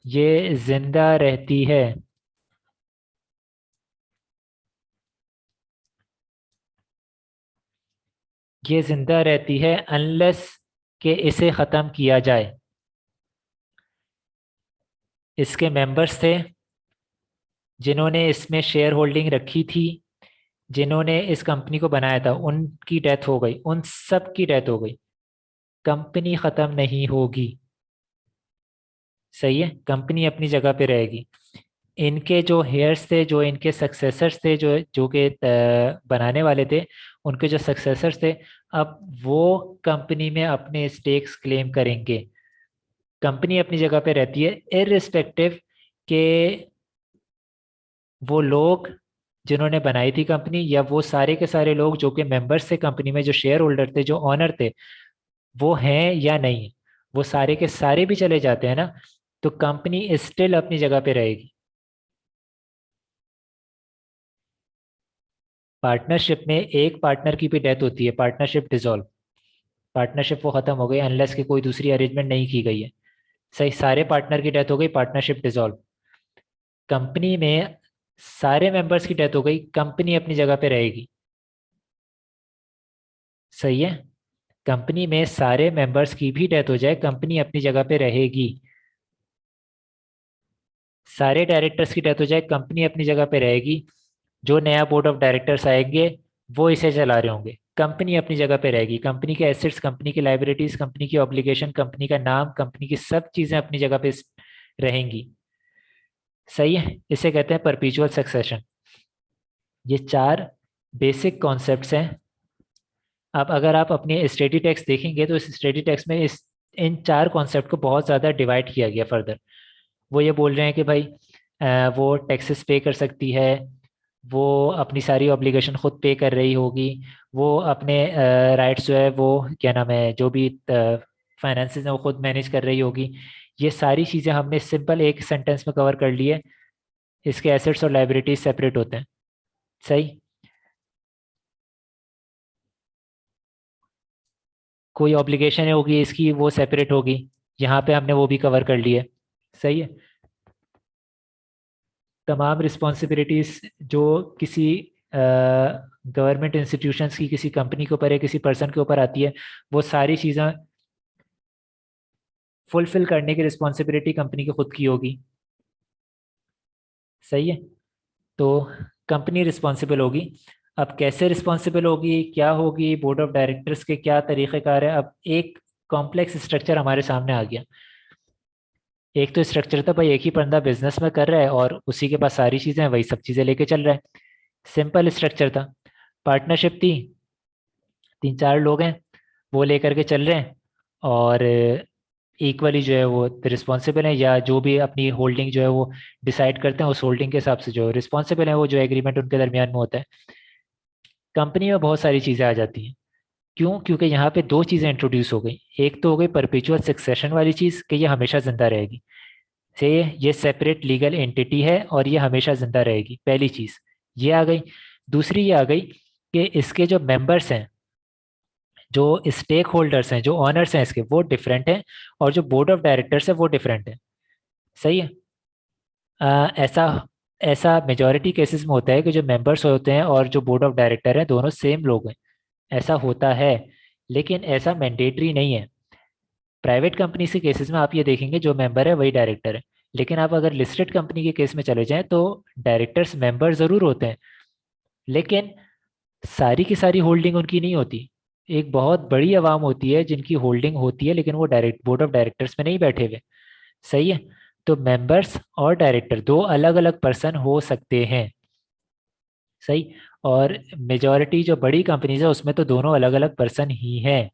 ये जिंदा रहती है। ये जिंदा रहती है अनलेस कि इसे ख़त्म किया जाए। इसके मेंबर्स थे जिन्होंने इसमें शेयर होल्डिंग रखी थी, जिन्होंने इस कंपनी को बनाया था, उनकी डेथ हो गई, उन सब की डेथ हो गई। कंपनी ख़त्म नहीं होगी। सही है, कंपनी अपनी जगह पे रहेगी। इनके जो हेयर्स थे, जो इनके सक्सेसर्स थे, जो जो के बनाने वाले थे, उनके जो सक्सेसर्स थे, अब वो कंपनी में अपने स्टेक्स क्लेम करेंगे। कंपनी अपनी जगह पे रहती है इररिस्पेक्टिव के वो लोग जिन्होंने बनाई थी कंपनी, या वो सारे के सारे लोग जो कि मेंबर्स थे कंपनी में, जो शेयर होल्डर थे, जो ऑनर थे, वो हैं या नहीं। वो सारे के सारे भी चले जाते हैं ना, तो कंपनी स्टिल अपनी जगह पे रहेगी। पार्टनरशिप में एक पार्टनर की भी डेथ होती है, पार्टनरशिप डिसॉल्व, पार्टनरशिप वो खत्म हो गई अनलेस कि कोई दूसरी अरेंजमेंट नहीं की गई है। सही, सारे पार्टनर की डेथ हो गई, पार्टनरशिप डिसॉल्व। कंपनी में सारे मेंबर्स की डेथ हो गई, कंपनी अपनी जगह पे रहेगी। सही है, कंपनी में सारे मेंबर्स की भी डेथ हो जाए, कंपनी अपनी जगह पे रहेगी। सारे डायरेक्टर्स की डेथ हो जाए, कंपनी अपनी जगह पे रहेगी। जो नया बोर्ड ऑफ डायरेक्टर्स आएंगे वो इसे चला रहे होंगे, कंपनी अपनी जगह पे रहेगी। कंपनी के एसेट्स, कंपनी की लाइबिलिटीज, कंपनी की ऑब्लिगेशन, कंपनी का नाम, कंपनी की सब चीजें अपनी जगह पे रहेंगी। सही है, इसे कहते हैं परपीचुअल सक्सेशन। ये चार बेसिक कॉन्सेप्ट्स हैं। अब अगर आप अपनी स्टडी टेक्स्ट देखेंगे तो इस स्टडी टेक्स्ट में इस इन चार कॉन्सेप्ट को बहुत ज़्यादा डिवाइड किया गया फर्दर। वो ये बोल रहे हैं कि भाई वो टैक्सेस पे कर सकती है, वो अपनी सारी ऑब्लिगेशन खुद पे कर रही होगी, वो अपने राइट्स जो है वो क्या नाम है, जो भी फाइनेंसेस हैं वो खुद मैनेज कर रही होगी। ये सारी चीज़ें हमने सिंपल एक सेंटेंस में कवर कर ली है। इसके एसेट्स और लाइबिलिटीज सेपरेट होते हैं। सही, कोई ऑब्लिगेशन होगी इसकी, वो सेपरेट होगी। यहाँ पे हमने वो भी कवर कर ली है। सही है, तमाम रिस्पॉन्सिबिलिटीज जो किसी गवर्नमेंट इंस्टीट्यूशंस की, किसी कंपनी के ऊपर है, किसी पर्सन के ऊपर आती है, वो सारी चीज़ें फुलफिल करने की रिस्पॉन्सिबिलिटी कंपनी की खुद की होगी। सही है, तो कंपनी रिस्पॉन्सिबल होगी। अब कैसे रिस्पॉन्सिबल होगी, क्या होगी, बोर्ड ऑफ डायरेक्टर्स के क्या तरीक़ेकार है, अब एक कॉम्प्लेक्स स्ट्रक्चर हमारे सामने आ गया। एक तो स्ट्रक्चर था भाई, एक ही बंदा बिजनेस में कर रहा है और उसी के पास सारी चीज़ें हैं, वही सब चीज़ें लेके चल रहा है। सिंपल स्ट्रक्चर था। पार्टनरशिप थी, तीन चार लोग हैं, वो लेकर के चल रहे हैं। और इक्वली जो है वो रिस्पॉन्सिबल हैं, या जो भी अपनी होल्डिंग जो है वो डिसाइड करते हैं उस होल्डिंग के हिसाब से जो रिस्पॉन्सिबल है, वो जो एग्रीमेंट उनके दरमियान में होता है। कंपनी में बहुत सारी चीज़ें आ जाती हैं। क्यों? क्योंकि यहाँ पे दो चीज़ें इंट्रोड्यूस हो गई। एक तो हो गई परपेचुअल सक्सेशन वाली चीज़ कि ये हमेशा जिंदा रहेगी, से ये सेपरेट लीगल एंटिटी है और ये हमेशा जिंदा रहेगी, पहली चीज़ ये आ गई। दूसरी ये आ गई कि इसके जो मेंबर्स हैं, जो स्टेक होल्डर्स हैं, जो ऑनर्स हैं इसके, वो डिफरेंट हैं, और जो बोर्ड ऑफ डायरेक्टर्स है वो डिफरेंट है। सही है। ऐसा ऐसा मेजॉरिटी केसेस में होता है कि जो मेंबर्स होते हैं और जो बोर्ड ऑफ डायरेक्टर हैं दोनों सेम लोग हैं, ऐसा होता है। लेकिन ऐसा मैंडेटरी नहीं है। प्राइवेट कंपनी के केसेस में आप ये देखेंगे जो मेंबर है वही डायरेक्टर है। लेकिन आप अगर लिस्टेड कंपनी के केस में चले जाएं तो डायरेक्टर्स मेंबर ज़रूर होते हैं, लेकिन सारी की सारी होल्डिंग उनकी नहीं होती। एक बहुत बड़ी आवाम होती है जिनकी होल्डिंग होती है, लेकिन वो डायरेक्ट बोर्ड ऑफ डायरेक्टर्स में नहीं बैठे हुए। सही है। तो मेंबर्स और डायरेक्टर दो अलग अलग पर्सन हो सकते हैं। सही। और मेजॉरिटी जो बड़ी कंपनीज है उसमें तो दोनों अलग अलग पर्सन ही हैं।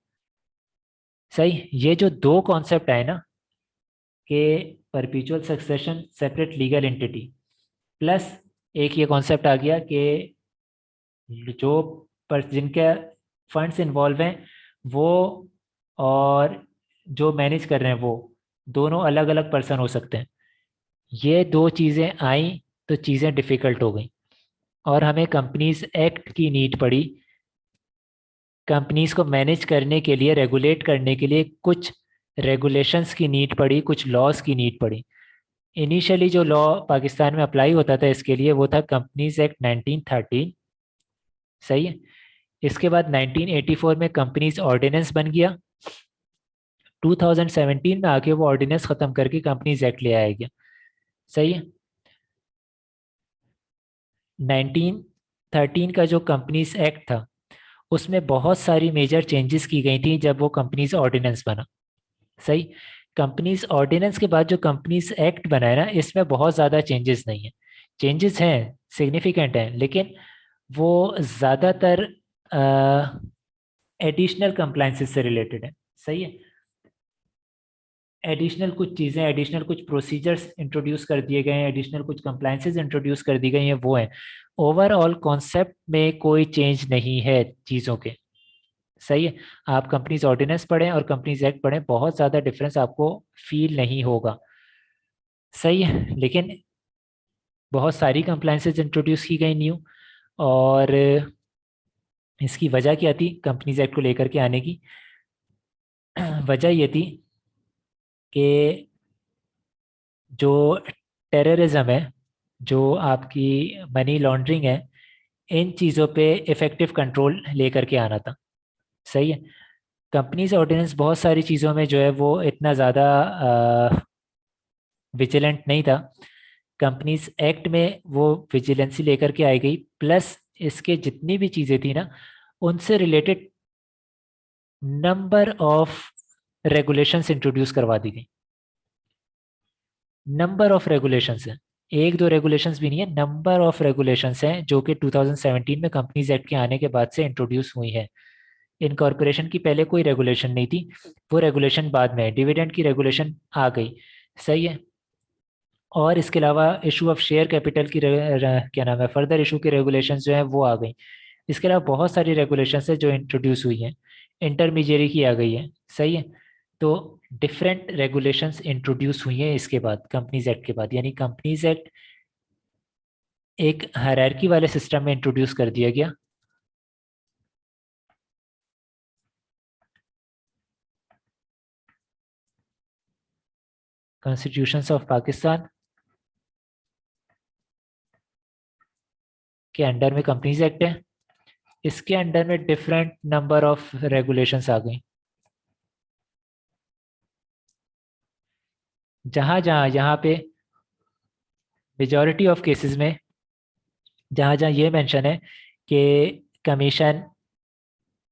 सही। ये जो दो कॉन्सेप्ट आए ना, कि perpetual succession, separate legal entity, plus एक ये कॉन्सेप्ट आ गया कि जो जिनके फंड्स इन्वॉल्व हैं वो, और जो मैनेज कर रहे हैं वो, दोनों अलग अलग पर्सन हो सकते हैं। ये दो चीज़ें आई तो चीज़ें डिफ़िकल्ट हो गई, और हमें कंपनीज एक्ट की नीड पड़ी। कंपनीज को मैनेज करने के लिए, रेगुलेट करने के लिए कुछ रेगुलेशंस की नीड पड़ी, कुछ लॉज की नीड पड़ी। इनिशियली जो लॉ पाकिस्तान में अप्लाई होता था इसके लिए वो था कंपनीज एक्ट 1913। सही है। इसके बाद 1984 में कंपनीज ऑर्डिनेंस बन गया। 2017 में आके वो ऑर्डिनेंस खत्म करके कंपनीज एक्ट ले आया गया। सही है। 1913 का जो कंपनीज एक्ट था उसमें बहुत सारी मेजर चेंजेस की गई थी जब वो कंपनीज ऑर्डिनेंस बना। सही। कंपनीज ऑर्डिनेंस के बाद जो कंपनीज एक्ट बना है ना, इसमें बहुत ज़्यादा चेंजेस नहीं है। चेंजेस हैं, सिग्निफिकेंट हैं, लेकिन वो ज़्यादातर एडिशनल कंप्लाइंसेस से रिलेटेड है। सही है। एडिशनल कुछ चीज़ें, एडिशनल कुछ प्रोसीजर्स इंट्रोड्यूस कर दिए गए हैं, एडिशनल कुछ कंप्लाइंसेस इंट्रोड्यूस कर दी गई हैं, वो हैं। ओवरऑल कॉन्सेप्ट में कोई चेंज नहीं है चीज़ों के। सही है। आप कंपनीज ऑर्डिनेंस पढ़ें और कंपनीज एक्ट पढ़ें, बहुत ज़्यादा डिफरेंस आपको फील नहीं होगा। सही है। लेकिन बहुत सारी कंप्लाइंसेस इंट्रोड्यूस की गई न्यू, और इसकी वजह क्या थी कंपनीज एक्ट को लेकर के आने की? वजह ये थी कि जो टेररिज्म है, जो आपकी मनी लॉन्ड्रिंग है, इन चीज़ों पे इफ़ेक्टिव कंट्रोल लेकर के आना था। सही है। कंपनीज ऑर्डिनेंस बहुत सारी चीज़ों में जो है वो इतना ज़्यादा विजिलेंट नहीं था। कंपनीज एक्ट में वो विजिलेंसी लेकर के आई गई, प्लस इसके जितनी भी चीज़ें थी ना उनसे related number of regulations introduce करवा दी गई। नंबर ऑफ रेगुलेशंस हैं, एक दो रेगुलेशंस भी नहीं है, नंबर ऑफ रेगुलेशंस हैं जो कि 2017 में कंपनीज एक्ट के आने के बाद से इंट्रोड्यूस हुई हैं। इनकॉर्पोरेशन की पहले कोई रेगुलेशन नहीं थी, वो रेगुलेशन बाद में, डिविडेंड की रेगुलेशन आ गई। सही है। और इसके अलावा इशू ऑफ शेयर कैपिटल की क्या नाम है, फर्दर इशू की रेगुलेशंस जो है वो आ गई। इसके अलावा बहुत सारी रेगुलेशंस है जो इंट्रोड्यूस हुई हैं। इंटरमीडियरी की आ गई है। सही है। तो डिफरेंट रेगुलेशंस इंट्रोड्यूस हुई हैं इसके बाद, कंपनीज एक्ट के बाद, यानी कंपनीज एक्ट एक हायरार्की वाले सिस्टम में इंट्रोड्यूस कर दिया गया। कॉन्स्टिट्यूशन ऑफ पाकिस्तान के अंडर में कंपनीज एक्ट है, इसके अंडर में डिफरेंट नंबर ऑफ रेगुलेशंस आ गई। जहाँ जहाँ यहाँ पे मेजॉरिटी ऑफ केसेस में, जहाँ जहाँ ये मेंशन है कि कमीशन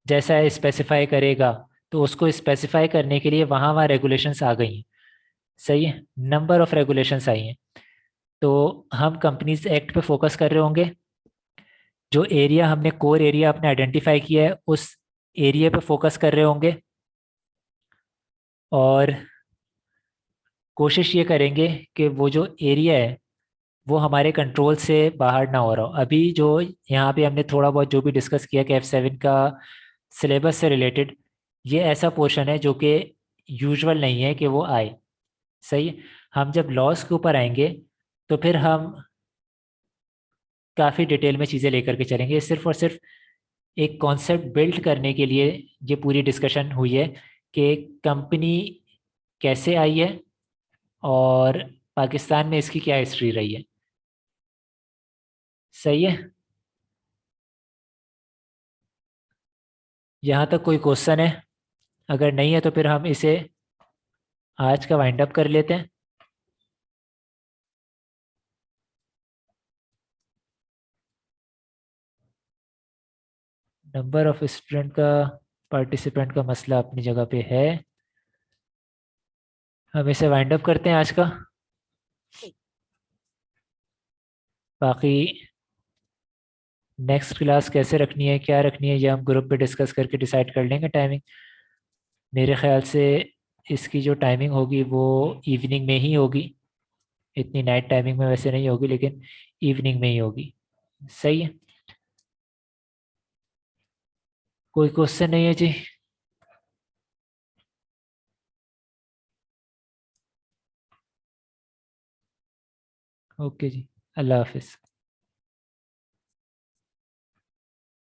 जैसा स्पेसिफाई करेगा, तो उसको स्पेसिफाई करने के लिए वहाँ वहाँ रेगुलेशंस आ गई हैं। सही है। नंबर ऑफ रेगुलेशंस आई हैं। तो हम कंपनीज एक्ट पे फोकस कर रहे होंगे। जो एरिया हमने, कोर एरिया आपने आइडेंटिफाई किया है, उस एरिया पे फोकस कर रहे होंगे। और कोशिश ये करेंगे कि वो जो एरिया है वो हमारे कंट्रोल से बाहर ना हो रहा हो। अभी जो यहाँ पे हमने थोड़ा बहुत जो भी डिस्कस किया कि F7 का सिलेबस से रिलेटेड, ये ऐसा पोर्शन है जो कि यूजुअल नहीं है कि वो आए। सही है। हम जब लॉस के ऊपर आएंगे तो फिर हम काफ़ी डिटेल में चीज़ें लेकर के चलेंगे। सिर्फ और सिर्फ एक कॉन्सेप्ट बिल्ड करने के लिए ये पूरी डिस्कशन हुई है कि कंपनी कैसे आई है और पाकिस्तान में इसकी क्या हिस्ट्री रही है। सही है। यहाँ तक कोई क्वेश्चन है? अगर नहीं है तो फिर हम इसे आज का वाइंड अप कर लेते हैं। नंबर ऑफ स्टूडेंट का, पार्टिसिपेंट का मसला अपनी जगह पे है। हम इसे वाइंड अप करते हैं आज का। बाकी नेक्स्ट क्लास कैसे रखनी है, क्या रखनी है, ये हम ग्रुप पे डिस्कस करके डिसाइड कर लेंगे टाइमिंग। मेरे ख्याल से इसकी जो टाइमिंग होगी वो इवनिंग में ही होगी। इतनी नाइट टाइमिंग में वैसे नहीं होगी, लेकिन इवनिंग में ही होगी। सही है। कोई क्वेश्चन नहीं है जी? ओके जी। अल्लाह हाफिज़।